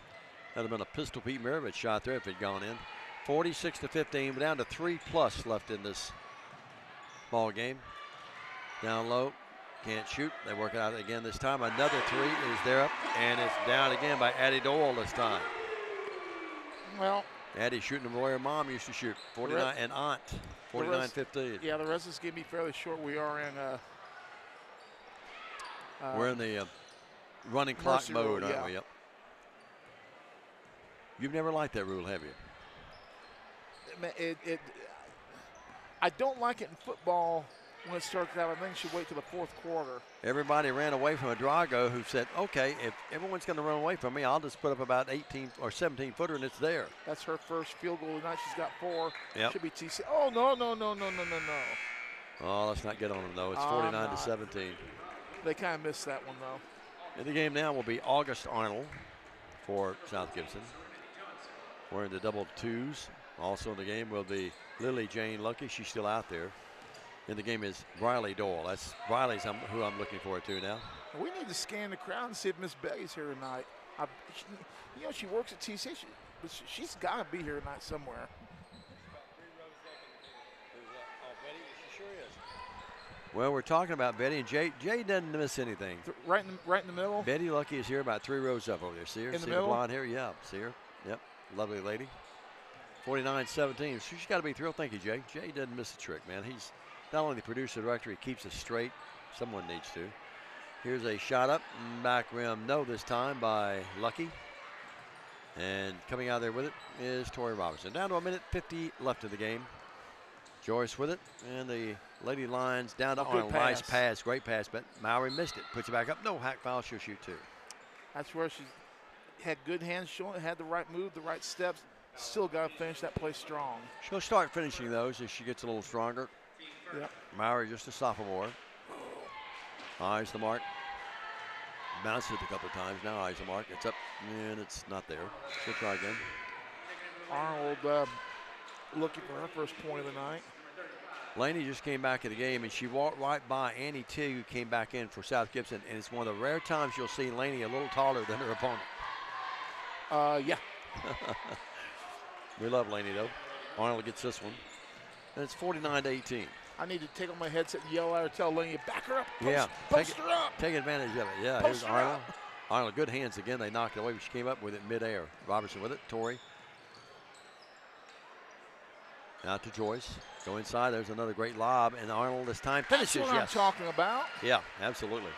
That would have been a pistol Pete Maravich shot there if it had gone in. 46 to 15, but down to 3+ left in this ball game. Down low, can't shoot. They work it out again this time. Another 3 is there up, and it's down again by Addie Doyle this time. Well, Addie shooting the way her mom used to shoot. 49 and aunt. 49-15. Yeah, the rest of this game be fairly short. We are in we're in the running clock mode, aren't we? Yep. You've never liked that rule, have you? I don't like it in football when it starts out. I think you should wait till the fourth quarter. Everybody ran away from a Drago who said, okay, if everyone's going to run away from me, I'll just put up about 18 or 17-footer and it's there. That's her first field goal tonight. She's got 4. Yep. Should be TCA. Oh, no. Oh, let's not get on them, though. It's 49 to 17. They kind of missed that one, though. In the game now will be August Arnold for South Gibson. We're in the double 2s. Also in the game will be Lily Jane Lucky. She's still out there. In the game is Briley Doyle. That's Briley's who I'm looking forward to now. We need to scan the crowd and see if Miss Betty's here tonight. She works at TCA, but she's got to be here tonight somewhere. Well, we're talking about Betty, and Jay doesn't miss anything. Right in the middle. Betty Lucky is here about 3 rows up over there. See her? In the see middle? the blonde hair? Yeah, see her? Yep, lovely lady. 49-17. She's got to be thrilled. Thank you, Jay. Jay doesn't miss a trick, man. He's not only the producer director, he keeps us straight. Someone needs to. Here's a shot up, back rim, no this time by Lucky. And coming out there with it is Tori Robinson. Down to a minute 50 left of the game. Joyce with it, and the Lady Lions down to Arnold. Nice pass, great pass, but Mowry missed it. Puts it back up. No hack foul. She'll shoot 2. That's where she had good hands showing, had the right move, the right steps. Still got to finish that play strong. She'll start finishing those as she gets a little stronger. Yep. Mowry just a sophomore. Eyes the mark. Bounced it a couple of times. Now eyes the mark. It's up, and it's not there. She'll try again. Arnold looking for her first point of the night. Laney just came back in the game, and she walked right by Annie Teague, who came back in for South Gibson, and it's one of the rare times you'll see Laney a little taller than her opponent. Yeah. We love Laney, though. Arnold gets this one, and it's 49-18. I need to take on my headset and yell at her, tell Laney, back her up. Post her up. Take advantage of it. Yeah, Post here's her Arnold. up. Arnold, good hands again. They knocked it away, but she came up with it midair. Robertson with it. Torrey. Out to Joyce. Go inside. There's another great lob, and Arnold this time finishes. That's what I'm talking about. Yeah, absolutely.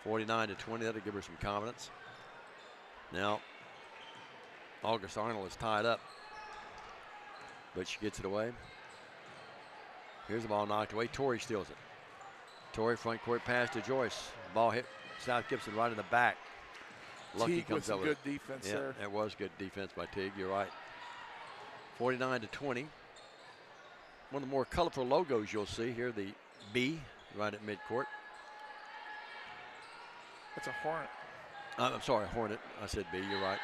49-20. That'll give her some confidence. Now, August Arnold is tied up, but she gets it away. Here's the ball knocked away. Torrey steals it. Torrey front court pass to Joyce. Ball hit South Gibson right in the back. Lucky Teague comes with up some with good defense it. there. There was good defense by Teague. You're right. 49-20. One of the more colorful logos you'll see here, the B right at midcourt. That's a Hornet. I'm sorry, Hornet. I said B. You're right.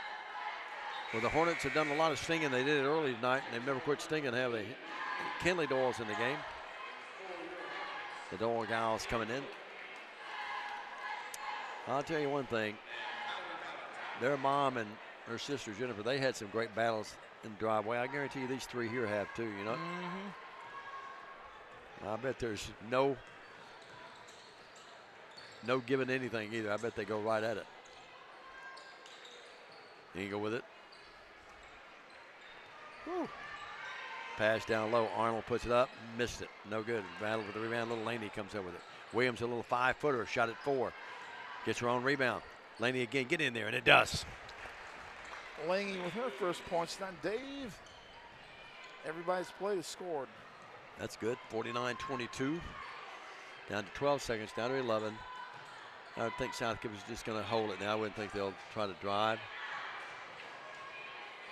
Well, the Hornets have done a lot of stinging. They did it early tonight, and they've never quit stinging. They have the Kinley Doyle's in the game. The Doyle gals coming in. I'll tell you one thing. Their mom and her sister Jennifer, they had some great battles in the driveway. I guarantee you these three here have too, you know. I bet there's no giving anything either. I bet they go right at it. You go with it. Woo. Pass down low. Arnold puts it up. Missed it. No good. Battle with the rebound. Little Laney comes up with it. Williams, a little 5-footer. Shot at 4. Gets her own rebound. Laney again. Get in there, and it does. Laney with her first points. Now Dave. Everybody's played has scored. That's good. 49-22. Down to 12 seconds. Down to 11. I would think South Gibson's just going to hold it now. I wouldn't think they'll try to drive.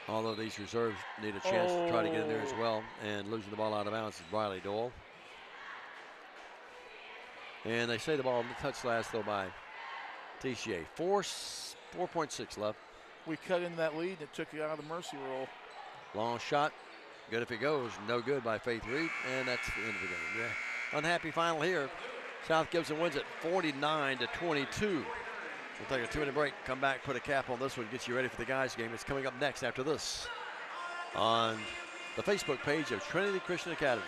Although these reserves need a chance to try to get in there as well. And losing the ball out of bounds is Briley Doyle. And they say the ball touched last, though, by TCA. 4.6 left. We cut into that lead that took you out of the mercy roll. Long shot. Good if it goes. No good by Faith Reed. And that's the end of the game. Yeah. Unhappy final here. South Gibson wins it 49-22. We'll take a 2-minute break, come back, put a cap on this one, get you ready for the guys' game. It's coming up next after this on the Facebook page of Trinity Christian Academy.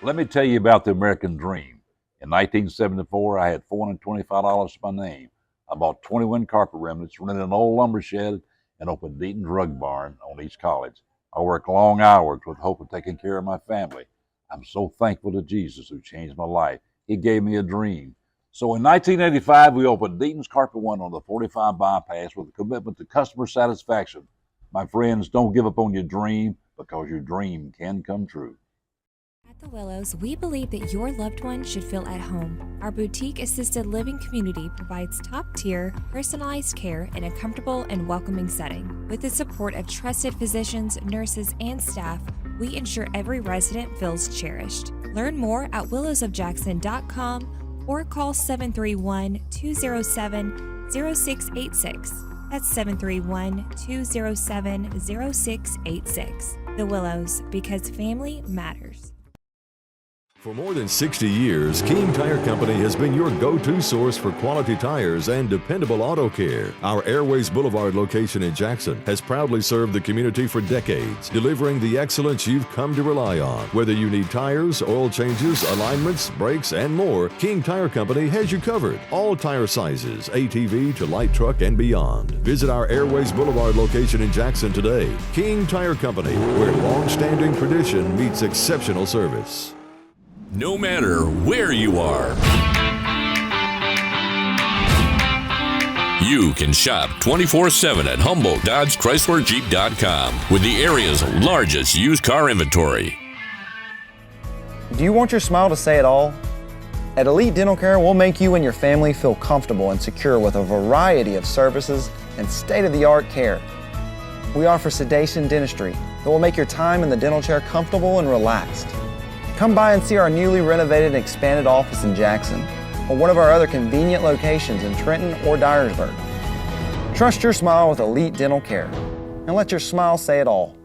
Let me tell you about the American dream. In 1974, I had $425 to my name. I bought 21 carpet remnants, rented an old lumber shed, and opened Deaton Drug Barn on East College. I worked long hours with hope of taking care of my family. I'm so thankful to Jesus who changed my life. He gave me a dream. So in 1985, we opened Deaton's Carpet One on the 45 bypass with a commitment to customer satisfaction. My friends, don't give up on your dream because your dream can come true. At The Willows, we believe that your loved one should feel at home. Our boutique assisted living community provides top-tier, personalized care in a comfortable and welcoming setting. With the support of trusted physicians, nurses, and staff, we ensure every resident feels cherished. Learn more at willowsofjackson.com or call 731-207-0686. That's 731-207-0686. The Willows, because family matters. For more than 60 years, King Tire Company has been your go-to source for quality tires and dependable auto care. Our Airways Boulevard location in Jackson has proudly served the community for decades, delivering the excellence you've come to rely on. Whether you need tires, oil changes, alignments, brakes, and more, King Tire Company has you covered. All tire sizes, ATV to light truck and beyond. Visit our Airways Boulevard location in Jackson today. King Tire Company, where long-standing tradition meets exceptional service. No matter where you are, you can shop 24/7 at HumboldtDodgeChryslerJeep.com with the area's largest used car inventory. Do you want your smile to say it all? At Elite Dental Care, we'll make you and your family feel comfortable and secure with a variety of services and state-of-the-art care. We offer sedation dentistry that will make your time in the dental chair comfortable and relaxed. Come by and see our newly renovated and expanded office in Jackson or one of our other convenient locations in Trenton or Dyersburg. Trust your smile with Elite Dental Care and let your smile say it all.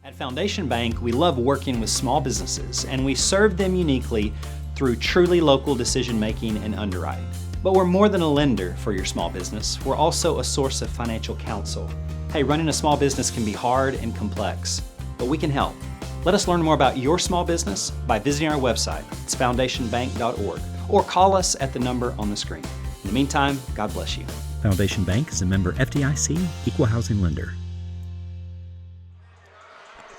At Foundation Bank, we love working with small businesses, and we serve them uniquely through truly local decision-making and underwriting. But we're more than a lender for your small business. We're also a source of financial counsel. Hey, running a small business can be hard and complex, but we can help. Let us learn more about your small business by visiting our website. It's foundationbank.org, or call us at the number on the screen. In the meantime, God bless you. Foundation Bank is a member FDIC, equal housing lender.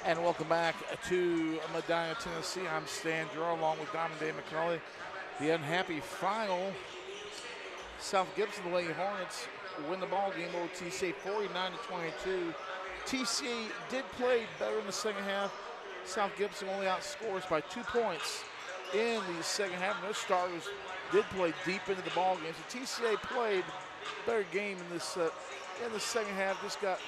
And welcome back to Medina, Tennessee. I'm Stan Jarrell along with Diamond Dave McCulley. The unhappy final. South Gibson, the Lady Hornets, win the ball game over TCA 49-22. TCA did play better in the second half. South Gibson only outscores by 2 points in the second half. And their starters did play deep into the ball game. So TCA played a better game in the second half. Just got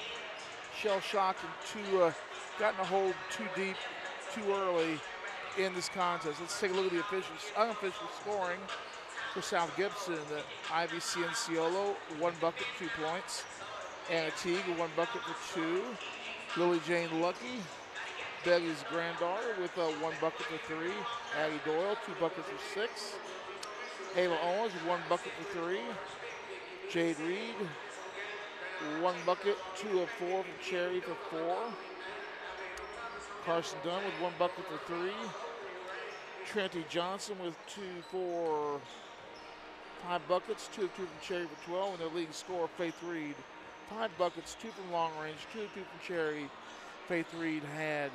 shell-shocked and gotten a hold too deep, too early in this contest. Let's take a look at the unofficial scoring for South Gibson. Ivy Cienciolo, 1 bucket, 2 points. Anna Teague, 1 bucket for 2. Lily Jane Lucky, Betty's granddaughter, with 1 bucket for 3. Addie Doyle, 2 buckets for 6. Ayla Owens, 1 bucket for 3. Jade Reed, 1 bucket, 2 of 4 from Cherry for 4. Carson Dunn with 1 bucket for 3. Trinity Johnson with 5 buckets, 2 of 2 from Cherry for 12. And their leading scorer, Faith Reed, 5 buckets, 2 from long range, 2 of 2 from Cherry. Faith Reed had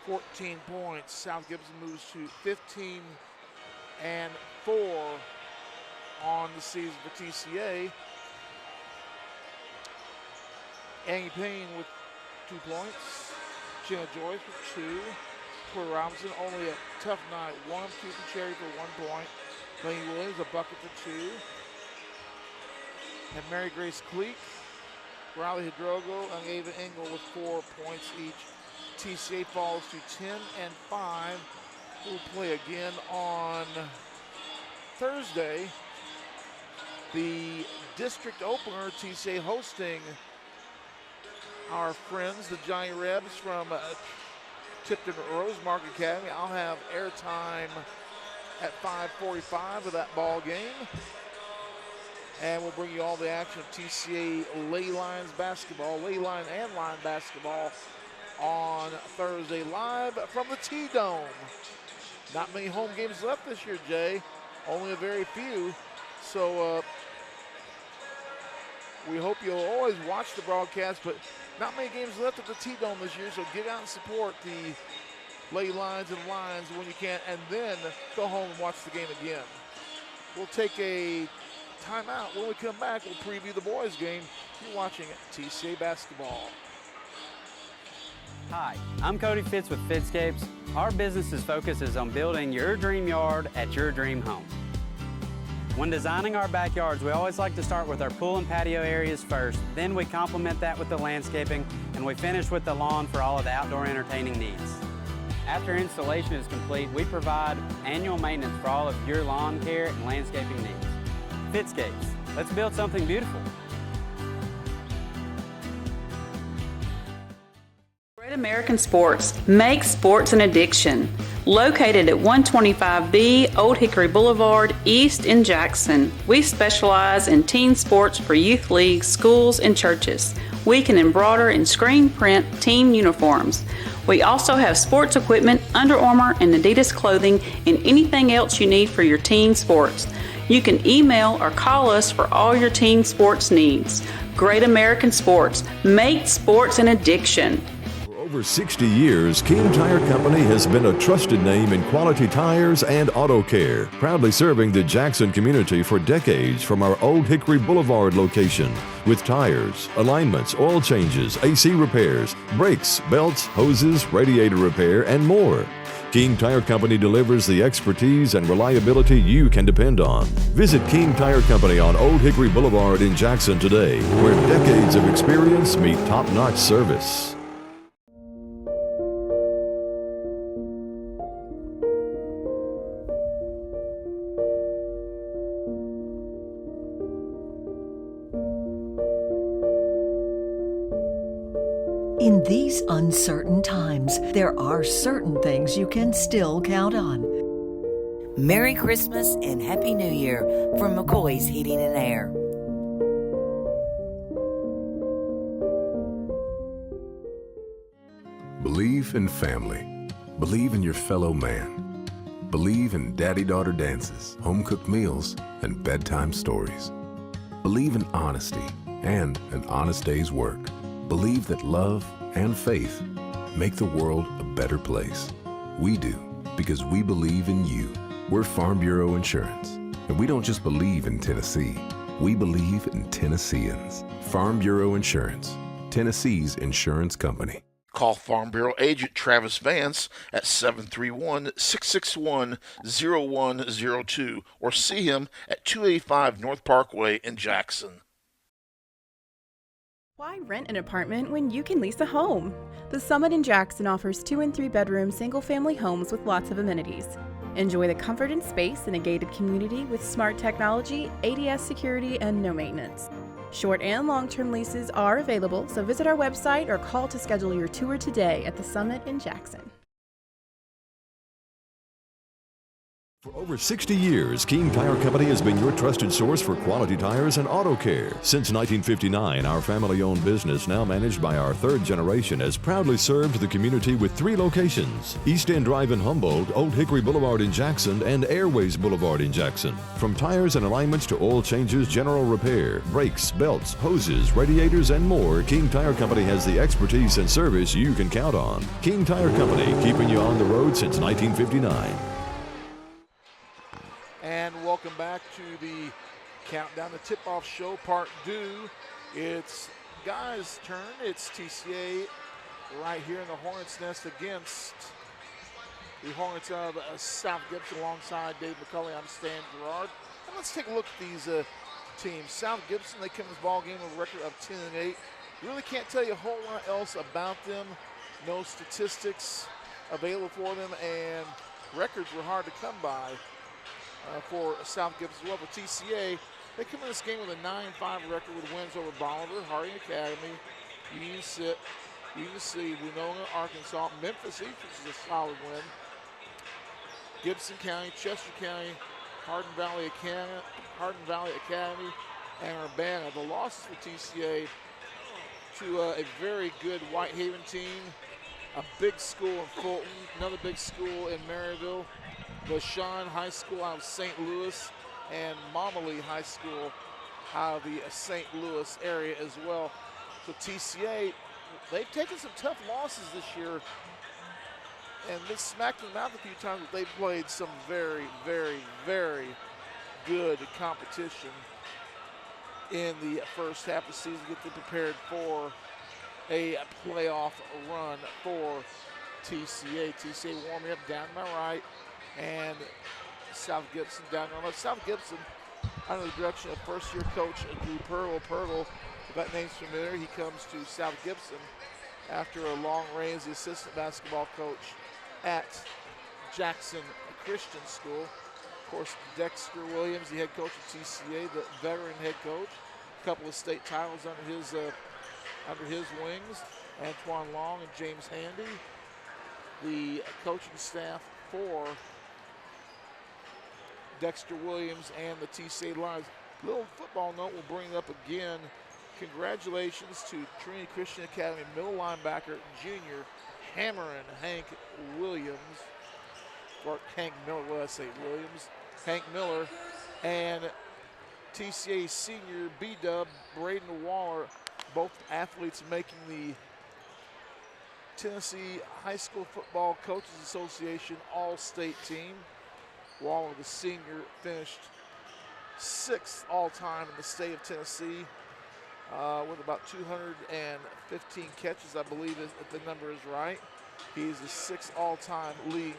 14 points. South Gibson moves to 15-4 on the season for TCA. Angie Payne with 2 points. Jenna Joyce with 2. Tori Robinson, only a tough night. 1 of 2 from Cherry for 1 point. Lainey Williams, a bucket for 2. And Mary Grace Cleek, Riley Hidrogo, and Ava Engel with 4 points each. TCA falls to 10-5. We'll play again on Thursday. The district opener, TCA hosting our friends, the Johnny Rebs from Tipton Rosemark Academy. I'll have airtime at 5:45 of that ball game. And we'll bring you all the action of TCA Lady Lions basketball, Lady Lion and Lion basketball on Thursday live from the T-Dome. Not many home games left this year, Jay. Only a very few. So we hope you'll always watch the broadcast, but not many games left at the T-Dome this year, so get out and support the Lady Lions and Lions when you can, and then go home and watch the game again. We'll take a timeout. When we come back, we'll preview the boys' game. You're watching TCA basketball. Hi, I'm Cody Fitz with Fitscapes. Our business's focus is on building your dream yard at your dream home. When designing our backyards, we always like to start with our pool and patio areas first. Then we complement that with the landscaping, and we finish with the lawn for all of the outdoor entertaining needs. After installation is complete, we provide annual maintenance for all of your lawn care and landscaping needs. Fitscapes, let's build something beautiful. Great American Sports, make sports an addiction. Located at 125B Old Hickory Boulevard, East in Jackson. We specialize in team sports for youth leagues, schools, and churches. We can embroider and screen print team uniforms. We also have sports equipment, Under Armour and Adidas clothing, and anything else you need for your team sports. You can email or call us for all your team sports needs. Great American Sports, make sports an addiction. Over 60 years, King Tire Company has been a trusted name in quality tires and auto care, proudly serving the Jackson community for decades from our Old Hickory Boulevard location. With tires, alignments, oil changes, AC repairs, brakes, belts, hoses, radiator repair, and more. King Tire Company delivers the expertise and reliability you can depend on. Visit King Tire Company on Old Hickory Boulevard in Jackson today, where decades of experience meet top-notch service. In these uncertain times, there are certain things you can still count on. Merry Christmas and Happy New Year from McCoy's Heating and Air. Believe in family. Believe in your fellow man. Believe in daddy-daughter dances, home-cooked meals, and bedtime stories. Believe in honesty and an honest day's work. Believe that love and faith make the world a better place. We do, because we believe in you. We're Farm Bureau Insurance, and we don't just believe in Tennessee. We believe in Tennesseans. Farm Bureau Insurance, Tennessee's insurance company. Call Farm Bureau agent Travis Vance at 731-661-0102 or see him at 285 North Parkway in Jackson. Why rent an apartment when you can lease a home? The Summit in Jackson offers 2 and 3 bedroom single-family homes with lots of amenities. Enjoy the comfort and space in a gated community with smart technology, ADS security, and no maintenance. Short and long-term leases are available, so visit our website or call to schedule your tour today at the Summit in Jackson. For over 60 years, King Tire Company has been your trusted source for quality tires and auto care. Since 1959, our family-owned business, now managed by our third generation, has proudly served the community with 3 locations: East End Drive in Humboldt, Old Hickory Boulevard in Jackson, and Airways Boulevard in Jackson. From tires and alignments to oil changes, general repair, brakes, belts, hoses, radiators, and more, King Tire Company has the expertise and service you can count on. King Tire Company, keeping you on the road since 1959. And welcome back to the Countdown to Tip-Off Show, Part 2. It's guys' turn. It's TCA right here in the Hornets' Nest against the Hornets of South Gibson alongside Dave McCulley. I'm Stan Gerard. And let's take a look at these teams. South Gibson, they come to this ball game with a record of 10-8. Really can't tell you a whole lot else about them. No statistics available for them, and records were hard to come by. For South Gibson as well. For TCA, they come in this game with a 9-5 record with wins over Bolivar, Harding Academy, UC, Winona, Arkansas, Memphis East, which is a solid win, Gibson County, Chester County, Hardin Valley Academy, and Urbana. The losses for TCA to a very good Whitehaven team, a big school in Fulton, another big school in Maryville, Vashon High School out of St. Louis, and Momalee High School out of the St. Louis area as well. So TCA, they've taken some tough losses this year, and they smacked them out a few times, but they played some very, very, very good competition in the first half of the season, get them prepared for a playoff run for TCA. TCA warming up down to my right, and South Gibson down on left. South Gibson under the direction of first-year coach Drew Pergel. If that name's familiar, he comes to South Gibson after a long reign as the assistant basketball coach at Jackson Christian School. Of course, Dexter Williams, the head coach of TCA, the veteran head coach. A couple of state titles under his wings. Antoine Long and James Handy, the coaching staff for Dexter Williams and the TCA Lions. Little football note we'll bring up again. Congratulations to Trinity Christian Academy middle linebacker, junior Hammerin Hank Williams, or Hank Miller, what did I say, Williams? Hank Miller, and TCA senior B-Dub Braden Waller, both athletes making the Tennessee High School Football Coaches Association All-State team. Waller, the senior, finished 6th all-time in the state of Tennessee with about 215 catches, I believe, if the number is right. He's the 6th all-time leading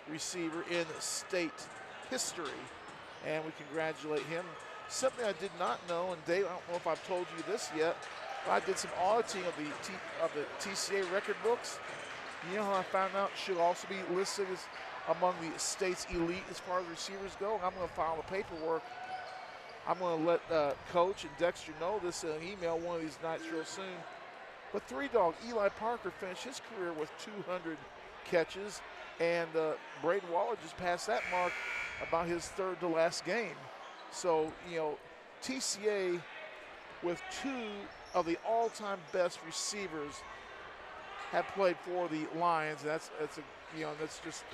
receiver in state history, and we congratulate him. Something I did not know, and Dave, I don't know if I've told you this yet, but I did some auditing of the TCA record books. You know how I found out she'll also be listed as among the state's elite as far as receivers go? I'm going to file the paperwork. I'm going to let Coach and Dexter know this in an email one of these nights real soon. But three-dog Eli Parker finished his career with 200 catches, and Braden Waller just passed that mark about his third to last game. So, you know, TCA with 2 of the all-time best receivers have played for the Lions. That's just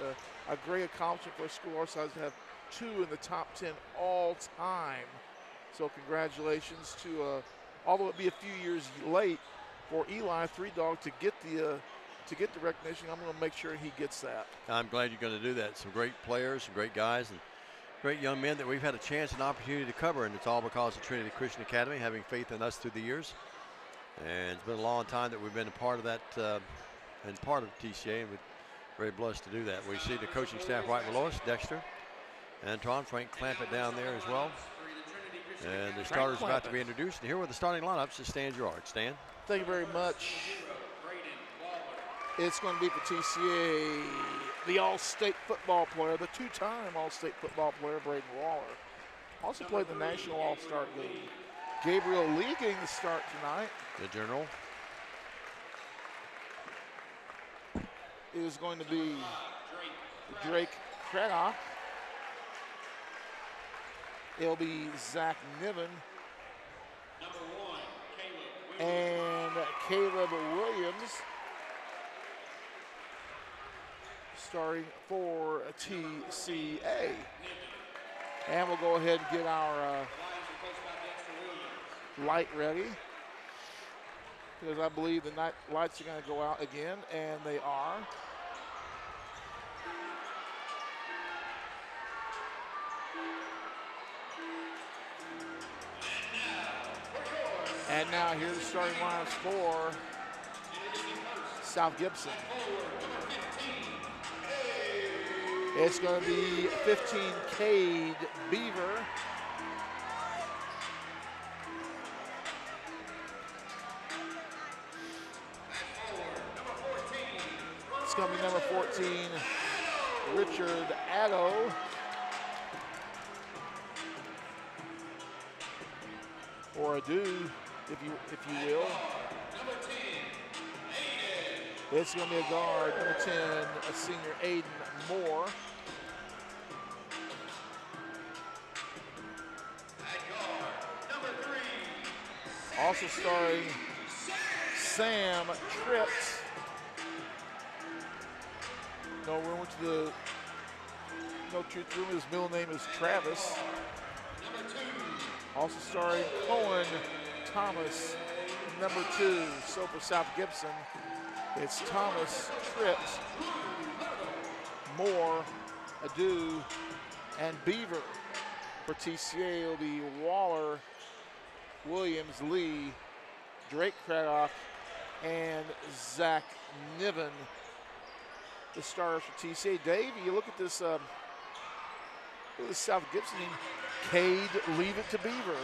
a great accomplishment for a school our size to have 2 in the top 10 all-time So congratulations to, although it be a few years late for Eli Three Dog to get the recognition, I'm going to make sure he gets that. I'm glad you're going to do that. Some great players, some great guys, and great young men that we've had a chance and opportunity to cover, and it's all because of Trinity Christian Academy having faith in us through the years. And it's been a long time that we've been a part of that and part of TCA, and we're very blessed to do that. We see the coaching staff right below us, Dexter, Antoine, Frank Clampett down there as well. And the starters about to be introduced. And here with the starting lineups is Stan Gerard. Stan. Thank you very much. It's going to be for TCA, the All-State football player, the two-time All-State football player, Braden Waller. Also played the National All-Star game. Gabriel Lee getting the start tonight. The general. It is going to be Drake Craddock. It'll be Zach Niven. And Caleb Williams starting for TCA. And we'll go ahead and get our light ready, because I believe the night lights are going to go out again, and they are. And now here's the starting lineups for South Gibson. It's going to be 15 Cade Beaver. It's going to be number 14, Richard Addo. Or Adu, if you will. It's going to be a guard, number 10, a senior Aiden Moore. Also starring Sam Trips. No truth room. His middle name is Travis. Also starring Cohen Thomas, number 2. So for South Gibson, it's Thomas, Trips, Moore, Adu, and Beaver. For TCA, it'll be Waller, Williams, Lee, Drake Craddock, and Zach Niven. The starters for TCA. Dave, you look at this South Gibson team. Cade, leave it to Beaver.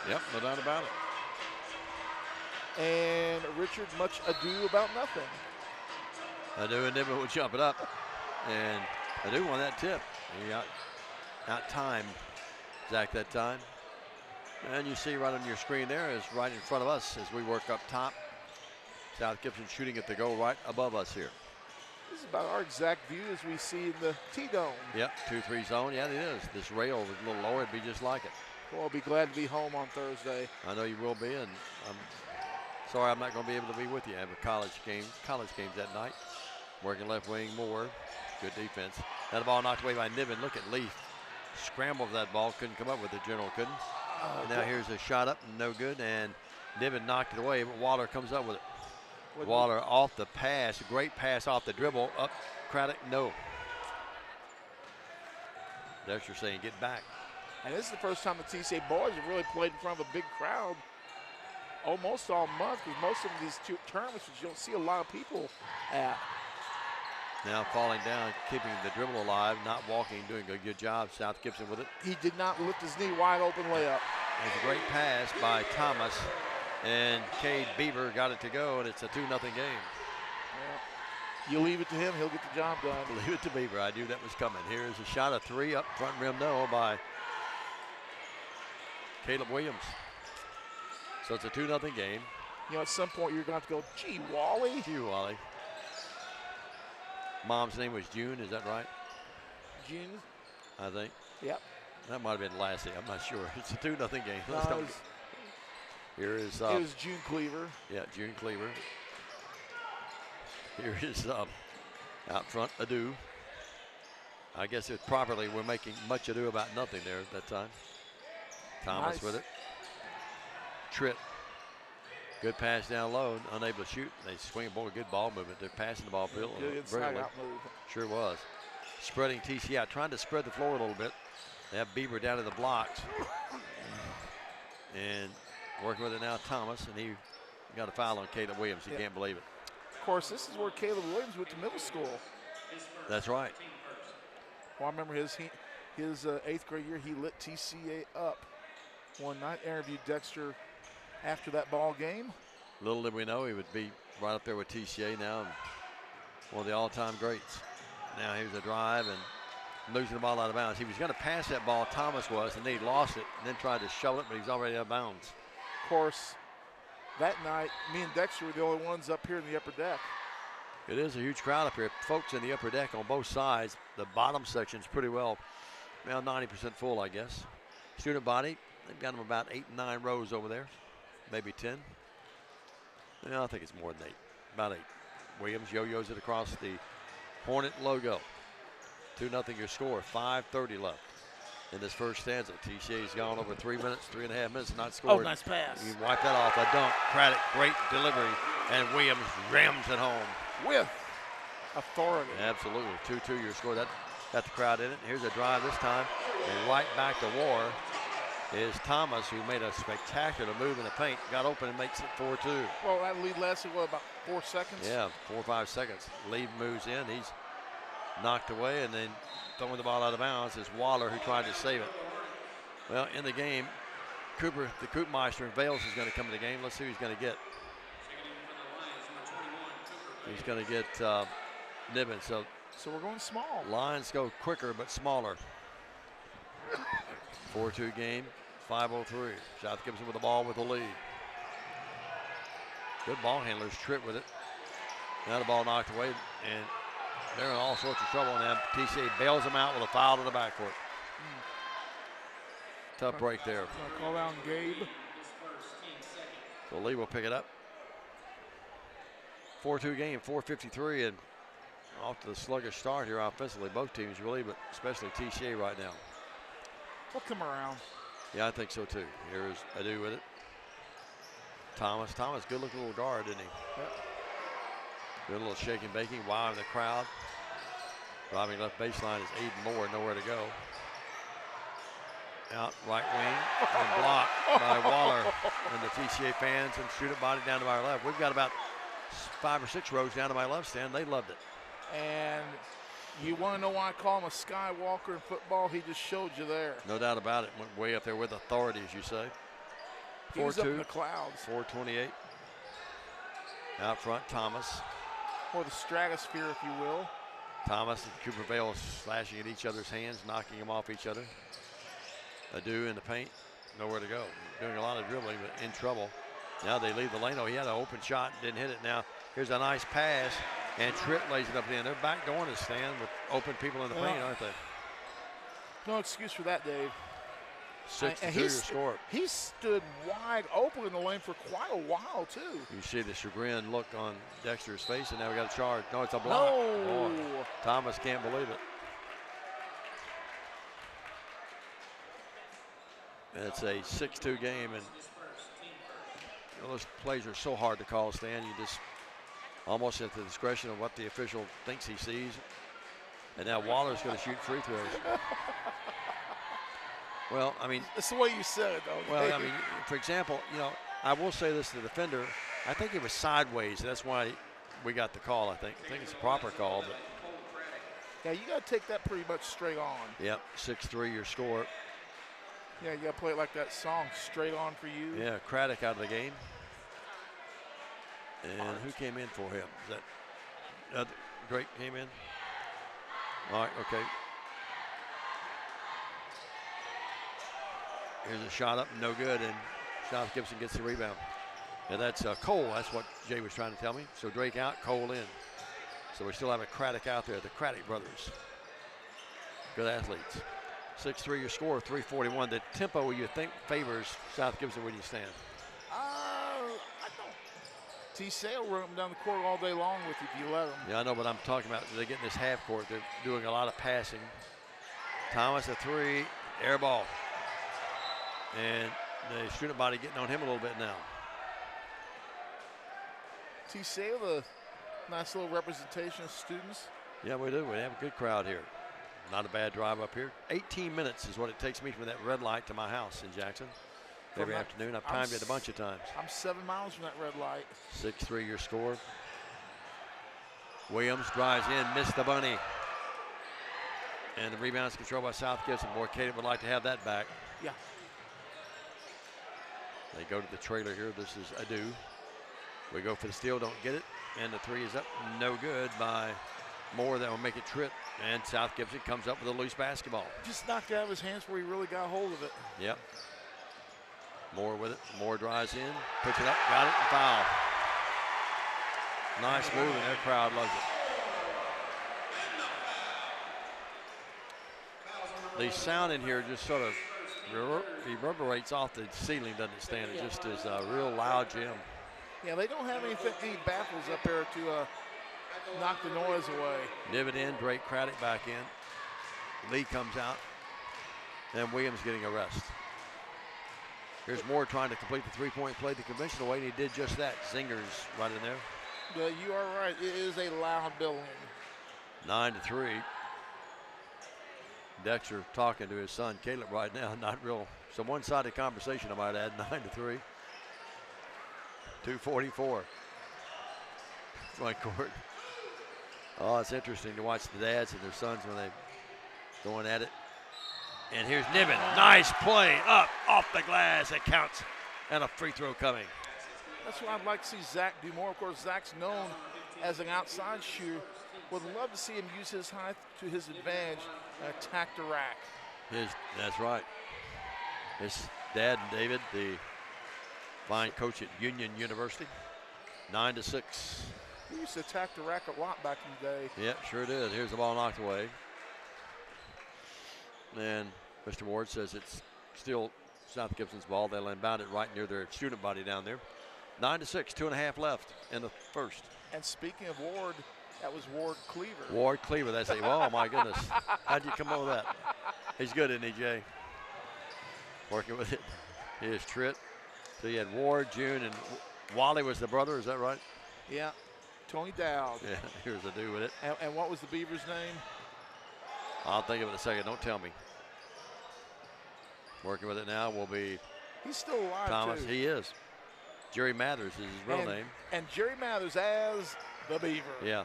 Yep, no doubt about it. And Richard, much ado about nothing. Adu and Niven will jump it up. And Adu won that tip. He out-timed Zach that time. And you see right on your screen there is right in front of us as we work up top. South Gibson shooting at the goal right above us here. This is about our exact view as we see in the T-Dome. Yep, 2-3 zone. Yeah, it is. This rail was a little lower. It'd be just like it. Well, I'll be glad to be home on Thursday. I know you will be, and I'm sorry I'm not going to be able to be with you. I have a college games that night. Working left wing more. Good defense. That ball knocked away by Niven. Look at Lee. Scrambled for that ball. Couldn't come up with it. General couldn't. And now here's a shot up. No good. And Niven knocked it away, but Waller comes up with it. Waller off the pass, great pass off the dribble, up Craddock, no. Dexter saying get back. And this is the first time the TCA boys have really played in front of a big crowd almost all month, because most of these tournaments you don't see a lot of people at. Now falling down, keeping the dribble alive, not walking, doing a good job. South Gibson with it. He did not lift his knee, wide open layup. It's a great pass by Thomas. And Cade Beaver got it to go, and it's a 2-0 game. Yeah. You leave it to him, he'll get the job done. Leave it to Beaver. I knew that was coming. Here's a shot of 3 up front rim, no, by Caleb Williams. So it's a 2-0 game. You know, at some point you're going to have to go, gee, Wally. Gee, Wally. Mom's name was June, is that right? June. I think. Yep. That might have been Lassie, I'm not sure. It's a 2-0 game. No, here is it was June Cleaver. Yeah, June Cleaver. Here is out front, Adu. I guess it properly we're making much ado about nothing there at that time. Thomas with it. Tritt. Good pass down low, unable to shoot. They swing a ball, good ball movement. They're passing the ball Good inside out move. Sure was. Spreading TCA out, trying to spread the floor a little bit. They have Bieber down in the blocks. And working with it now, Thomas, and he got a foul on Caleb Williams. He can't believe it. Of course, this is where Caleb Williams went to middle school. That's right. Well, I remember his 8th grade year, he lit TCA up one night. Interviewed Dexter after that ball game. Little did we know he would be right up there with TCA now, and one of the all-time greats. Now here's a drive and losing the ball out of bounds. He was going to pass that ball, Thomas was, and then he lost it and then tried to shovel it, but he was already out of bounds. Of course, that night, me and Dexter were the only ones up here in the upper deck. It is a huge crowd up here. Folks in the upper deck on both sides. The bottom section's pretty well, 90% full, I guess. Student body, they've got them about 8 and 9 rows over there, maybe 10. Yeah, I think it's more than 8, about 8. Williams yo-yos it across the Hornet logo. 2-0 your score, 5:30 left in this first stanza. TCA's gone over 3 minutes, 3.5 minutes, not scored. Oh, nice pass. You wipe that off, a dunk. Craddock, great delivery, and Williams rams it home. With authority. Absolutely, 2-2 your score. That got the crowd in it. Here's a drive this time, and right back to war is Thomas, who made a spectacular move in the paint, got open and makes it 4-2. Well, that lead lasted, what, about 4 seconds? Yeah, 4 or 5 seconds. Lee moves in, he's knocked away, and then throwing the ball out of bounds is Waller, who tried to save it. Well, in the game, Cooper, the Koopmeister, and Vales is going to come in the game. Let's see who he's going to get. He's going to get Niven. So we're going small. Lions go quicker but smaller. 4-2 game, 5:03. South Gibson with the ball with the lead. Good ball handlers, Tritt with it. Now the ball knocked away, and they're in all sorts of trouble now. TCA bails them out with a foul to the backcourt. Tough break there. Call down Gabe. So Lee will pick it up. 4-2 game, 4:53, and off to the sluggish start here offensively. Both teams really, but especially TCA right now. We'll come around. Yeah, I think so too. Here's Adu with it. Thomas, good looking little guard, didn't he? Yep. Good little shaking, baking, wow in the crowd. Driving left baseline is Aiden Moore, nowhere to go. Out right wing and blocked by Waller and the TCA fans, and shoot it body down to our left. We've got about 5 or 6 rows down to my left stand. They loved it. And you want to know why I call him a Skywalker in football? He just showed you there. No doubt about it. Went way up there with authority, as you say. He was up in the clouds. 4:28. Out front, Thomas. Or the stratosphere, if you will. Thomas and Cooper Vale slashing at each other's hands, knocking them off each other. Adu in the paint, nowhere to go. Doing a lot of dribbling, but in trouble. Now they leave the lane. Oh, he had an open shot and didn't hit it. Now here's a nice pass, and Tritt lays it up in. They're back going to stand with open people in the paint, aren't they? No excuse for that, Dave. 6-2 your score. He stood wide open in the lane for quite a while, too. You see the chagrin look on Dexter's face, and now we got a charge. No, it's a block. No. Oh, Thomas can't believe it. It's a 6-2 game, and those plays are so hard to call, Stan. You just almost at the discretion of what the official thinks he sees. And now Waller's going to shoot free throws. Well, I mean, it's the way you said it, though. Well, I mean, for example, I will say this to the defender. I think it was sideways. That's why we got the call. I think it's a proper call. But yeah, you got to take that pretty much straight on. Yep, 6-3 your score. Yeah, you got to play it like that song, straight on for you. Yeah, Craddock out of the game. And who came in for him? Is that Drake came in? All right, okay. Here's a shot up, no good, and South Gibson gets the rebound. And that's Cole. That's what Jay was trying to tell me. So Drake out, Cole in. So we still have a Craddock out there, the Craddock brothers. Good athletes. 6-3 your score, 3:41. The tempo you think favors South Gibson when you stand? I don't. TCA will run them down the court all day long with you if you let them. Yeah, I know, but I'm talking about they get in this half court. They're doing a lot of passing. Thomas a 3, air ball. And the student body getting on him a little bit now. TCA with a nice little representation of students. Yeah, we do. We have a good crowd here. Not a bad drive up here. 18 minutes is what it takes me from that red light to my house in Jackson every afternoon. I've timed it a bunch of times. I'm 7 miles from that red light. 6-3 your score. Williams drives in, missed the bunny. And the rebound's controlled by South Gibson. Boy, Caleb would like to have that back. Yeah. They go to the trailer here. This is Adu. We go for the steal, don't get it. And the three is up, no good by Moore. That will make it trip. And South Gibson comes up with a loose basketball. Just knocked it out of his hands where he really got a hold of it. Yep. Moore with it. Moore drives in, puts it up, got it, and foul. Nice move, and their crowd loves it. The sound in here just sort of reverberates off the ceiling, doesn't it, Stan? It just is a real loud gym. Yeah, they don't have any baffles up there to knock the noise away. Niven in, Drake Craddock back in. Lee comes out, and Williams getting a rest. Here's Moore trying to complete the three-point play the conventional way, and he did just that. Zingers right in there. Yeah, you are right. It is a loud building. 9-3. Dexter talking to his son Caleb right now. Not real. It's a one-sided conversation, I might add. 9-3. 2:44. Front court. Oh, it's interesting to watch the dads and their sons when they're going at it. And here's Niven. Nice play up off the glass. It counts. And a free throw coming. That's what I'd like to see Zach do more. Of course, Zach's known as an outside shooter. Would love to see him use his height to his advantage and attack the rack. That's right. His dad, David, the fine coach at Union University. 9-6. He used to attack the rack a lot back in the day. Yeah, sure did. Here's the ball knocked away. And Mr. Ward says it's still South Gibson's ball. They'll inbound it right near their student body down there. 9-6, 2.5 left in the first. And speaking of Ward, that was Ward Cleaver. Ward Cleaver, that's it. Oh, my goodness. How'd you come up with that? He's good, isn't he, Jay? Working with it. Here's Tritt. So you had Ward, June, and Wally was the brother, is that right? Yeah. Tony Dowd. Yeah, here's a dude with it. And what was the Beaver's name? I'll think of it in a second. Don't tell me. Working with it now will be He's still alive, Thomas. too. He is. Jerry Mathers is his real name. And Jerry Mathers as the Beaver. Yeah.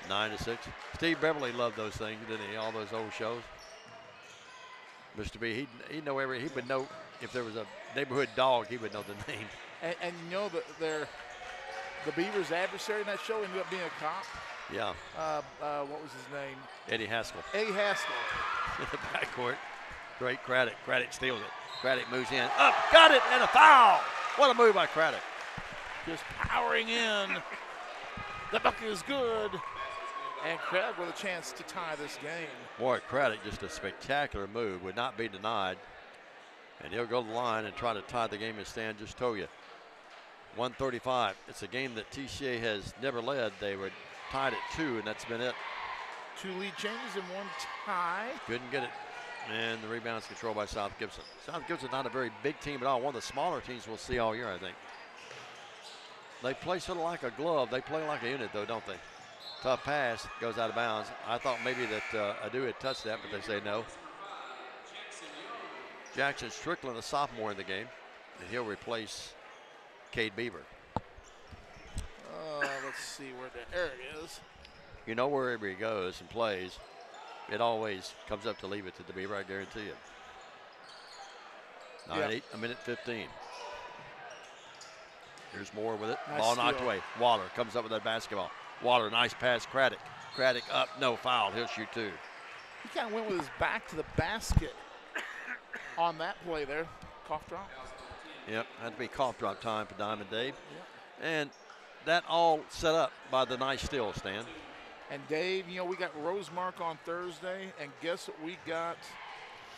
9-6. Steve Beverly loved those things, didn't he? All those old shows. Mr. B, he'd know he would know if there was a neighborhood dog, he would know the name. And you know that the Beaver's adversary in that show ended up being a cop. Yeah. What was his name? Eddie Haskell. Eddie Haskell. In the backcourt. Great Craddock. Craddock steals it. Craddock moves in. Up, got it, and a foul. What a move by Craddock. Just powering in. The bucket is good. And Craddock with a chance to tie this game. Boy, Craddock, just a spectacular move. Would not be denied. And he'll go to the line and try to tie the game as Stan just told you. 135. It's a game that TCA has never led. They were tied at 2, and that's been it. 2 lead changes and 1 tie. Couldn't get it. And the rebound's controlled by South Gibson. South Gibson's not a very big team at all. One of the smaller teams we'll see all year, I think. They play sort of like a glove. They play like a unit, though, don't they? Tough pass, goes out of bounds. I thought maybe that Adu had touched that, but they say no. Jackson Strickland, a sophomore in the game, and he'll replace Cade Beaver. Let's see where there it is. You know, wherever he goes and plays, it always comes up to leave it to the Beaver, I guarantee you. 9-8, a minute 15. Here's Moore with it. Nice Ball steal. knocked away. Waller comes up with that basketball. Waller, nice pass, Craddock. Craddock up, no foul. He'll shoot 2. He kind of went with his back to the basket on that play there. Cough drop. Yep, had to be cough drop time for Diamond Dave. Yep. And that all set up by the nice steal, Stan. And Dave, you know, we got Rosemark on Thursday, and guess what we got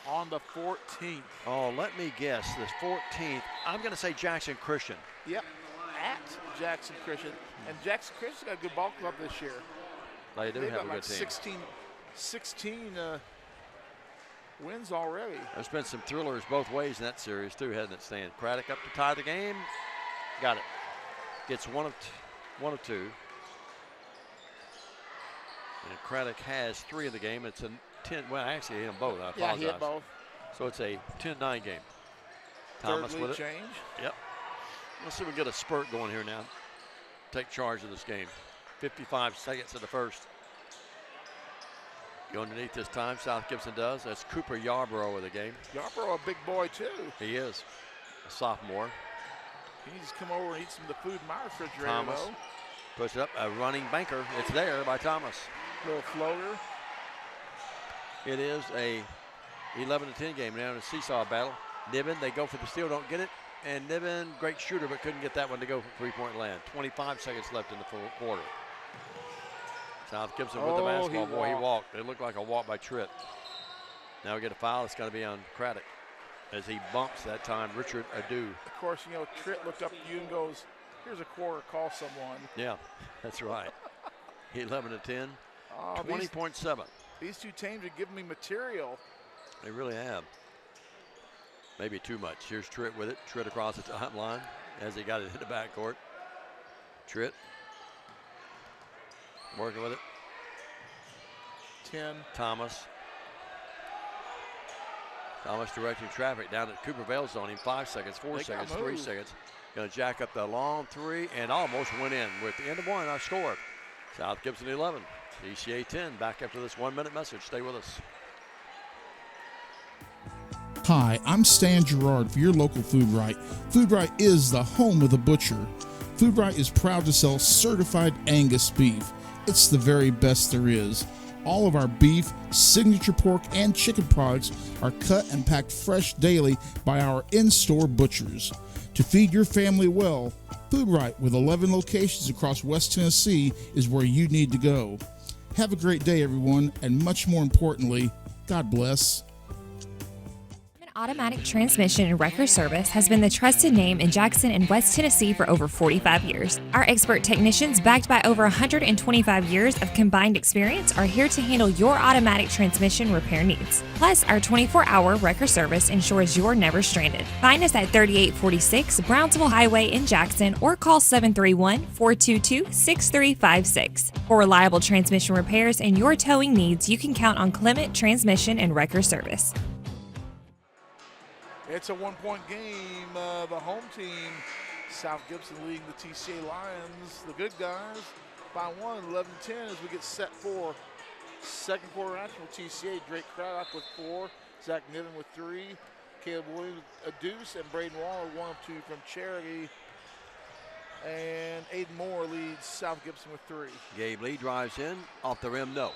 on the 14th? Oh, let me guess. This 14th, I'm going to say Jackson Christian. Yep, at Jackson Christian. And Jackson Christian's got a good ball club this year. They do They've have got a like good team. 16 wins already. There's been some thrillers both ways in that series too, hasn't it, Stan? Craddock up to tie the game. Got it. Gets one of two. And Craddock has 3 in the game. It's a 10. Well, actually, he hit them both. I apologize. Yeah, he hit both. So it's a 10-9 game. Thomas with it. Change. Yep. Let's see if we get a spurt going here now. Take charge of this game. 55 seconds of the first. Go underneath this time. South Gibson does. That's Cooper Yarborough with the game. Yarborough, a big boy too. He is. A sophomore. He needs to come over and eat some of the food in my refrigerator. Thomas puts up a running banker. It's there by Thomas. Little floater. It is a 11-10 game now in a seesaw battle. Niven, they go for the steal, don't get it. And Niven, great shooter, but couldn't get that one to go for three-point land. 25 seconds left in the full quarter. South Gibson with the basketball. Boy, he walked. It looked like a walk by Tritt. Now we get a foul. It's going to be on Craddock as he bumps that time Richard Adu. Of course, you know, Tritt looked up at you and goes, here's a quarter, call someone. Yeah, that's right. 11-10, 20.7. These two teams are giving me material. They really have. Maybe too much. Here's Tritt with it. Tritt across the top line as he got it in the backcourt. Tritt working with it. 10. Thomas directing traffic down at Cooper Vale's on him. 5 seconds, 4 seconds, 3 seconds. Going to jack up the long 3 and almost went in. With the end of one, our score. South Gibson 11, TCA 10. Back after this 1-minute message. Stay with us. Hi, I'm Stan Gerard for your local Food Right. Food Right is the home of the butcher. Food Right is proud to sell certified Angus beef. It's the very best there is. All of our beef, signature pork, and chicken products are cut and packed fresh daily by our in-store butchers. To feed your family well, Food Right, with 11 locations across West Tennessee, is where you need to go. Have a great day, everyone, and much more importantly, God bless. Automatic Transmission and Wrecker Service has been the trusted name in Jackson and West Tennessee for over 45 years. Our expert technicians, backed by over 125 years of combined experience, are here to handle your automatic transmission repair needs. Plus, our 24-hour wrecker service ensures you're never stranded. Find us at 3846 Brownsville Highway in Jackson or call 731-422-6356. For reliable transmission repairs and your towing needs, you can count on Clement Transmission and Wrecker Service. It's a one-point game. The home team, South Gibson, leading the TCA Lions, the good guys, by 1, 11-10 as we get set for second quarter action with TCA. Drake Craddock with 4, Zach Niven with 3, Caleb Williams with a deuce, and Braden Waller 1 of 2 from Charity. And Aiden Moore leads South Gibson with 3. Gabe Lee drives in, off the rim, no.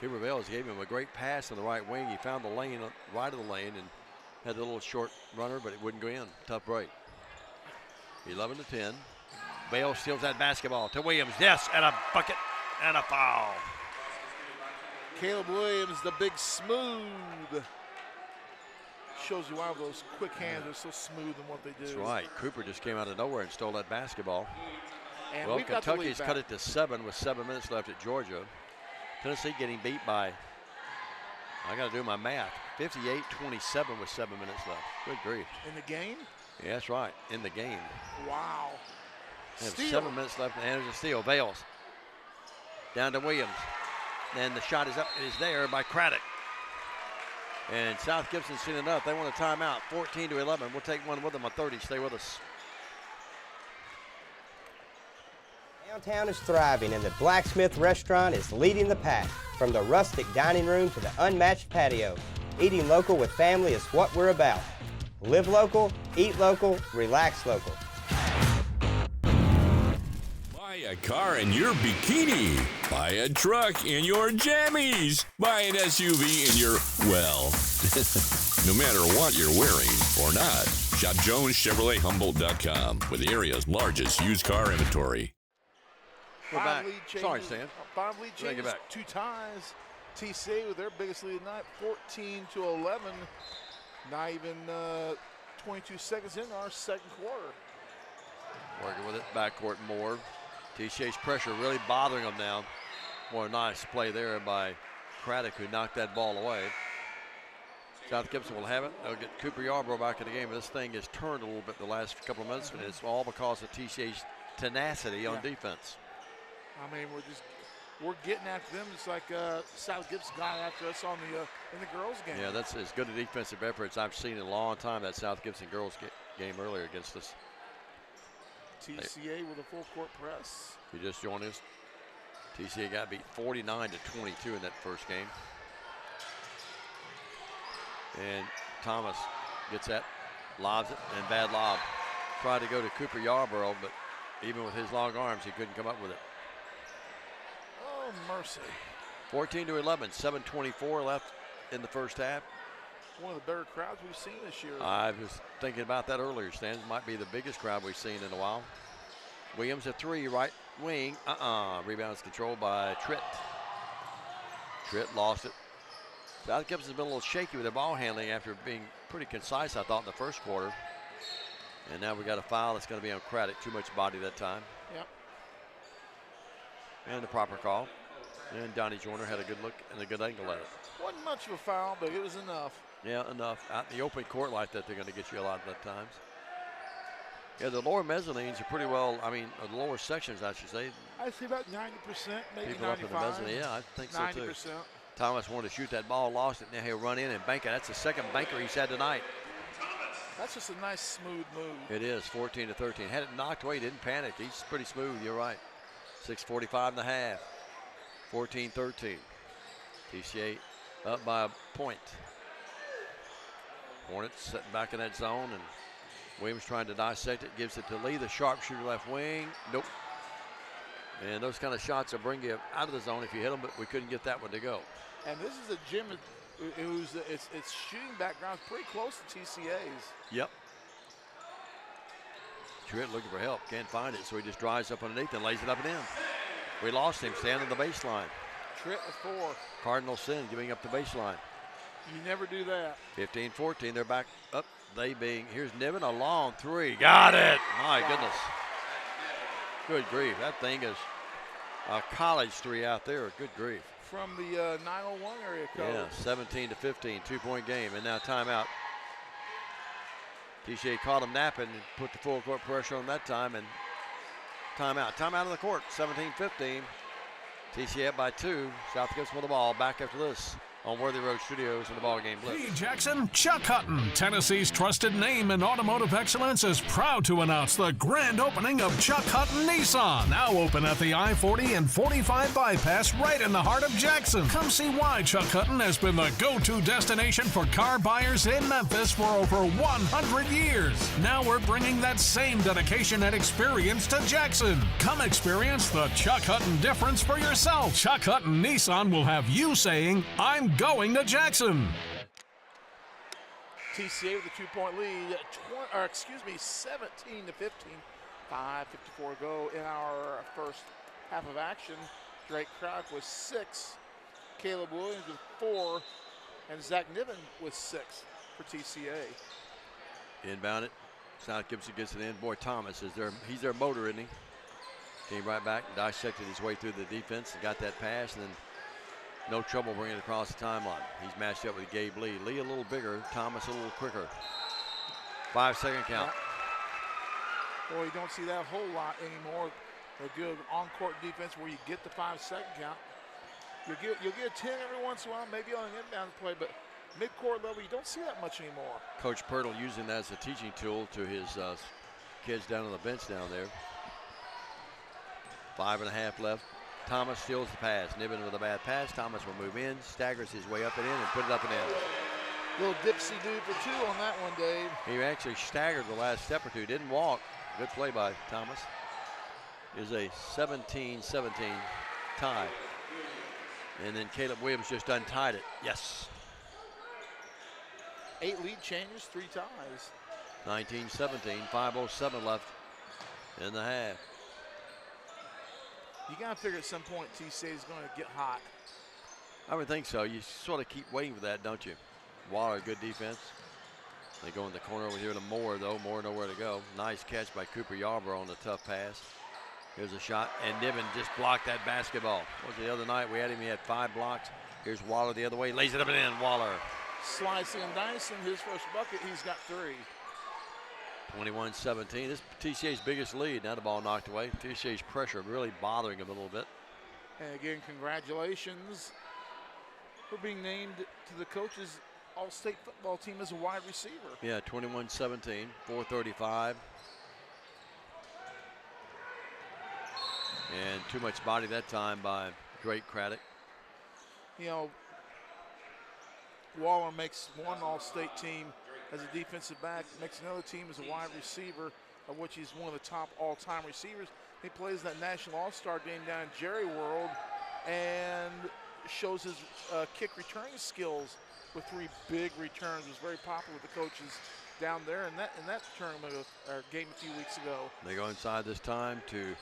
Cooper Vales gave him a great pass on the right wing. He found the lane, right of the lane, and had a little short runner, but it wouldn't go in. Tough break. 11-10. Bale steals that basketball to Williams. Yes, and a bucket and a foul. Caleb Williams, the big smooth. Shows you why those quick hands are so smooth in what they do. That's right. Cooper just came out of nowhere and stole that basketball. And well, Kentucky's cut it to 7 with 7 minutes left at Georgia. Tennessee getting beat by, I got to do my math, 58-27 with 7 minutes left. Good grief. In the game? Yeah, that's right, in the game. Wow. They have 7 minutes left, and there's a steal. Vales down to Williams. And the shot is there by Craddock. And South Gibson's seen enough. They want a timeout, 14-11. We'll take one with them on 30. Stay with us. Downtown is thriving and the Blacksmith Restaurant is leading the pack. From the rustic dining room to the unmatched patio, eating local with family is what we're about. Live local, eat local, relax local. Buy a car in your bikini. Buy a truck in your jammies. Buy an SUV in your, well, no matter what you're wearing or not. Shop JonesChevroletHumboldt.com with the area's largest used car inventory. We're back. 5 lead changes. Sorry, Stan. 5 lead changes, 2 ties. TCA with their biggest lead of the night, 14-11. Not even 22 seconds in our second quarter. Working with it, backcourt Moore. TCA's pressure really bothering them now. More nice play there by Craddock who knocked that ball away. South Gibson will have it. They'll get Cooper Yarborough back in the game. This thing has turned a little bit the last couple of minutes, and it's all because of TCA's tenacity on defense. I mean, we're getting after them just like South Gibson got after us on the in the girls' game. Yeah, that's as good a defensive effort as I've seen in a long time. That South Gibson girls game earlier against us. TCA with a full court press. If you just joined us, TCA got beat 49-22 in that first game. And Thomas gets that, lobs it, and bad lob. Tried to go to Cooper Yarborough, but even with his long arms, he couldn't come up with it. Oh, mercy. 14-11, 7:24 left in the first half. One of the better crowds we've seen this year. I was thinking about that earlier, Stan. Might be the biggest crowd we've seen in a while. Williams at 3, right wing. Rebounds controlled by Tritt. Tritt lost it. South Gibson's been a little shaky with their ball handling after being pretty concise, I thought, in the first quarter. And now we got a foul that's going to be on Craddock. Too much body that time. Yep. And the proper call. And Donnie Joyner had a good look and a good angle at it. Wasn't much of a foul, but it was enough. Yeah, enough. Out in the open court like that, they're going to get you a lot of times. Yeah, the lower mezzanines are pretty well, I mean, the lower sections, I should say. I see about 90%, maybe people 95. up in the mezzanine. Yeah, I think so too. 90%. Thomas wanted to shoot that ball, lost it. Now he'll run in and bank it. That's the second banker he's had tonight. That's just a nice, smooth move. It is, 14-13. Had it knocked away, didn't panic. He's pretty smooth, you're right. 6:45 in the half. 14-13. TCA up by a point. Hornets sitting back in that zone, and Williams trying to dissect it. Gives it to Lee, the sharpshooter left wing. Nope. And those kind of shots will bring you out of the zone if you hit them, but we couldn't get that one to go. And this is a gym who's its shooting background pretty close to TCA's. Yep. Tritt looking for help, can't find it, so he just drives up underneath and lays it up and in. We lost him standing on the baseline. Tritt with 4. Cardinal sin, giving up the baseline. You never do that. 15-14, they're back up. Here's Niven, a long 3. Got it. My goodness. Good grief. That thing is a college 3 out there. Good grief. From the 901 area code. Yeah, 17-15, 2-point game. And now timeout. TCA caught him napping and put the full court pressure on that time. And timeout. Timeout of the court. 17-15. TCA up by 2. South Gibson with the ball. Back after this on Worthy Road Studios in the BallGame Blitz. Hey Jackson, Chuck Hutton, Tennessee's trusted name in automotive excellence, is proud to announce the grand opening of Chuck Hutton Nissan, now open at the I-40 and 45 bypass right in the heart of Jackson. Come see why Chuck Hutton has been the go-to destination for car buyers in Memphis for over 100 years. Now we're bringing that same dedication and experience to Jackson. Come experience the Chuck Hutton difference for yourself. Chuck Hutton Nissan will have you saying, I'm going to Jackson. TCA with a 2-point lead, 17-15. 5:54 to go in our first half of action. Drake Craddock with 6, Caleb Williams with 4, and Zach Niven with 6 for TCA. Inbound it. South Gibson gets it in. Boy, Thomas he's their motor, isn't he? Came right back, dissected his way through the defense and got that pass, and then no trouble bringing it across the timeline. He's matched up with Gabe Lee. Lee a little bigger, Thomas a little quicker. 5-second count. Boy, you don't see that a whole lot anymore. A good on-court defense where you get the 5-second count. You'll get a 10 every once in a while, maybe on an inbound play, but mid-court level, you don't see that much anymore. Coach Pirtle using that as a teaching tool to his kids down on the bench down there. 5.5 left. Thomas steals the pass. Niven with a bad pass. Thomas will move in, staggers his way up and in, and put it up and in. Little dipsy dude for 2 on that one, Dave. He actually staggered the last step or two. Didn't walk. Good play by Thomas. Is a 17-17 tie. And then Caleb Williams just untied it. Yes. 8 lead changes, 3 ties. 19-17, 5:07 left in the half. You got to figure at some point TCA is going to get hot. I would think so. You sort of keep waiting for that, don't you? Waller, good defense. They go in the corner over here to Moore, though. Moore nowhere to go. Nice catch by Cooper Yarborough on the tough pass. Here's a shot, and Niven just blocked that basketball. What was the other night? We had him, he had 5 blocks. Here's Waller the other way, lays it up and in. Waller. Slicing and dicing his first bucket. He's got 3. 21-17. This is TCA's biggest lead. Now the ball knocked away. TCA's pressure really bothering him a little bit. And again, congratulations for being named to the coaches All-State football team as a wide receiver. Yeah, 21-17, 4:35. And too much body that time by Drake Craddock. You know, Waller makes one All-State team as a defensive back, makes another team as a wide receiver, of which he's one of the top all-time receivers. He plays that National All-Star game down in Jerry World and shows his kick returning skills with 3 big returns. It was very popular with the coaches down there in that tournament or game a few weeks ago. They go inside this time to,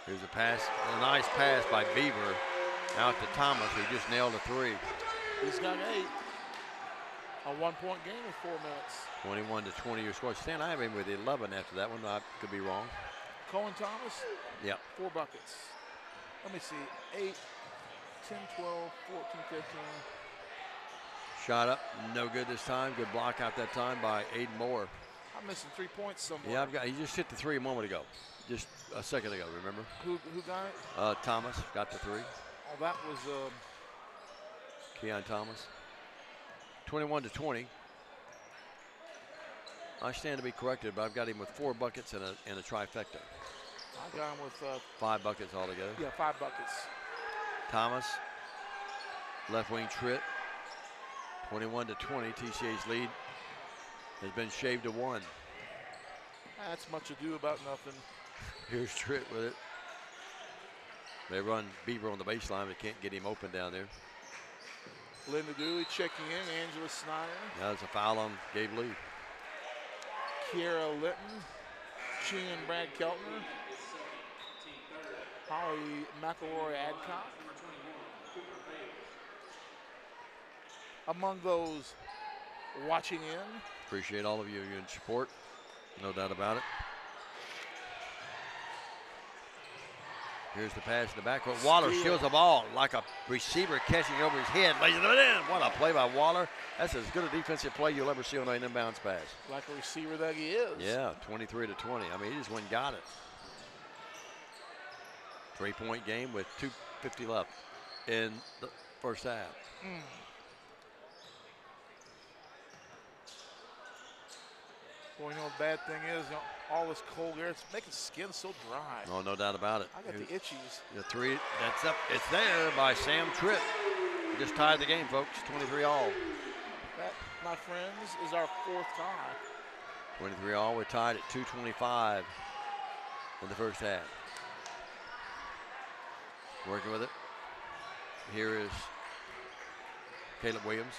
here's a pass, a nice pass by Beaver out to Thomas, who just nailed a 3. He's got 8. A 1-point game in 4 minutes. 21-20 your score. Stan, I have him with 11 after that one. I could be wrong. Cohen Thomas? Yep. 4 buckets. Let me see. 8, 10, 12, 14, 15. Shot up, no good this time. Good block out that time by Aiden Moore. I'm missing 3 points somewhere. Yeah, he just hit the 3 a moment ago. Just a second ago, remember? Who got it? Thomas got the 3. Oh, that was Keon Thomas. 21-20. I stand to be corrected, but I've got him with 4 buckets and a trifecta. I got him with 5 buckets altogether. Yeah, 5 buckets. Thomas, left wing Tritt. 21-20. TCA's lead has been shaved to 1. That's much ado about nothing. Here's Tritt with it. They run Beaver on the baseline, but can't get him open down there. Linda Dooley checking in. Angela Snyder. Now there's a foul on Gabe Lee. Kiera Litton. Sheen and Brad Keltner. Holly McElroy Adcock. Among those watching in. Appreciate all of you in support. No doubt about it. Here's the pass in the backcourt. Waller steals the ball like a receiver catching over his head. Lays it in. What a play by Waller. That's as good a defensive play you'll ever see on an inbounds pass. Like a receiver that he is. Yeah, 23-20. I mean, he just went and got it. 3-point game with 2:50 left in the first half. Well, you know, the bad thing is, all this cold air, it's making skin so dry. Oh, no doubt about it. I got the itchies. The 3, that's up. It's there by Sam Tripp. Just tied the game, folks. 23-all. That, my friends, is our 4th tie. 23-all. We're tied at 2:25 in the first half. Working with it. Here is Caleb Williams.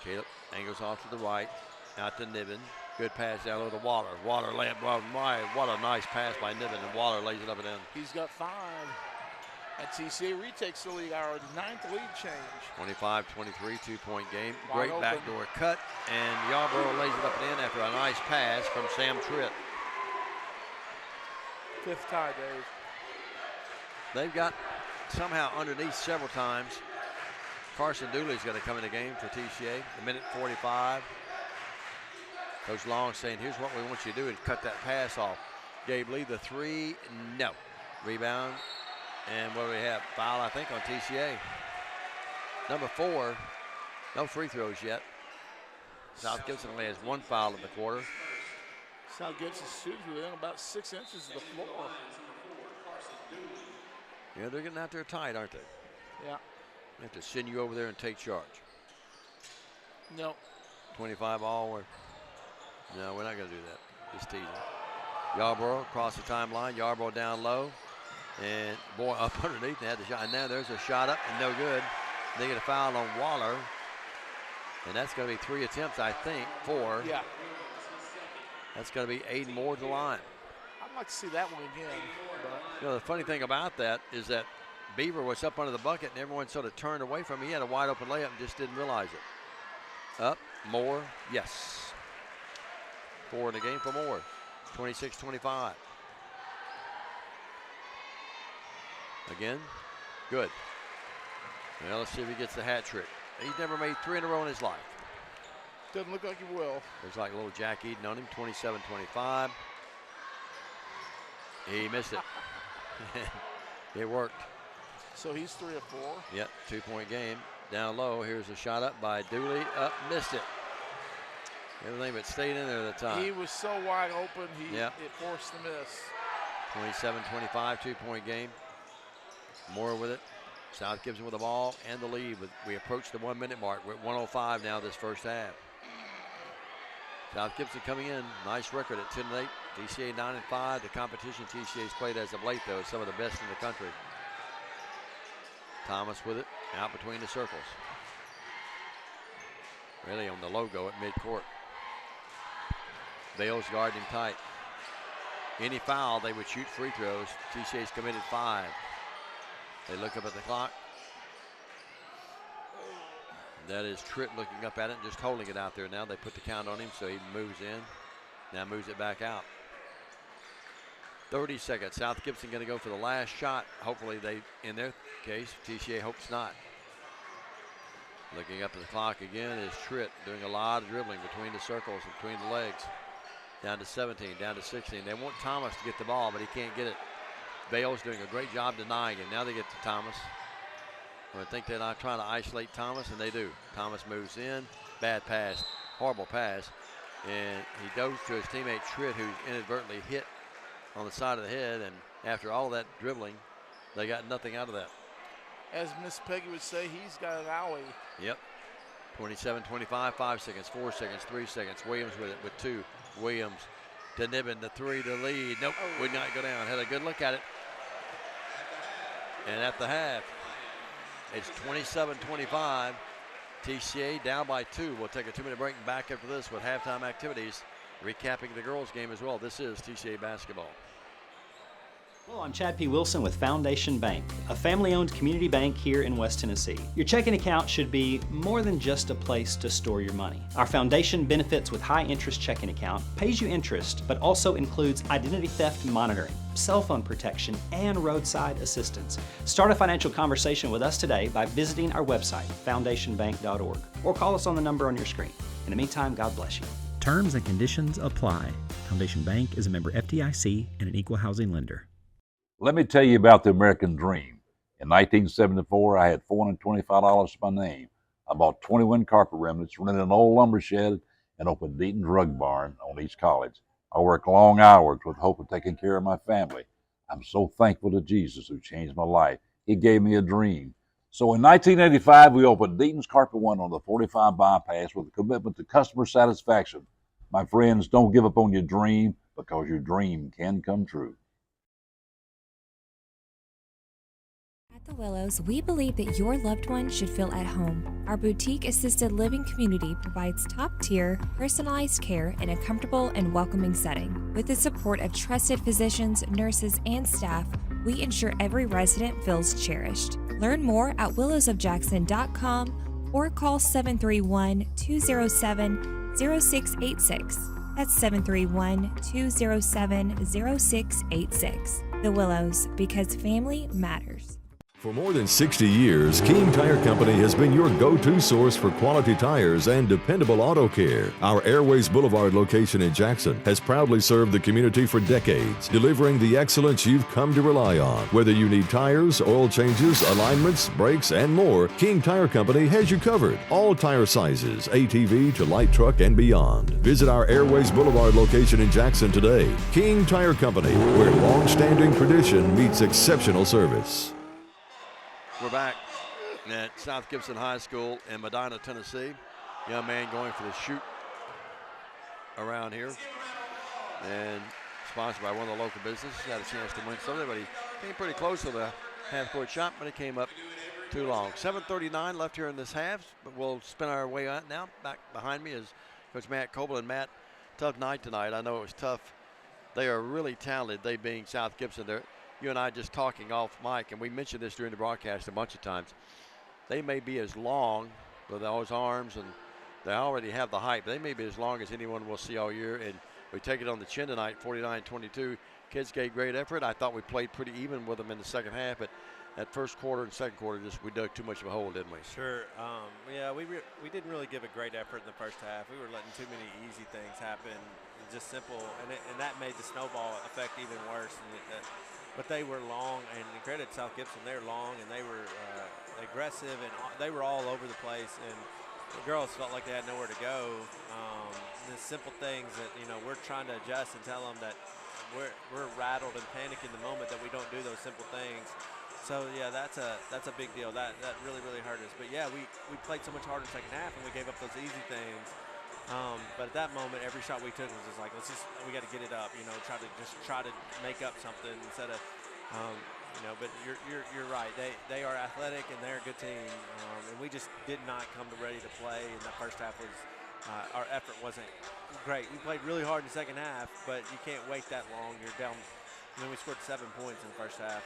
Caleb angles off to the right. Out to Niven. Good pass down low to Waller. Waller layup. What a nice pass by Niven, and Waller lays it up and in. He's got 5. And TCA retakes the lead, our 9th lead change. 25-23, 2-point game. Wide Great open. backdoor cut, and Yarborough lays it up and in after a nice pass from Sam Tritt. 5th tie, Dave. They've got somehow underneath several times. Carson Dooley's going to come in the game for TCA. A minute 45. Coach Long saying, here's what we want you to do, and cut that pass off. Gabe Lee, the 3, no. Rebound, and what do we have? Foul, I think, on TCA. Number 4, no free throws yet. South Gibson only has 1 foul in the quarter. South Gibson shoots within about 6 inches of the floor. Yeah, they're getting out there tight, aren't they? Yeah. They have to send you over there and take charge. No. 25-all. No, we're not going to do that. Just teasing. Yarborough across the timeline. Yarborough down low. And boy, up underneath, they had the shot. And now there's a shot up and no good. They get a foul on Waller. And that's going to be 3 attempts, I think, 4. Yeah. That's going to be Aiden Moore to the line. I'd like to see that one again. But you know, the funny thing about that is that Beaver was up under the bucket and everyone sort of turned away from him. He had a wide open layup and just didn't realize it. Up, Moore, yes. 4 in the game for Moore. 26-25. Again, good. Well, let's see if he gets the hat trick. He's never made 3 in a row in his life. Doesn't look like he will. Looks like a little Jack Eden on him, 27-25. He missed it. It worked. So he's 3 of 4. Yep, 2-point game. Down low, here's a shot up by Dooley. Up, missed it. Everything but stayed in there at the time. He was so wide open, Yep. it forced the miss. 27-25, 2-point game. Moore with it. South Gibson with the ball and the lead. We approach the 1-minute mark. We're at 1:05 now this first half. South Gibson coming in. Nice record at 10-8. TCA 9-5. The competition TCA's played as of late, though, is some of the best in the country. Thomas with it. Out between the circles. Really on the logo at midcourt. Bales guarding him tight. Any foul, they would shoot free throws. TCA's committed 5. They look up at the clock. That is Tritt looking up at it and just holding it out there now. They put the count on him, so he moves in. Now moves it back out. 30 seconds. South Gibson going to go for the last shot. Hopefully they, in their case, TCA hopes not. Looking up at the clock again is Tritt doing a lot of dribbling between the circles and between the legs. Down to 17, down to 16. They want Thomas to get the ball, but he can't get it. Bale's doing a great job denying him. Now they get to Thomas. I think they're not trying to isolate Thomas, and they do. Thomas moves in. Bad pass. Horrible pass. And he goes to his teammate Tritt, who's inadvertently hit on the side of the head. And after all that dribbling, they got nothing out of that. As Miss Peggy would say, he's got an alley. Yep. 27-25, 5 seconds, 4 seconds, 3 seconds. Williams with it with 2. Williams to Nibbin, the 3 to lead. Nope, would not go down. Had a good look at it. And at the half, it's 27-25. TCA down by 2. We'll take a 2-minute break and back after this with halftime activities, recapping the girls' game as well. This is TCA basketball. Hello, I'm Chad P. Wilson with Foundation Bank, a family-owned community bank here in West Tennessee. Your checking account should be more than just a place to store your money. Our foundation benefits with high-interest checking account pays you interest, but also includes identity theft monitoring, cell phone protection, and roadside assistance. Start a financial conversation with us today by visiting our website, foundationbank.org, or call us on the number on your screen. In the meantime, God bless you. Terms and conditions apply. Foundation Bank is a member FDIC and an equal housing lender. Let me tell you about the American dream. In 1974, I had $425 to my name. I bought 21 carpet remnants, rented an old lumber shed, and opened Deaton Drug Barn on East College. I worked long hours with hope of taking care of my family. I'm so thankful to Jesus who changed my life. He gave me a dream. So in 1985, we opened Deaton's Carpet One on the 45 bypass with a commitment to customer satisfaction. My friends, don't give up on your dream because your dream can come true. At the Willows, we believe that your loved one should feel at home. Our boutique assisted living community provides top-tier, personalized care in a comfortable and welcoming setting. With the support of trusted physicians, nurses, and staff, we ensure every resident feels cherished. Learn more at willowsofjackson.com or call 731-207-0686. That's 731-207-0686. The Willows, because family matters. For more than 60 years, King Tire Company has been your go-to source for quality tires and dependable auto care. Our Airways Boulevard location in Jackson has proudly served the community for decades, delivering the excellence you've come to rely on. Whether you need tires, oil changes, alignments, brakes, and more, King Tire Company has you covered. All tire sizes, ATV to light truck and beyond. Visit our Airways Boulevard location in Jackson today. King Tire Company, where long-standing tradition meets exceptional service. We're back at South Gibson High School in Medina, Tennessee. Young man going for the shoot around here. And sponsored by one of the local businesses. Had a chance to win something, but he came pretty close to the half-court shot, but it came up too long. 7:39 left here in this half, but we'll spin our way out now. Back behind me is Coach Matt Coble. And Matt, tough night tonight. I know it was tough. They are really talented, they being South Gibson. You and I just talking off mic, and we mentioned this during the broadcast a bunch of times. They may be as long with those arms, and they already have the height. They may be as long as anyone will see all year. And we take it on the chin tonight, 49-22. Kids gave great effort. I thought we played pretty even with them in the second half, but that first quarter and second quarter, we dug too much of a hole, didn't we? Sure. Yeah, we didn't really give a great effort in the first half. We were letting too many easy things happen, just simple, and that made the snowball effect even worse. But they were long, and credit to South Gibson, they were long and they were aggressive, and they were all over the place. And the girls felt like they had nowhere to go. The simple things that we're trying to adjust and tell them that we're rattled and panic in the moment that we don't do those simple things. So yeah, that's a big deal. That really hurt us. But yeah, we played so much harder in the second half, and we gave up those easy things. But at that moment, every shot we took was just like, we got to get it up. Try to make up something instead of, But you're right. They are athletic and they're a good team, and we just did not come ready to play. And that first half was our effort wasn't great. We played really hard in the second half, but you can't wait that long. You're down. We scored 7 points in the first half.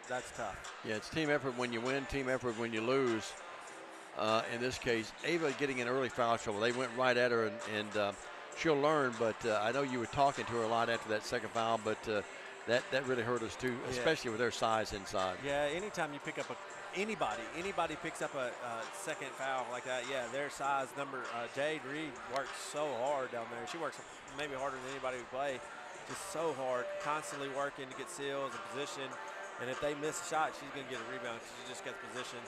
That's tough. Yeah, it's team effort when you win, team effort when you lose. In this case, Ava getting in early foul trouble. They went right at her, and she'll learn. But I know you were talking to her a lot after that second foul, but that really hurt us too, especially with their size inside. Yeah, anytime you pick up anybody picks up a second foul like that, their size number. Jade Reed works so hard down there. She works maybe harder than anybody we play. Just so hard, constantly working to get seals and position. And if they miss a shot, she's going to get a rebound because she just gets position.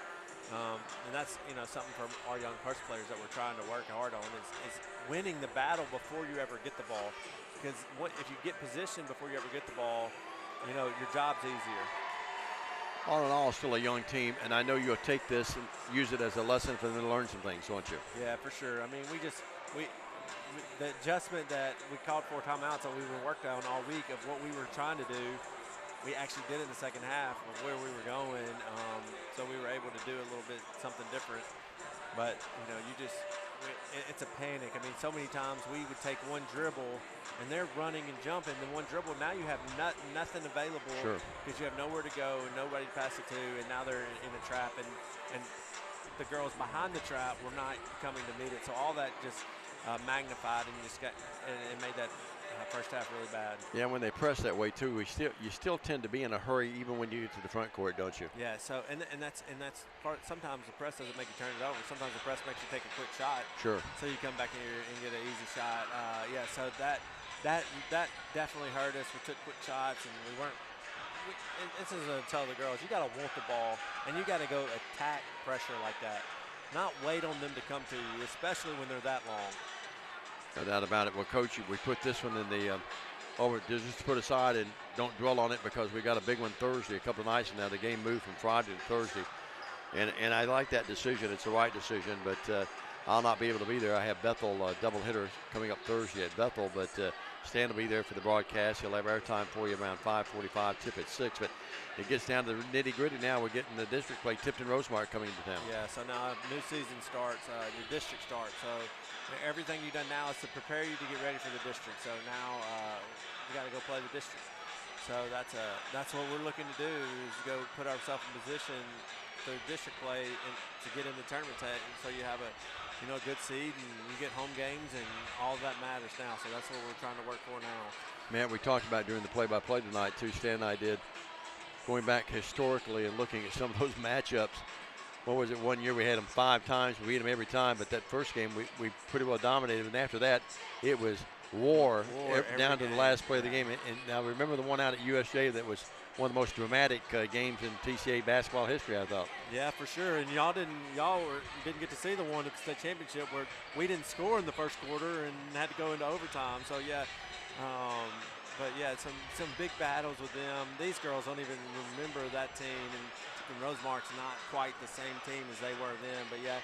And that's something from our young post players that we're trying to work hard on is winning the battle before you ever get the ball. Because if you get position before you ever get the ball, your job's easier. All in all, still a young team, and I know you'll take this and use it as a lesson for them to learn some things, won't you? Yeah, for sure. I mean, the adjustment that we called for timeouts that we were worked on all week of what we were trying to do, we actually did it in the second half of where we were going. So we were able to do a little bit something different. But it's a panic. I mean, so many times we would take one dribble and they're running and jumping. Then one dribble, now you have nothing available because you have nowhere to go and nobody to pass it to. And now they're in a trap, and the girls behind the trap were not coming to meet it. So all that just magnified and it made that first half really bad. Yeah, when they press that way too, you still tend to be in a hurry even when you get to the front court, don't you? Yeah. So and that's part. Sometimes the press doesn't make you turn it over. Sometimes the press makes you take a quick shot. Sure. So you come back here and get an easy shot. So that definitely hurt us. We took quick shots and we weren't. This is to tell the girls, you got to want the ball and you got to go attack pressure like that. Not wait on them to come to you, especially when they're that long. No doubt about it. Well, Coach, we put this one in the just put aside and don't dwell on it because we got a big one Thursday, a couple of nights from now. The game moved from Friday to Thursday, and I like that decision. It's the right decision, but I'll not be able to be there. I have Bethel double hitter coming up Thursday at Bethel, but Stan will be there for the broadcast. He'll have airtime for you around 5:45, tip at 6. But it gets down to the nitty-gritty now. We're getting the district play. Tipton-Rosemark coming into town. Yeah, so now new season starts, your district starts. So everything you've done now is to prepare you to get ready for the district. So now you got to go play the district. So that's what we're looking to do is go put ourselves in position for district play and to get in the tournament. So you have a good seed and you get home games and all of that matters now. So that's what we're trying to work for now. Man, we talked about during the play-by-play tonight too. Stan and I did, going back historically and looking at some of those matchups. What was it? One year we had them 5 times. We beat them every time. But that first game we pretty well dominated. And after that, it was war down to the last play of the game. And now remember the one out at USJ that was one of the most dramatic games in TCA basketball history, I thought. Yeah, for sure. And y'all didn't get to see the one at the state championship where we didn't score in the first quarter and had to go into overtime. So yeah, but yeah, some big battles with them. These girls don't even remember that team, and Rosemark's not quite the same team as they were then. But yeah,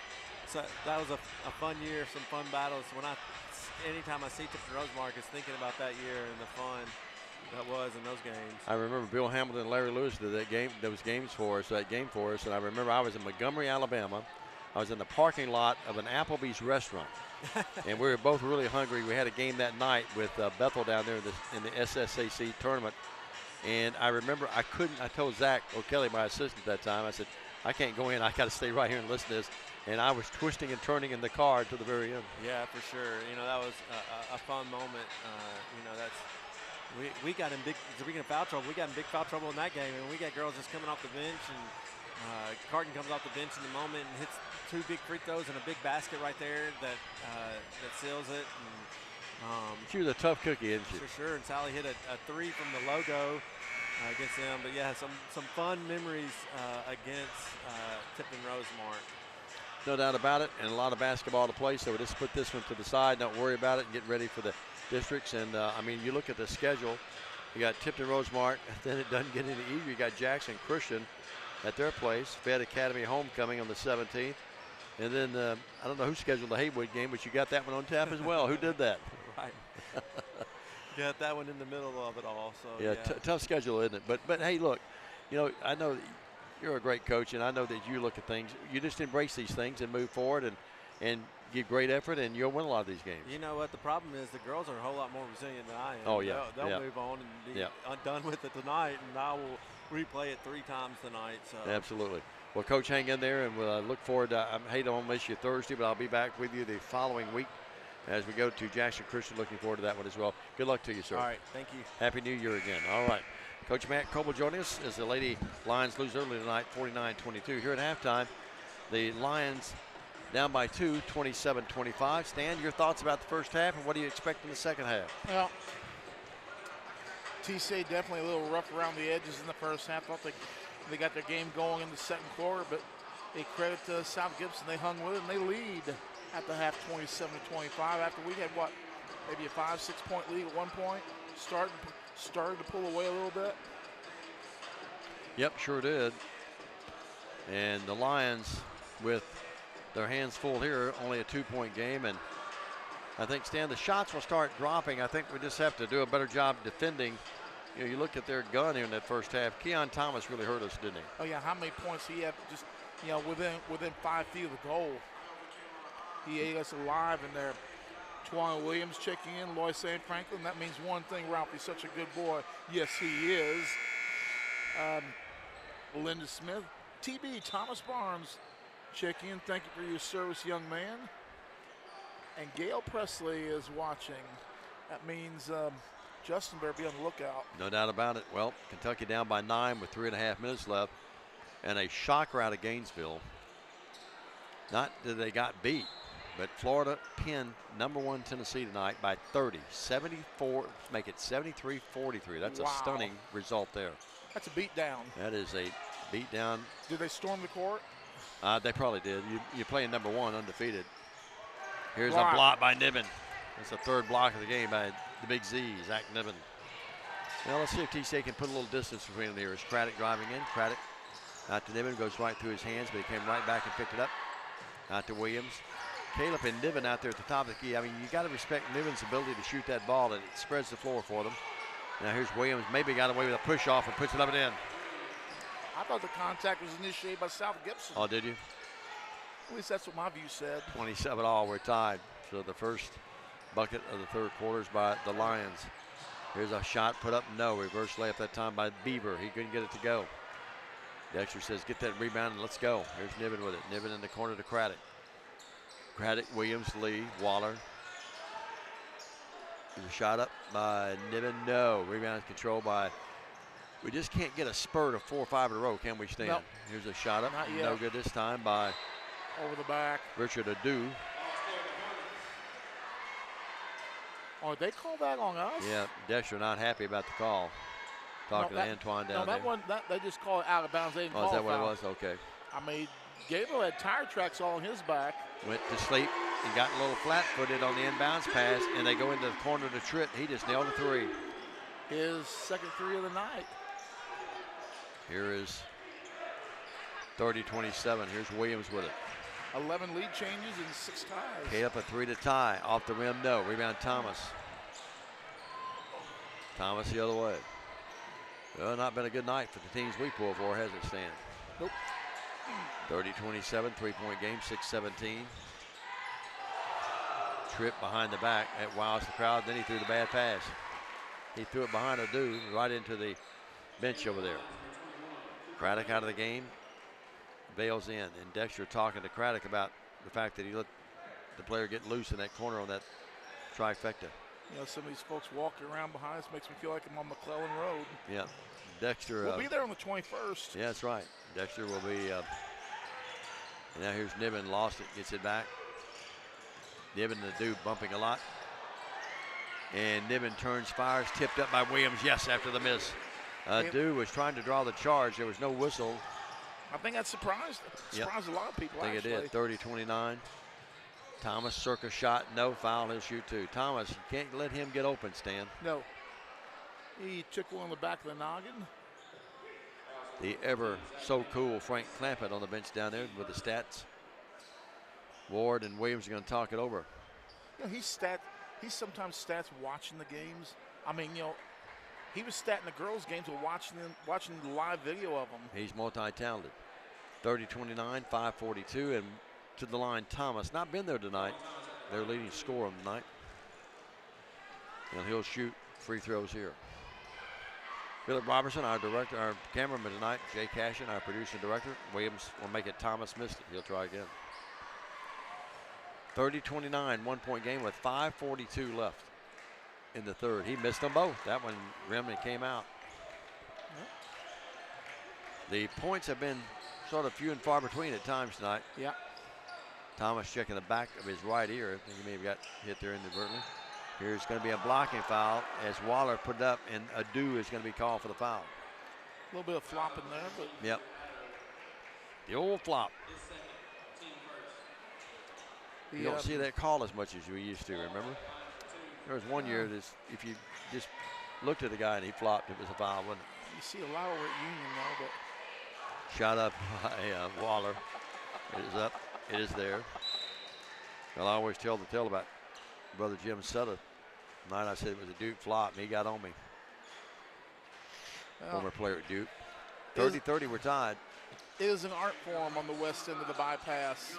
so that was a fun year, some fun battles. Anytime I see Tipton Rosemark, is thinking about that year and the fun that was in those games. I remember Bill Hamilton and Larry Lewis did that game for us, and I remember I was in Montgomery, Alabama. I was in the parking lot of an Applebee's restaurant, and we were both really hungry. We had a game that night with Bethel down there in the SSAC tournament, and I remember I told Zach O'Kelly, my assistant at that time, I said, I can't go in. I got to stay right here and listen to this. and I was twisting and turning in the car to the very end. Yeah, for sure. You know, that was a fun moment. You know, that's we got in big. Speaking of foul trouble, we got in big foul trouble in that game, and we got girls just coming off the bench, and Carton comes off the bench in the moment and hits 2 big free throws and a big basket right there that seals it. And, she was a tough cookie, isn't she? For sure. And Sally hit a 3 from the logo against them. But yeah, some fun memories against Tipton Rosemart. No doubt about it, and a lot of basketball to play, so we just put this one to the side, don't worry about it, and get ready for the districts. And I mean, you look at the schedule, you got Tipton Rosemart, then it doesn't get any easier. You got Jackson Christian at their place, Fed Academy homecoming on the 17th, and then I don't know who scheduled the Haywood game, but you got that one on tap as well. Who did that? Right. Got that one in the middle of it all. So yeah, tough schedule, isn't it? But hey, look, you know, I know you're a great coach, and I know that you look at things, you just embrace these things and move forward and give great effort, and you'll win a lot of these games. You know what? The problem is the girls are a whole lot more resilient than I am. Oh, yeah. They'll move on and be done with it tonight, and I will replay it 3 times tonight. So absolutely. Well, Coach, hang in there, and we'll look forward to, I hate to miss you Thursday, but I'll be back with you the following week as we go to Jackson Christian. Looking forward to that one as well. Good luck to you, sir. All right. Thank you. Happy New Year again. All right. Coach Matt Coble joining us as the Lady Lions lose early tonight, 49-22. Here at halftime, the Lions down by 2, 27-25. Stan, your thoughts about the first half, and what do you expect in the second half? Well, TCA definitely a little rough around the edges in the first half. I thought they got their game going in the second quarter, but they credit to South Gibson. They hung with it, and they lead at the half 27-25 after we had, what, maybe a 5-6 point lead at one point. Started to pull away a little bit. Yep, sure did. And the Lions, with their hands full here, only a 2-point game. And I think, Stan, the shots will start dropping. I think we just have to do a better job defending. You know, you look at their gun here in that first half. Keon Thomas really hurt us, didn't he? Oh, yeah, how many points he had just, you know, within 5 feet of the goal. He ate us alive in there. Twan Williams checking in, Loy St. Franklin. That means one thing, Ralph, he's such a good boy. Yes, he is. Linda Smith. TB, Thomas Barnes, check in. Thank you for your service, young man. And Gail Presley is watching. That means Justin better be on the lookout. No doubt about it. Well, Kentucky down by 9 with 3.5 minutes left. And a shocker out of Gainesville. Not that they got beat, but Florida pinned #1 Tennessee tonight by 30, 74, make it 73-43. That's a stunning result there. That's a beat down. That is a beat down. Did they storm the court? They probably did. You're playing #1 undefeated. Here's a block by Niven. That's the 3rd block of the game by the big Z, Zach Niven. Now let's see if TCA can put a little distance between them here. Is Craddock driving in? Craddock out to Niven, goes right through his hands, but he came right back and picked it up. Out to Williams. Caleb and Niven out there at the top of the key. I mean, you got to respect Niven's ability to shoot that ball, and it spreads the floor for them. Now here's Williams, maybe got away with a push off and puts it up and in. I thought the contact was initiated by South Gibson. Oh, did you? At least that's what my view said. 27-all, we're tied. So the first bucket of the third quarter is by the Lions. Here's a shot put up, no. Reverse layup that time by Beaver. He couldn't get it to go. Dexter says, get that rebound and let's go. Here's Niven with it. Niven in the corner to Craddock. Craddock, Williams, Lee, Waller. There's a shot up by Niven. No. Rebound controlled by. We just can't get a spurt of 4 or 5 in a row, can we, Stan? Nope. Here's a shot up. Not yet. No good this time by over the back. Richard Adu. Oh, they call that on us? Yeah, Dexter not happy about the call. Talking to Antoine down there. They just call it out of bounds. They didn't call is that what foul. it was? Okay. I mean, Gabriel had tire tracks all on his back. Went to sleep and got a little flat-footed on the inbounds pass, and they go into the corner to Tritt. He just nailed a 3. His second 3 of the night. Here is 30-27. Here's Williams with it. 11 lead changes and 6 ties. K up a 3 to tie. Off the rim, no. Rebound Thomas. Thomas the other way. Well, not been a good night for the teams we pull for, has it, Stan? Nope. 30-27, 3-point game, 6-17. Trip behind the back. That wows the crowd. Then he threw the bad pass. He threw it behind a dude right into the bench over there. Craddock out of the game. bails in, and Dexter talking to Craddock about the fact that he let the player get loose in that corner on that trifecta. You know, some of these folks walking around behind us makes me feel like I'm on McClellan Road. Yeah, Dexter. We'll be there on the 21st. Yeah, that's right. Dexter will be. And now here's Niven, lost it, gets it back. Niven, the dude, bumping a lot. And Niven turns, fires, tipped up by Williams. Yes, after the miss. Dew was trying to draw the charge. There was no whistle. I think that surprised a lot of people. I think it did. 30-29. Thomas, circus shot, no foul. He'll shoot two. Thomas, you can't let him get open, Stan. No. He took one on the back of the noggin. The ever so cool Frank Clampett on the bench down there with the stats. Ward and Williams are going to talk it over. You know, he's sometimes stats watching the games. I mean, you know, he was statting the girls' games while watching the live video of them. He's multi-talented. 30-29, 5:42, and to the line, Thomas. Not been there tonight. Their leading scorer tonight. And he'll shoot free throws here. Philip Robertson, our director, our cameraman tonight. Jay Cashin, our producer director. Williams will make it. Thomas missed it. He'll try again. 30-29, 1 point game with 5:42 left in the third. He missed them both. That one rimmed and came out. Yep. The points have been sort of few and far between at times tonight. Yeah. Thomas checking the back of his right ear. I think he may have got hit there inadvertently. Here's going to be a blocking foul as Waller put it up, and Adu is going to be called for the foul. A little bit of flopping there, but. Yep. The old flop. You don't see that call as much as you used to, remember? There was one year that if you just looked at the guy and he flopped, it was a foul, wasn't it? You see a lot over at Union now, but. Shot up by Waller. It is up. It is there. Well, I always tell the tale about Brother Jim Sutter. Tonight I said it was a Duke flop, and he got on me. Well, former player at Duke. 30-30, we're tied. It is an art form on the west end of the bypass.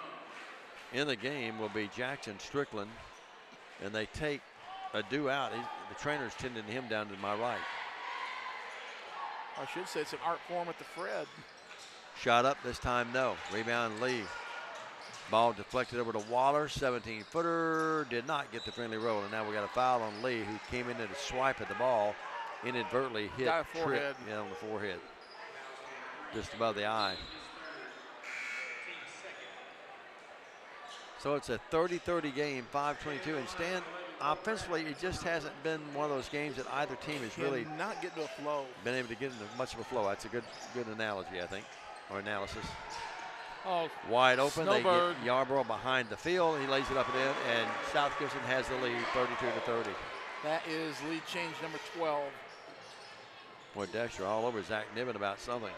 In the game will be Jackson Strickland, and they take Adu out. The trainer's tending him down to my right. I should say it's an art form at the Fred. Shot up this time, no. Rebound Lee. Ball deflected over to Waller, 17-footer, did not get the friendly roll, and now we got a foul on Lee, who came in at a swipe at the ball, inadvertently hit Tripp on the forehead, just above the eye. So it's a 30-30 game, 5:22, and Stan, offensively, it just hasn't been one of those games that either team has really not getting a flow. Been able to get into much of a flow. That's a good analogy, I think, or analysis. Oh, wide open. Snowbird. They get Yarborough behind the field. He lays it up and in, and South Gibson has the lead, 32-30. That is lead change number 12. Boy, Dexter all over Zach Niven about something.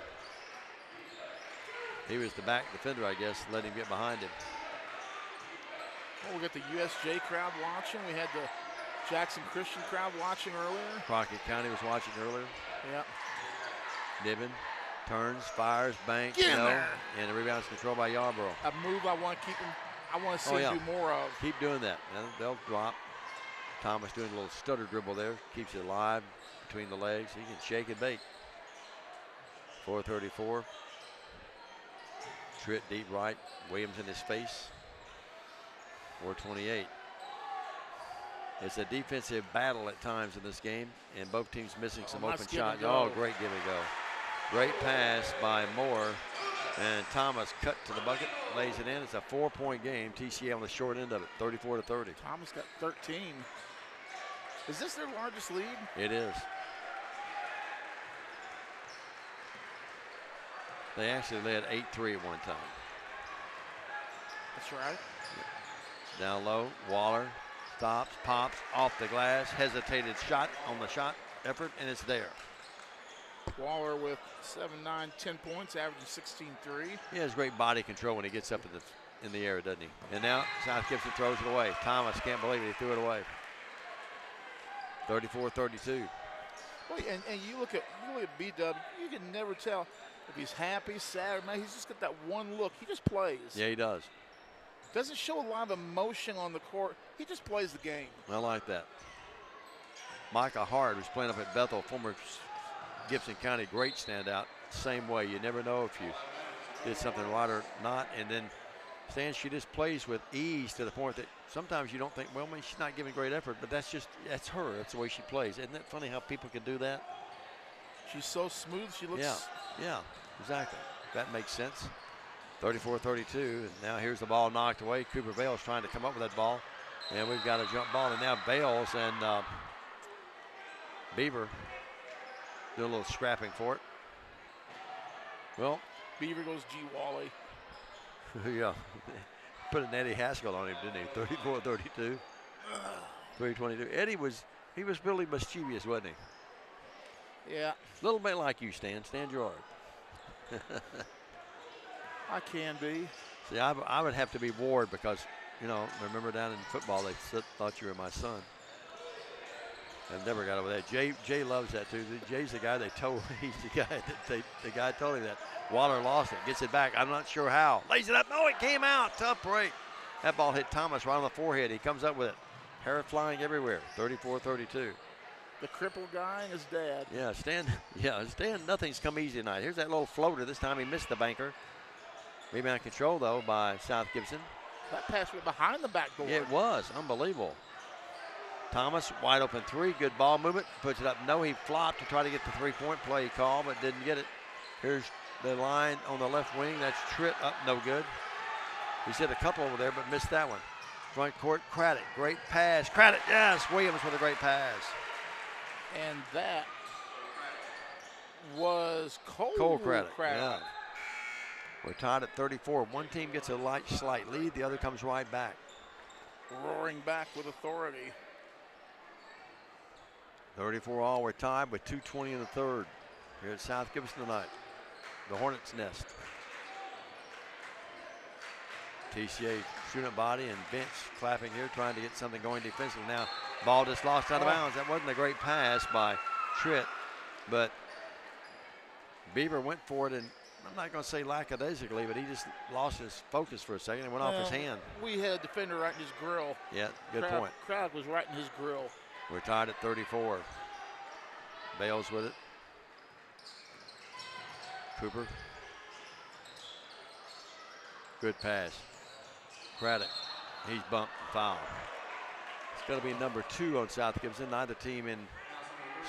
He was the back defender, I guess, let him get behind him. Well, we got the USJ crowd watching. We had the Jackson Christian crowd watching earlier. Crockett County was watching earlier. Yep. Niven turns, fires, banks, Get in there. And the rebound's controlled by Yarborough. A move I want to keep him. I want to see him do more of. Keep doing that. And they'll drop. Thomas doing a little stutter dribble there, keeps it alive between the legs. He can shake and bake. 4:34. Tritt deep right. Williams in his face. 4:28. It's a defensive battle at times in this game, and both teams missing some open shots. Oh, great give and go. Great pass by Moore, and Thomas cut to the bucket, lays it in. It's a 4-point game. TCA on the short end of it, 34-30. Thomas got 13. Is this their largest lead? It is. They actually led 8-3 at one time. That's right. Down low, Waller stops, pops, off the glass, hesitated shot on the shot effort, and it's there. Waller with 7, 9, 10 points, averaging 16-3. He has great body control when he gets up in the air, doesn't he? And now South Gibson throws it away. Thomas can't believe it. He threw it away. 34-32. Well, and you look at B-Dub, you can never tell if he's happy, sad, or man. He's just got that one look. He just plays. Yeah, he does. Doesn't show a lot of emotion on the court. He just plays the game. I like that. Micah Hart, who's playing up at Bethel, former Gibson County great standout. Same way. You never know if you did something right or not. And then Stan, she just plays with ease to the point that sometimes you don't think, well, maybe she's not giving great effort, but that's her. That's the way she plays. Isn't that funny how people can do that? She's so smooth. She looks. Yeah, exactly. That makes sense. 34-32, and now here's the ball knocked away. Cooper Bales trying to come up with that ball, and we've got a jump ball, and now Bales and Beaver do a little scrapping for it. Well, Beaver goes G. Wally. Yeah, put an Eddie Haskell on him, didn't he? 34-32, 3:22. Eddie was really mischievous, wasn't he? Yeah. A little bit like you, Stan Gerard. I can be. See, I would have to be Ward because, you know, remember down in football they thought you were my son. I've never got over that. Jay loves that too. Jay's the guy they told. He's the guy that the guy told him that. Waller lost it, gets it back. I'm not sure how. Lays it up. No, it came out. Tough break. That ball hit Thomas right on the forehead. He comes up with it. Hair flying everywhere. 34-32. The crippled guy and his dad. Yeah, Stan, nothing's come easy tonight. Here's that little floater. This time he missed the banker. Rebound control, though, by South Gibson. That pass went behind the backboard. It was unbelievable. Thomas, wide open three. Good ball movement. Puts it up. No, he flopped to try to get the three-point play call, but didn't get it. Here's the line on the left wing. That's Tritt up. No good. He's hit a couple over there, but missed that one. Front court, Craddock. Great pass. Craddock, yes. Williams with a great pass. And that was Cole Craddock. Yeah. We're tied at 34. One team gets a slight lead. The other comes right back. Roaring back with authority. 34 all. We're tied with 2:20 in the third here at South Gibson tonight. The Hornets' nest. TCA student body and bench clapping here, trying to get something going defensively. Now, ball just lost out of bounds. That wasn't a great pass by Tritt, but Beaver went for it, and I'm not going to say lackadaisically, but he just lost his focus for a second and went off his hand. We had a defender right in his grill. Yeah, good point. Crowd was right in his grill. We're tied at 34. Bales with it. Cooper. Good pass. Craddock. He's bumped and fouled. It's going to be number 2 on South Gibson. Neither team in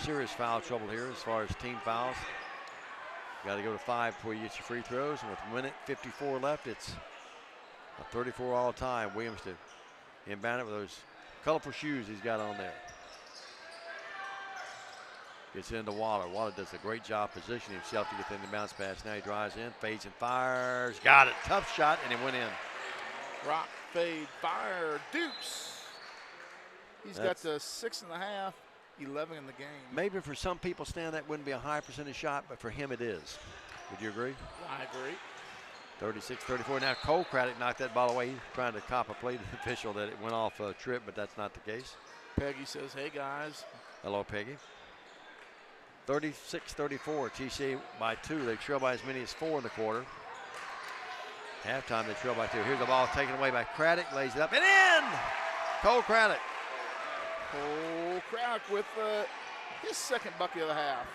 serious foul trouble here as far as team fouls. Got to go to 5 before you get your free throws. And with 1:54 left, it's a 34 all time. Williams to inbound it with those colorful shoes he's got on there. Gets into Waller. Waller does a great job positioning himself to get the bounce pass. Now he drives in, fades and fires. Got it. Tough shot, and it went in. Rock, fade, fire, deuce. He's got the 6.5, 11 in the game. Maybe for some people, Stan, that wouldn't be a high percentage shot, but for him it is. Would you agree? I agree. 36-34. Now Cole Craddock knocked that ball away. He's trying to cop a play to the official that it went off a trip, but that's not the case. Peggy says, hey, guys. Hello, Peggy. 36-34. TCA by 2. They trail by as many as 4 in the quarter. Halftime, they trail by 2. Here's the ball taken away by Craddock. Lays it up and in! Cole Craddock. Cole Craddock with his second bucket of the half.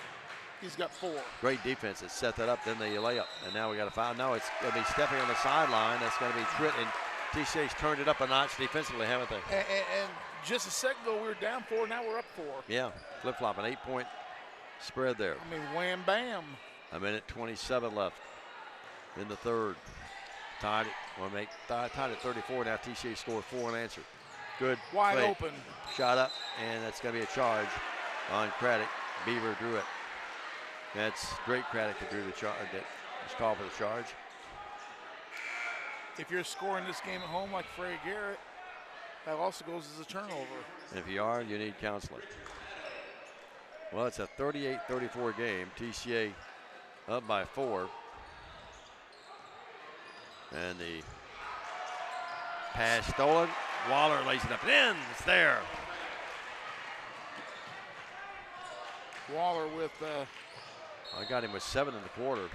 He's got 4. Great defense. It set that up, then they lay up. And now we got a foul. No, it's going to be stepping on the sideline. That's going to be Tritt. And TCA's turned it up a notch defensively, haven't they? And just a second ago, we were down 4. Now we're up 4. Yeah, flip-flop, an 8-point spread there. I mean, wham, bam. A minute 27 left in the third. Tied at 34. Now TCA scored 4 unanswered. Good. Wide play. open. Shot up, and that's going to be a charge on Craddock. Beaver drew it. That's great Craddock that drew the charge. That was called for the charge. If you're scoring this game at home like Freddie Garrett, that also goes as a turnover. And if you are, you need counseling. Well, it's a 38-34 game. TCA up by 4. And the pass stolen. Waller lays it up and in. It's there. Waller with. I got him with 7 in the quarter.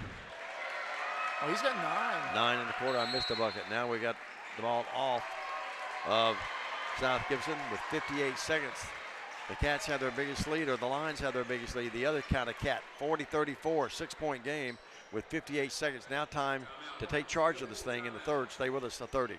Oh, he's got 9. 9 in the quarter. I missed a bucket. Now we got the ball off of South Gibson with 58 seconds. The Cats have their biggest lead, or the Lions have their biggest lead. The other kind of Cat, 40-34, 6-point game. with 58 seconds. Now time to take charge of this thing in the third. Stay with us to 30.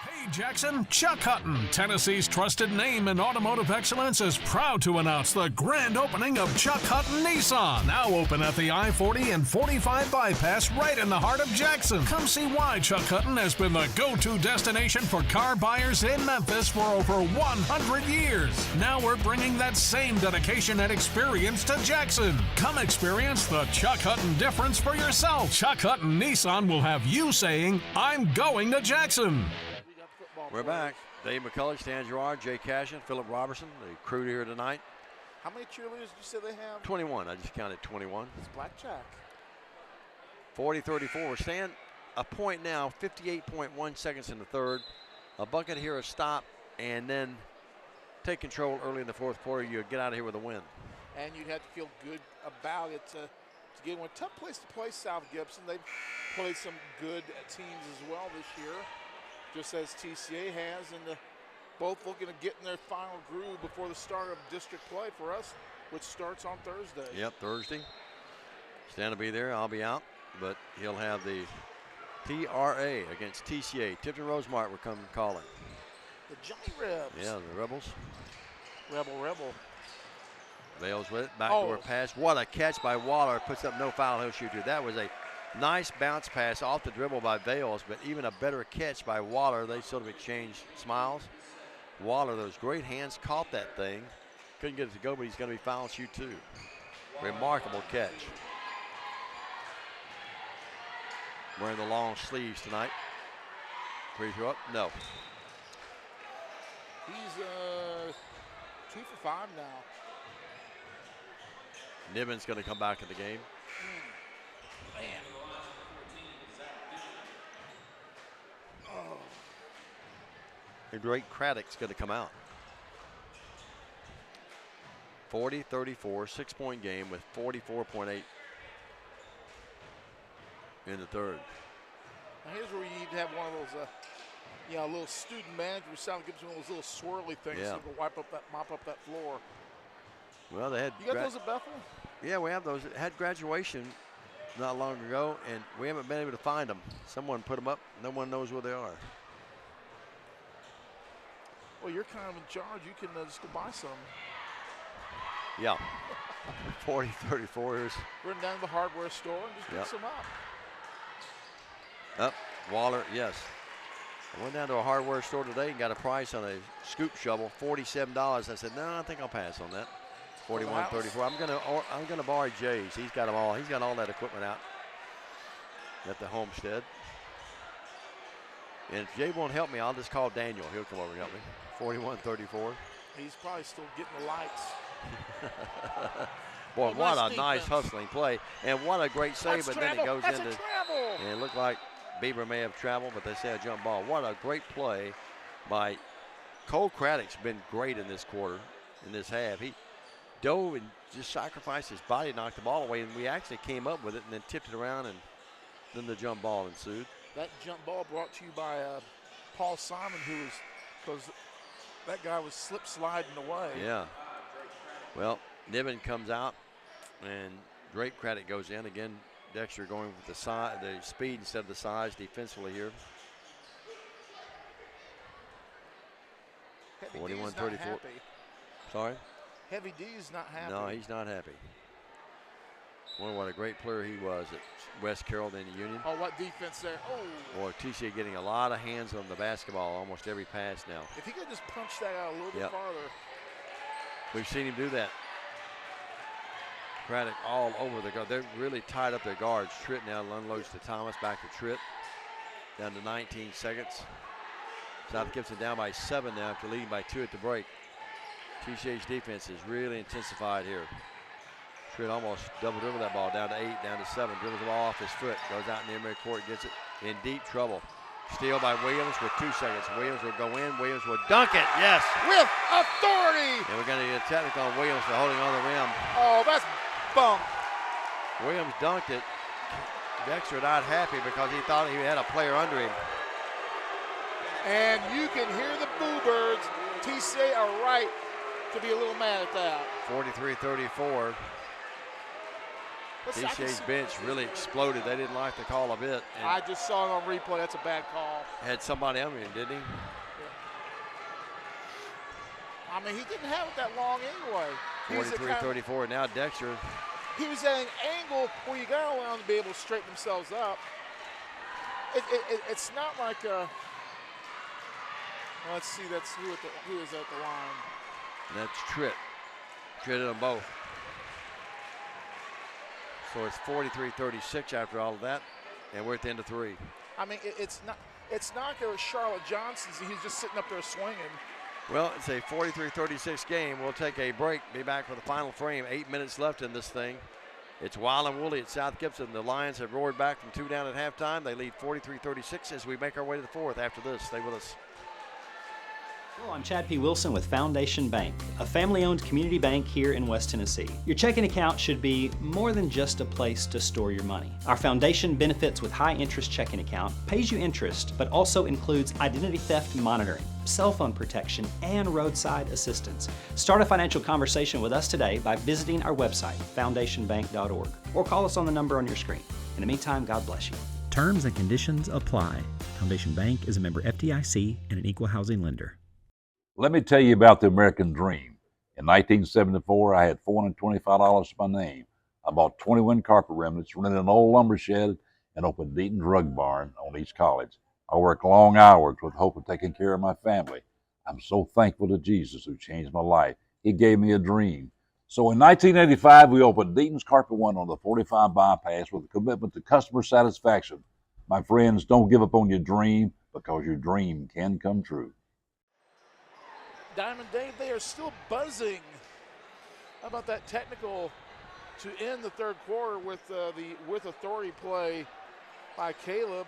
Hey Jackson, Chuck Hutton, Tennessee's trusted name in automotive excellence, is proud to announce the grand opening of Chuck Hutton Nissan, now open at the I-40 and 45 bypass right in the heart of Jackson. Come see why Chuck Hutton has been the go-to destination for car buyers in Memphis for over 100 years. Now we're bringing that same dedication and experience to Jackson. Come experience the Chuck Hutton difference for yourself. Chuck Hutton Nissan will have you saying, I'm going to Jackson. We're back. Dave McCullers, Stan Gerard, Jay Cashin, Philip Robertson, the crew here tonight. How many cheerleaders did you say they have? 21. I just counted 21. It's blackjack. 40-34. We're staying a point now, 58.1 seconds in the third. A bucket here, a stop, and then take control early in the fourth quarter. You get out of here with a win. And you'd have to feel good about it to get one. Tough place to play South Gibson. They've played some good teams as well this year, just as TCA has, and both looking to get in their final groove before the start of district play for us, which starts on Thursday. Yep, Thursday. Stan will be there. I'll be out, but he'll have the TRA against TCA. Tipton Rosemart will come calling. The Johnny Rebs. Yeah, the Rebels. Rebel. Bales with it. Backdoor pass. What a catch by Waller. Puts up no foul. He'll shoot you. That was a nice bounce pass off the dribble by Bales, but even a better catch by Waller. They sort of exchanged smiles. Waller, those great hands, caught that thing. Couldn't get it to go, but he's going to be foul shoot too. Remarkable catch. Wearing the long sleeves tonight. Free throw up? No. He's 2 for 5 now. Niven's going to come back in the game. Man. The great Craddock's going to come out. 40-34, 6-point game with 44.8 in the third. Now here's where you need to have one of those, a little student manager with South Gibson, one of those little swirly things so you can mop up that floor. Well, they had. You got those at Bethel? Yeah, we have those. It had graduation not long ago, and we haven't been able to find them. Someone put them up. No one knows where they are. Well, you're kind of in charge. You can just go buy some. Yeah. 40-34 is. Run down to the hardware store and just pick some up. Waller, yes. I went down to a hardware store today and got a price on a scoop shovel, $47. I said, no, I think I'll pass on that. 41-34. I'm gonna borrow Jay's. He's got them all. He's got all that equipment out at the homestead. And if Jay won't help me, I'll just call Daniel. He'll come over and help me. 41-34. He's probably still getting the lights. Boy, what a nice hustling play. And what a great save, but then it goes into. And it looked like Bieber may have traveled, but they say a jump ball. What a great play by Cole Craddock's been great in this quarter, in this half. He dove and just sacrificed his body, knocked the ball away, and we actually came up with it and then tipped it around, and then the jump ball ensued. That jump ball brought to you by Paul Simon, because that guy was slip sliding away. Yeah. Well, Niven comes out, and Drake Craddock goes in. Again, Dexter going with the speed instead of the size defensively here. 41-34. Sorry? Heavy D's not happy. No, he's not happy. Wonder what a great player he was at West Carroll in the Union. Oh, what defense there. Oh. Boy, TCA getting a lot of hands on the basketball almost every pass now. If he could just punch that out a little bit farther. We've seen him do that. Craddock all over the guard. They're really tied up their guards. Tritt now unloads to Thomas, back to Tritt. Down to 19 seconds. South Gibson down by 7 now after leading by 2 at the break. TCA's defense is really intensified here. Tritt almost double-dribbled that ball down to 8, down to 7. Dribbles the ball off his foot. Goes out in the near court, gets it in deep trouble. Steal by Williams with 2 seconds. Williams will go in. Williams will dunk it. Yes. With authority. And we're going to get a technical on Williams for holding on the rim. Oh, that's bunk. Williams dunked it. Dexter not happy because he thought he had a player under him. And you can hear the Boo Birds. TCA are right to be a little mad at that. 43-34. TCA's bench really exploded. They didn't like the call a bit. And I just saw it on replay. That's a bad call. had somebody on him, didn't he? Yeah. I mean, he didn't have it that long anyway. 43-34. Now Dexter. He was at an angle where you got to allow them to be able to straighten themselves up. It's not like a. Let's see. That's who is at the line. And that's Tritt. Tritt them both. So it's 43-36 after all of that, and we're at the end of 3. I mean, it's not like Charlotte Johnson's. He's just sitting up there swinging. Well, it's a 43-36 game. We'll take a break. Be back for the final frame. 8 minutes left in this thing. It's Wild and Woolly at South Gibson. The Lions have roared back from 2 down at halftime. They lead 43-36 as we make our way to the 4th after this. Stay with us. Hello, I'm Chad P. Wilson with Foundation Bank, a family-owned community bank here in West Tennessee. Your checking account should be more than just a place to store your money. Our foundation benefits with high-interest checking account pays you interest, but also includes identity theft monitoring, cell phone protection, and roadside assistance. Start a financial conversation with us today by visiting our website, foundationbank.org, or call us on the number on your screen. In the meantime, God bless you. Terms and conditions apply. Foundation Bank is a member FDIC and an equal housing lender. Let me tell you about the American dream. In 1974, I had $425 to my name. I bought 21 carpet remnants, rented an old lumber shed, and opened Deaton's Rug Barn on East College. I worked long hours with hope of taking care of my family. I'm so thankful to Jesus who changed my life. He gave me a dream. So in 1985, we opened Deaton's Carpet One on the 45 bypass with a commitment to customer satisfaction. My friends, don't give up on your dream because your dream can come true. Diamond Dave, they are still buzzing. How about that technical to end the third quarter with the with authority play by Caleb?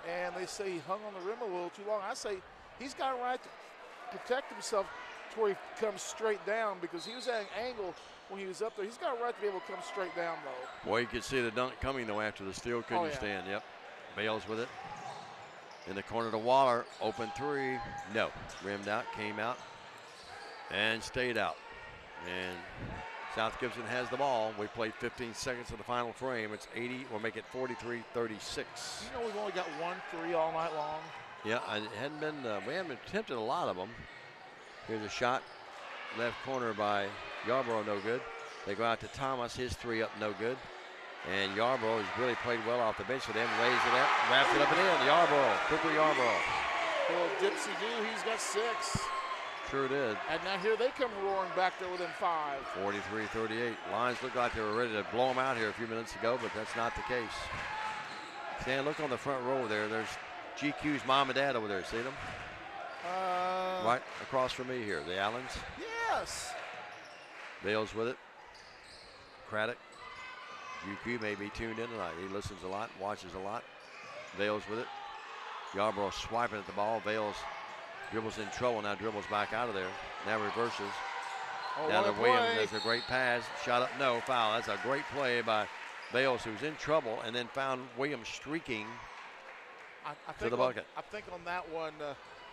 And they say he hung on the rim a little too long. I say he's got a right to protect himself to where he comes straight down because he was at an angle when he was up there. He's got a right to be able to come straight down, though. Boy, you could see the dunk coming, though, after the steal. Couldn't stand. Yep. Bales with it. In the corner to Waller, open 3, no. Rimmed out, came out, and stayed out. And South Gibson has the ball. We played 15 seconds of the final frame. It's 80, we'll make it 43-36. You know we've only got 1 3 all night long. Yeah, it hadn't been, we haven't attempted a lot of them. Here's a shot, left corner by Yarborough, no good. They go out to Thomas, his 3 up, no good. And Yarborough has really played well off the bench for them. Lays it up, wraps it up and in. Yarborough, Cooper Yarborough. Well, Dipsy do, he's got 6. Sure did. And now here they come roaring back there within 5. 43-38. Lions look like they were ready to blow them out here a few minutes ago, but that's not the case. Stan, look on the front row there. There's GQ's mom and dad over there. See them? Right across from me here. The Allens. Yes. Bales with it. Craddock. GQ may be tuned in tonight. He listens a lot, watches a lot. Vales with it. Yarborough swiping at the ball. Vales dribbles in trouble. Now dribbles back out of there. Now reverses. Now to Williams. That's a great pass. Shot up. No, foul. That's a great play by Vales, who's in trouble, and then found Williams streaking to the bucket. I think on that one,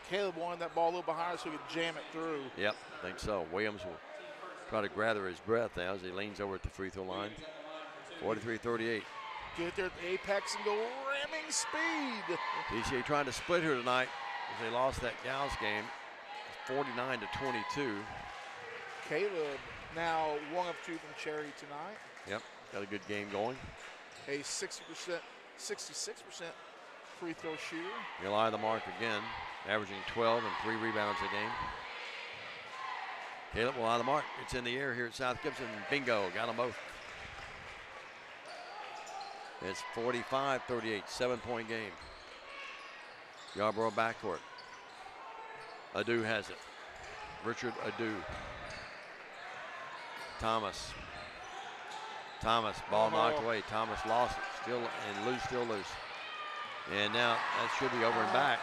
Caleb wanted that ball a little bit higher so he could jam it through. Yep, I think so. Williams will try to gather his breath now as he leans over at the free throw line. 43-38. Get there at the apex and go ramming speed. TCA trying to split here tonight as they lost that gals game, 49-22. Caleb now 1 of 2 from Cherry tonight. Yep, got a good game going. A 66% free throw shooter. He'll eye the mark again, averaging 12 and 3 rebounds a game. Caleb will eye the mark. It's in the air here at South Gibson. Bingo, got them both. It's 45-38, 7-point game. Yarborough backcourt. Adu has it. Richard Adu. Thomas, ball knocked away. Thomas lost it. Still loose. And now that should be over and back.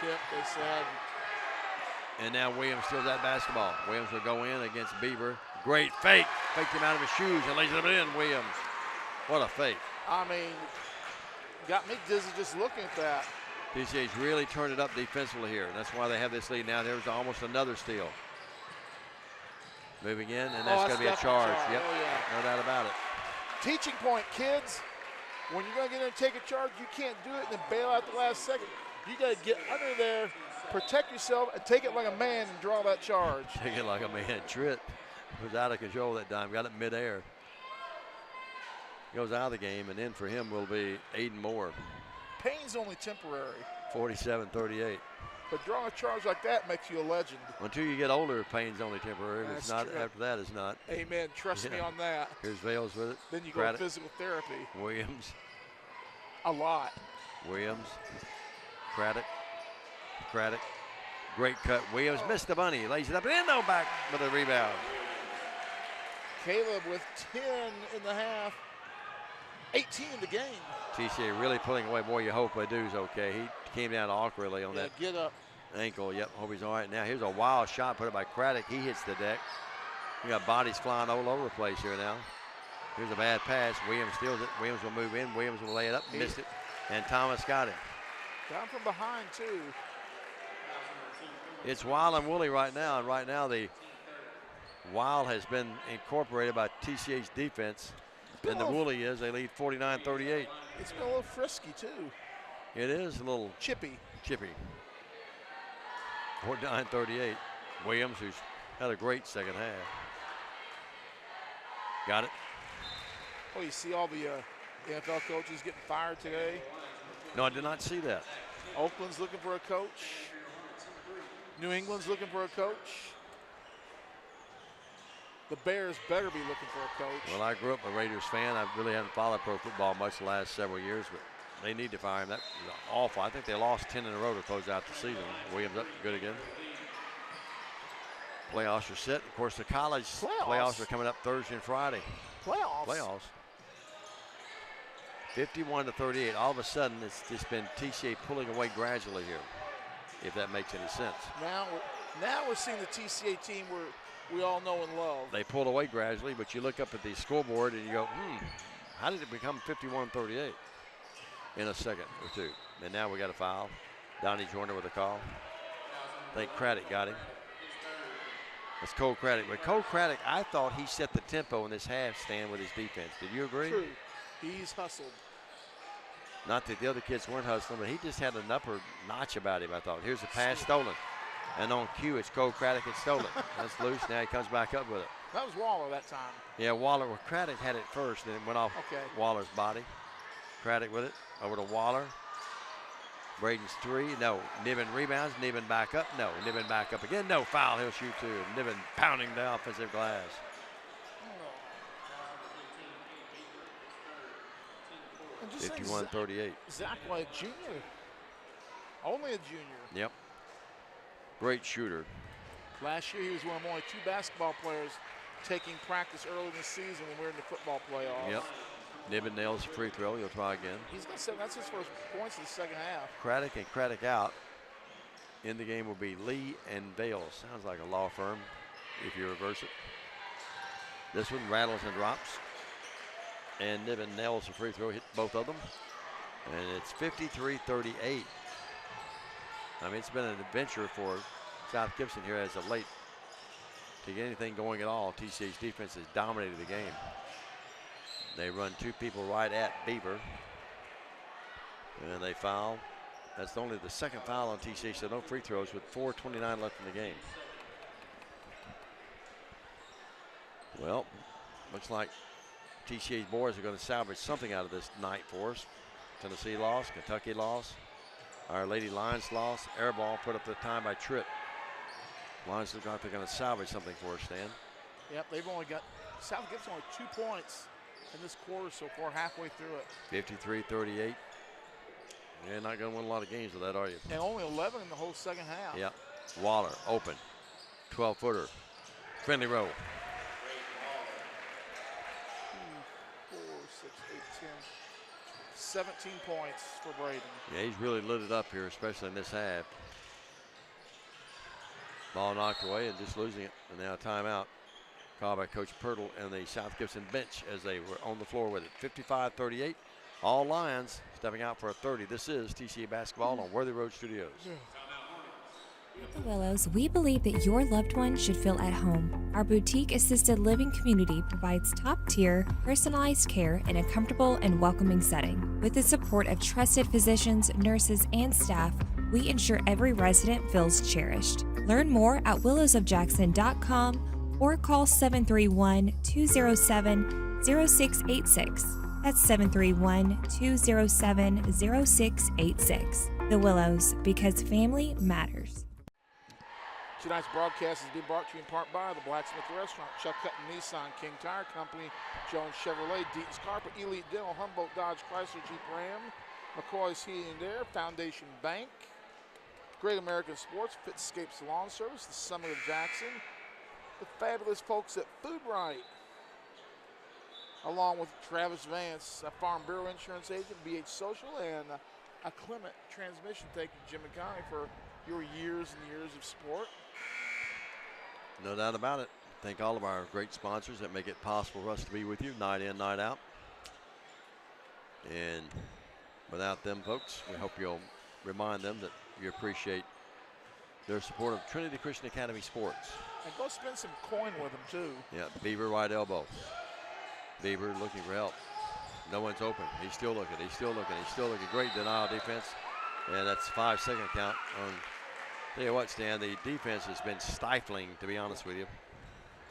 Tip, they said. And now Williams steals that basketball. Williams will go in against Beaver. Great fake. Faked him out of his shoes and lays it in. Williams. What a fake. I mean, got me dizzy just looking at that. TCA's really turned it up defensively here. That's why they have this lead now. There's almost another steal. Moving in, and that's going to be a charge. Yep, no doubt about it. Teaching point, kids. When you're going to get in and take a charge, you can't do it and then bail out the last second. You got to get under there, protect yourself, and take it like a man and draw that charge. Take it like a man. Tritt was out of control that time. Got it midair. Goes out of the game, and in for him will be Aiden Moore. Pain's only temporary. 47-38. But drawing a charge like that makes you a legend. Until you get older, pain's only temporary. But it's not true. After that, it's not. Amen. Trust me on that. Here's Vales with it. Then you go to physical therapy. Williams. A lot. Williams. Craddock. Great cut. Williams missed the bunny. Lays it up and no back with a rebound. Caleb with 10 in the half. 18 in the game. TCA really pulling away. Boy, you hope Ledoux okay. He came down awkwardly on that get up. ankle. Yep, hope he's all right. Now here's a wild shot put up by Craddock. He hits the deck. We got bodies flying all over the place here now. Here's a bad pass. Williams steals it. Williams will move in. Williams will lay it up. Missed it. And Thomas got it. Down from behind, too. It's Wild and Woolley right now. And right now the Wild has been incorporated by TCA's defense. And the Woolley is. They lead 49-38. It's been a little frisky, too. It is a little chippy. 49-38. Williams, who's had a great second half. Got it. Well, you see all the NFL coaches getting fired today. No, I did not see that. Oakland's looking for a coach. New England's looking for a coach. The Bears better be looking for a coach. Well, I grew up a Raiders fan. I really haven't followed pro football much the last several years, but they need to fire him. That was awful. I think they lost 10 in a row to close out the season. Williams up good again. Playoffs are set. Of course, the college playoffs are coming up Thursday and Friday. Playoffs. 51-38. All of a sudden, it's just been TCA pulling away gradually here, if that makes any sense. Now we're seeing the TCA team we all know and love. They pulled away gradually, but you look up at the scoreboard and you go, how did it become 51-38 in a second or two? And now we got a foul. Donnie Joyner with a call. I think Craddock got him. That's Cole Craddock. But Cole Craddock, I thought he set the tempo in this half stand with his defense. Did you agree? True. He's hustled. Not that the other kids weren't hustling, but he just had an upper notch about him, I thought. Here's the pass stolen. And on cue, it's Cole Craddock that stole it. That's loose. Now he comes back up with it. That was Waller that time. Yeah, Waller. Well, Craddock had it first, then it went off Waller's body. Craddock with it. Over to Waller. Braden's three. No. Niven rebounds. Niven back up. No. Niven back up again. No. Foul. He'll shoot two. Niven pounding the offensive glass. And just 51-38. Zach White Jr. Only a junior. Yep. Great shooter. Last year he was one of only 2 basketball players taking practice early in the season when we were in the football playoffs. Yep. Niven nails the free throw. He'll try again. He's got 7. That's his first points in the second half. Craddock and Craddock out. In the game will be Lee and Vales. Sounds like a law firm if you reverse it. This one rattles and drops. And Niven nails the free throw, hit both of them. And it's 53-38. I mean, it's been an adventure for South Gibson here as of late to get anything going at all. TCA's defense has dominated the game. They run 2 people right at Beaver. And they foul. That's only the second foul on TCA, so no free throws with 4:29 left in the game. Well, looks like TCA's boys are going to salvage something out of this night for us. Tennessee lost, Kentucky lost. Our Lady Lions lost. Air ball put up the time by Tripp. Lions look like they're going to salvage something for us, Stan. Yep, they've only got, South Gibson only 2 points in this quarter so far, halfway through it. 53-38. You're not going to win a lot of games with that, are you? And only 11 in the whole second half. Yep. Waller, open. 12-footer. Friendly roll. 2, 4, 6, 8, 10. 17 points for Braden. Yeah, he's really lit it up here, especially in this half. Ball knocked away and just losing it. And now timeout called by Coach Pirtle and the South Gibson bench as they were on the floor with it. 55-38. All Lions stepping out for a 30. This is TCA basketball on Worthy Road Studios. At the Willows, we believe that your loved one should feel at home. Our boutique assisted living community provides top-tier, personalized care in a comfortable and welcoming setting. With the support of trusted physicians, nurses, and staff, we ensure every resident feels cherished. Learn more at willowsofjackson.com or call 731-207-0686. That's 731-207-0686. The Willows, because family matters. Tonight's broadcast is being brought to you in part by the Blacksmith Restaurant, Chuck Hutton Nissan, King Tire Company, Jones Chevrolet, Deaton's Carpet, Elite Dental, Humboldt Dodge Chrysler Jeep Ram, McCoy's Heating and Air, Foundation Bank, Great American Sports, Fitscapes Lawn Service, the Summit of Jackson, the fabulous folks at Food Right, along with Travis Vance, a Farm Bureau Insurance agent, BH Social, and a Clement Transmission. Thank you, Jim and Connie, for your years and years of support. No doubt about it. Thank all of our great sponsors that make it possible for us to be with you night in, night out. And without them folks, we hope you'll remind them that you appreciate their support of Trinity Christian Academy Sports. And go spend some coin with them, too. Yeah, Beaver right elbow. Beaver looking for help. No one's open. He's still looking. He's still looking. He's still looking. Great denial defense. And that's 5-second count on. Tell you what, Stan, the defense has been stifling, to be honest with you.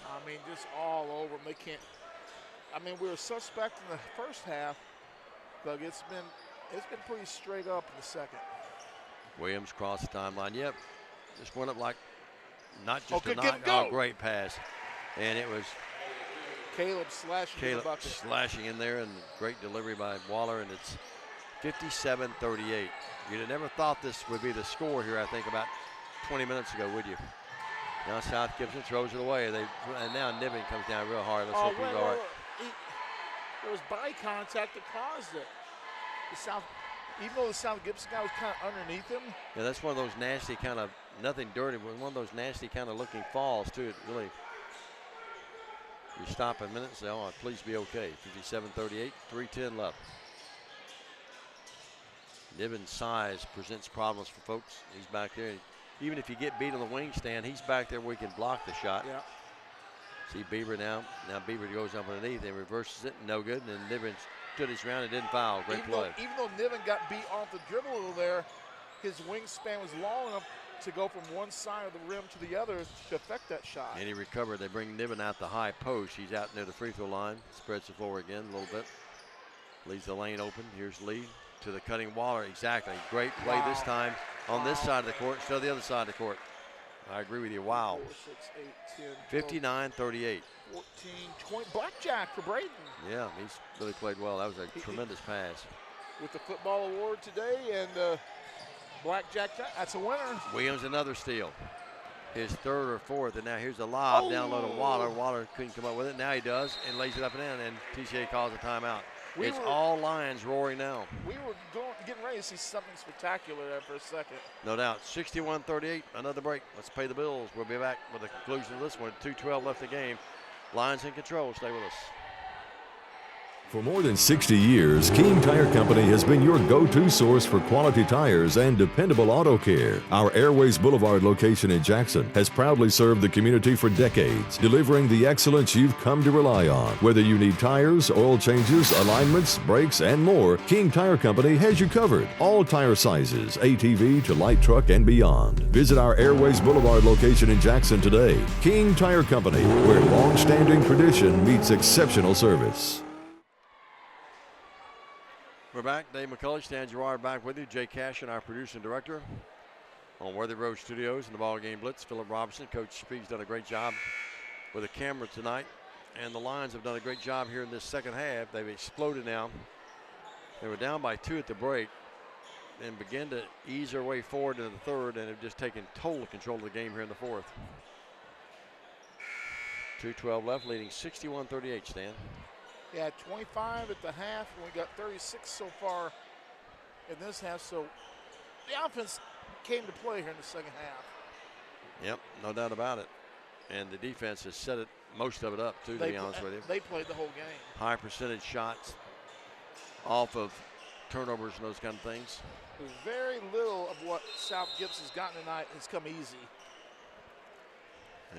I mean, just all over them. They can't. I mean, we were suspect in the first half, but it's been pretty straight up in the second. Williams crossed the timeline. Yep, just went up like not just okay, a knock. Oh, great pass, and it was Caleb slashing in the bucket. Slashing in there, and great delivery by Waller, and it's 57-38. You'd have never thought this would be the score here, I think, about 20 minutes ago, would you? Now South Gibson throws it away. And now Niven comes down real hard. Let's hope he's all right. There was body contact that caused it. Even though the South Gibson guy was kind of underneath him. Yeah, that's one of those nasty kind of, nothing dirty, but one of those nasty kind of looking falls, too. It really, you stop a minute and say, oh, please be okay. 57-38, 3:10 left. Niven's size presents problems for folks. He's back there. Even if you get beat on the wing stand, he's back there where he can block the shot. Yeah. See Beaver now. Now Beaver goes up underneath and reverses it. No good. And then Niven stood his ground and didn't foul. Great play. Even though Niven got beat off the dribble over there, his wingspan was long enough to go from one side of the rim to the other to affect that shot. And he recovered. They bring Niven out the high post. He's out near the free throw line. Spreads the floor again a little bit. Leaves the lane open. Here's Lee to the cutting Waller. Exactly. Great play this time on this side of the court instead of the other side of the court. I agree with you. Wow. 4, 6, 8, 10, 59-38. 14, 20. Blackjack for Braden. Yeah, he's really played well. That was a tremendous pass. With the football award today and Blackjack, that's a winner. Williams another steal. His third or fourth, and now here's a lob down low to Waller. Waller couldn't come up with it. Now he does and lays it up and in, and TCA calls a timeout. It's all Lions roaring now. We were getting ready to see something spectacular there for a second. No doubt. 61-38, another break. Let's pay the bills. We'll be back with the conclusion of this one. 2:12 left the game. Lions in control. Stay with us. For more than 60 years, King Tire Company has been your go-to source for quality tires and dependable auto care. Our Airways Boulevard location in Jackson has proudly served the community for decades, delivering the excellence you've come to rely on. Whether you need tires, oil changes, alignments, brakes, and more, King Tire Company has you covered. All tire sizes, ATV to light truck and beyond. Visit our Airways Boulevard location in Jackson today. King Tire Company, where long-standing tradition meets exceptional service. We're back. Dave McCulley, Stan Gerard back with you. Jay Cash and our producer and director on Worthy Road Studios and the BallGame Blitz. Philip Robertson. Coach Speed's done a great job with the camera tonight. And the Lions have done a great job here in this second half. They've exploded now. They were down by 2 at the break and begin to ease their way forward into the third and have just taken total control of the game here in the fourth. 2:12 left, leading 61-38, Stan. Yeah, 25 at the half, and we got 36 so far in this half. So the offense came to play here in the second half. Yep, no doubt about it. And the defense has set it, most of it up, too, to be honest with you. They played the whole game. High percentage shots off of turnovers and those kind of things. Very little of what South Gibson's gotten tonight has come easy.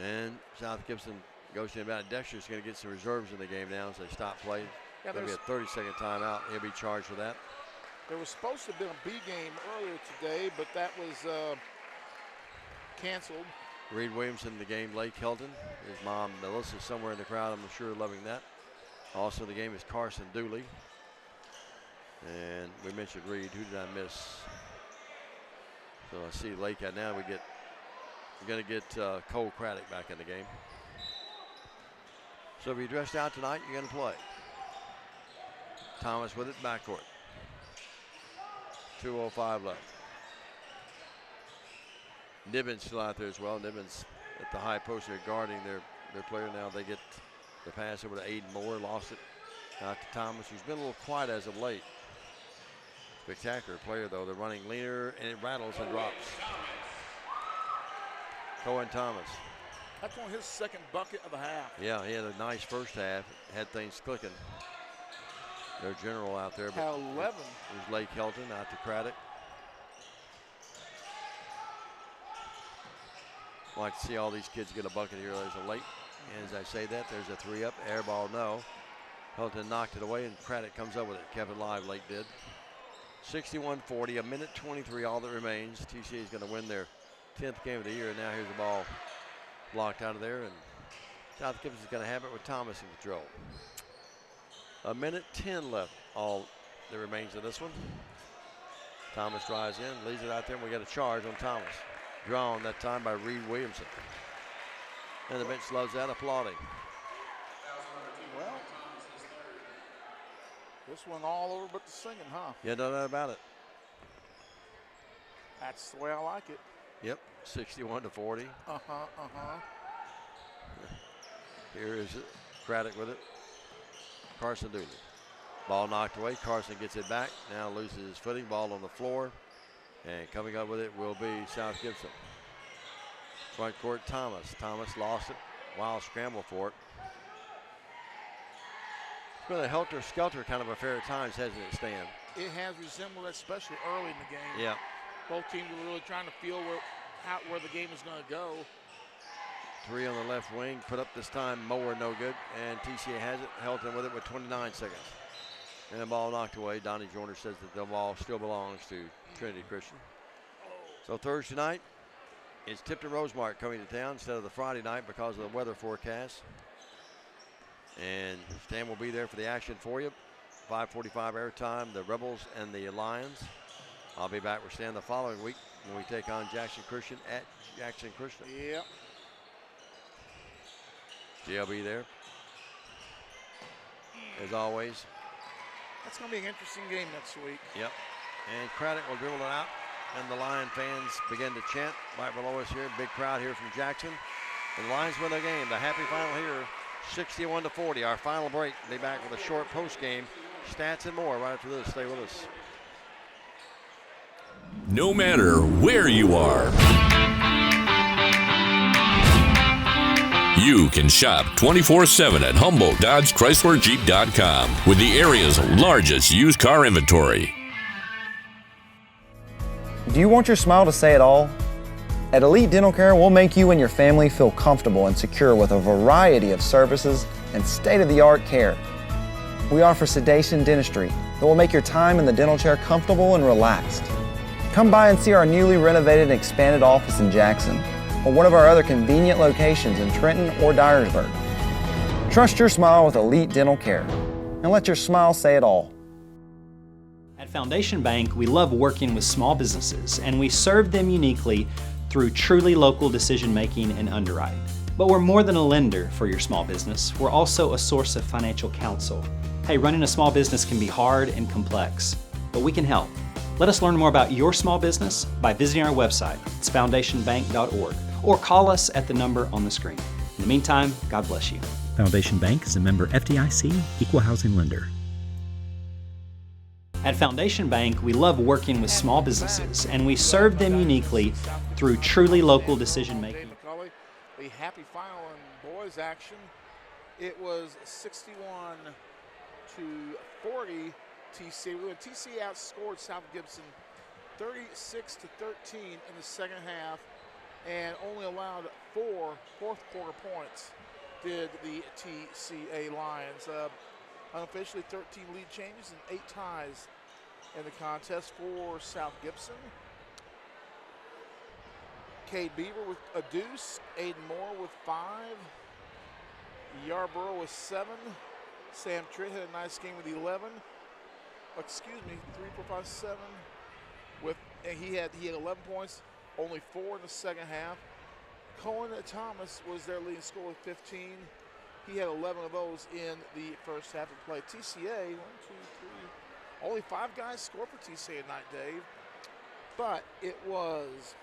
And South Gibson goes to about Dexter's going to get some reserves in the game now as they stop play. Yeah, There'll be a 30-second timeout. He'll be charged for that. There was supposed to have been a B game earlier today, but that was canceled. Reed Williamson in the game, Lake Hilton. His mom, Melissa, somewhere in the crowd, I'm sure, loving that. Also in the game is Carson Dooley. And we mentioned Reed. Who did I miss? So I see Lake. Now we're going to get Cole Craddock back in the game. So if you're dressed out tonight, you're going to play. Thomas with it, backcourt. 2:05 left. Nibbins still out there as well. Nibbins at the high post there guarding their player. Now they get the pass over to Aiden Moore. Lost it out to Thomas, who's been a little quiet as of late. Spectacular player, though. They're running leaner, and it rattles and drops. Cohen Thomas. That's on his second bucket of the half. Yeah, he had a nice first half. Had things clicking. Their general out there. But 11. There's Lake Hilton out to Craddock. Like to see all these kids get a bucket here. There's a late. And as I say that, there's a 3-up. Air ball, no. Hilton knocked it away, and Craddock comes up with it. Kevin Live, Lake did. 61-40, a minute 23, all that remains. TCA is going to win their 10th game of the year. And now here's the ball blocked out of there. And South Gibson is going to have it with Thomas in control. A minute 10 left, all that remains of this one. Thomas drives in, leaves it out there, and we got a charge on Thomas. Drawn that time by Reed Williamson. And the bench loves that, applauding. Well, this one all over but the singing, huh? Yeah, no doubt about it. That's the way I like it. Yep, 61-40. Here is Craddock with it. Carson Dooley. Ball knocked away. Carson gets it back. Now loses his footing. Ball on the floor. And coming up with it will be South Gibson. Front court, Thomas. Thomas lost it. Wild scramble for it. It's been a helter-skelter kind of affair at times, hasn't it, Stan? It has resembled, especially early in the game. Yeah. Both teams were really trying to feel where the game is going to go. 3 on the left wing, put up this time, Mower no good, and TCA has it. Hilton with it with 29 seconds. And the ball knocked away. Donnie Joyner says that the ball still belongs to Trinity Christian. So Thursday night, it's Tipton Rosemark coming to town instead of the Friday night because of the weather forecast. And Stan will be there for the action for you. 5:45 airtime, the Rebels and the Lions. I'll be back with Stan the following week when we take on Jackson Christian at Jackson Christian. Yep. JLB there. As always. That's going to be an interesting game next week. Yep. And Craddock will dribble it out. And the Lion fans begin to chant right below us here. Big crowd here from Jackson. The Lions win the game. The happy final here, 61-40. Our final break. Be back with a short post game. Stats and more right after this. Stay with us. No matter where you are, you can shop 24/7 at Humboldt Dodge Chrysler Jeep.com with the area's largest used car inventory. Do you want your smile to say it all? At Elite Dental Care, we'll make you and your family feel comfortable and secure with a variety of services and state-of-the-art care. We offer sedation dentistry that will make your time in the dental chair comfortable and relaxed. Come by and see our newly renovated and expanded office in Jackson, or one of our other convenient locations in Trenton or Dyersburg. Trust your smile with Elite Dental Care, and let your smile say it all. At Foundation Bank, we love working with small businesses, and we serve them uniquely through truly local decision-making and underwriting. But we're more than a lender for your small business. We're also a source of financial counsel. Hey, running a small business can be hard and complex, but we can help. Let us learn more about your small business by visiting our website. It's foundationbank.org, or call us at the number on the screen. In the meantime, God bless you. Foundation Bank is a member FDIC, equal housing lender. At Foundation Bank, we love working with small businesses, and we serve them uniquely through truly local decision-making. The happy final in boys action, it was 61-40 TCA. TCA outscored South Gibson 36-13 in the second half and only allowed 4 fourth-quarter points did the TCA Lions. Unofficially 13 lead changes and 8 ties in the contest for South Gibson. Cade Beaver with a deuce, Aiden Moore with 5, Yarborough with 7, Sam Tritt had a nice game with 11. Excuse me, 3, 4, 5, 7. And he had 11 points, only 4 in the second half. Cohen Thomas was their leading scorer with 15. He had 11 of those in the first half of play. TCA, 1, 2, 3, only 5 guys scored for TCA tonight, Dave. But it was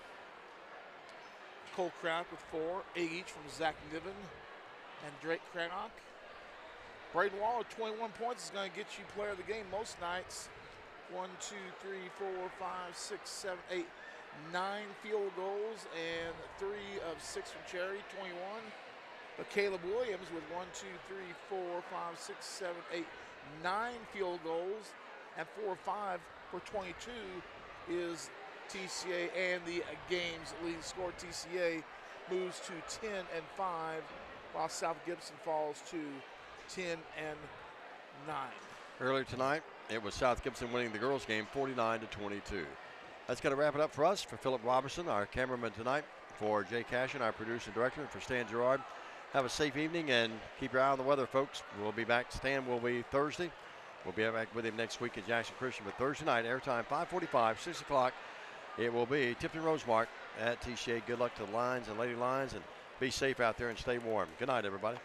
Cole Craddock with 4, 8 each from Zach Niven and Drake Craddock. Braden Waller, 21 points, is going to get you player of the game most nights. 1, 2, 3, 4, 5, 6, 7, 8, 9 field goals and 3 of 6 from Cherry, 21. But Caleb Williams with 1, 2, 3, 4, 5, 6, 7, 8, 9 field goals and 4 or 5 for 22 is TCA, and the game's leading scorer. TCA moves to 10-5, while South Gibson falls to 10-9. Earlier tonight, it was South Gibson winning the girls' game 49-22. That's going to wrap it up for us. For Philip Robertson, our cameraman tonight, for Jay Cashin, our producer and director, and for Stan Gerard, have a safe evening and keep your eye on the weather, folks. We'll be back. Stan will be Thursday. We'll be back with him next week at Jackson Christian. But Thursday night, airtime 5:45, 6 o'clock. It will be Tipton Rosemark at TCA. Good luck to the Lions and Lady Lions, and be safe out there and stay warm. Good night, everybody.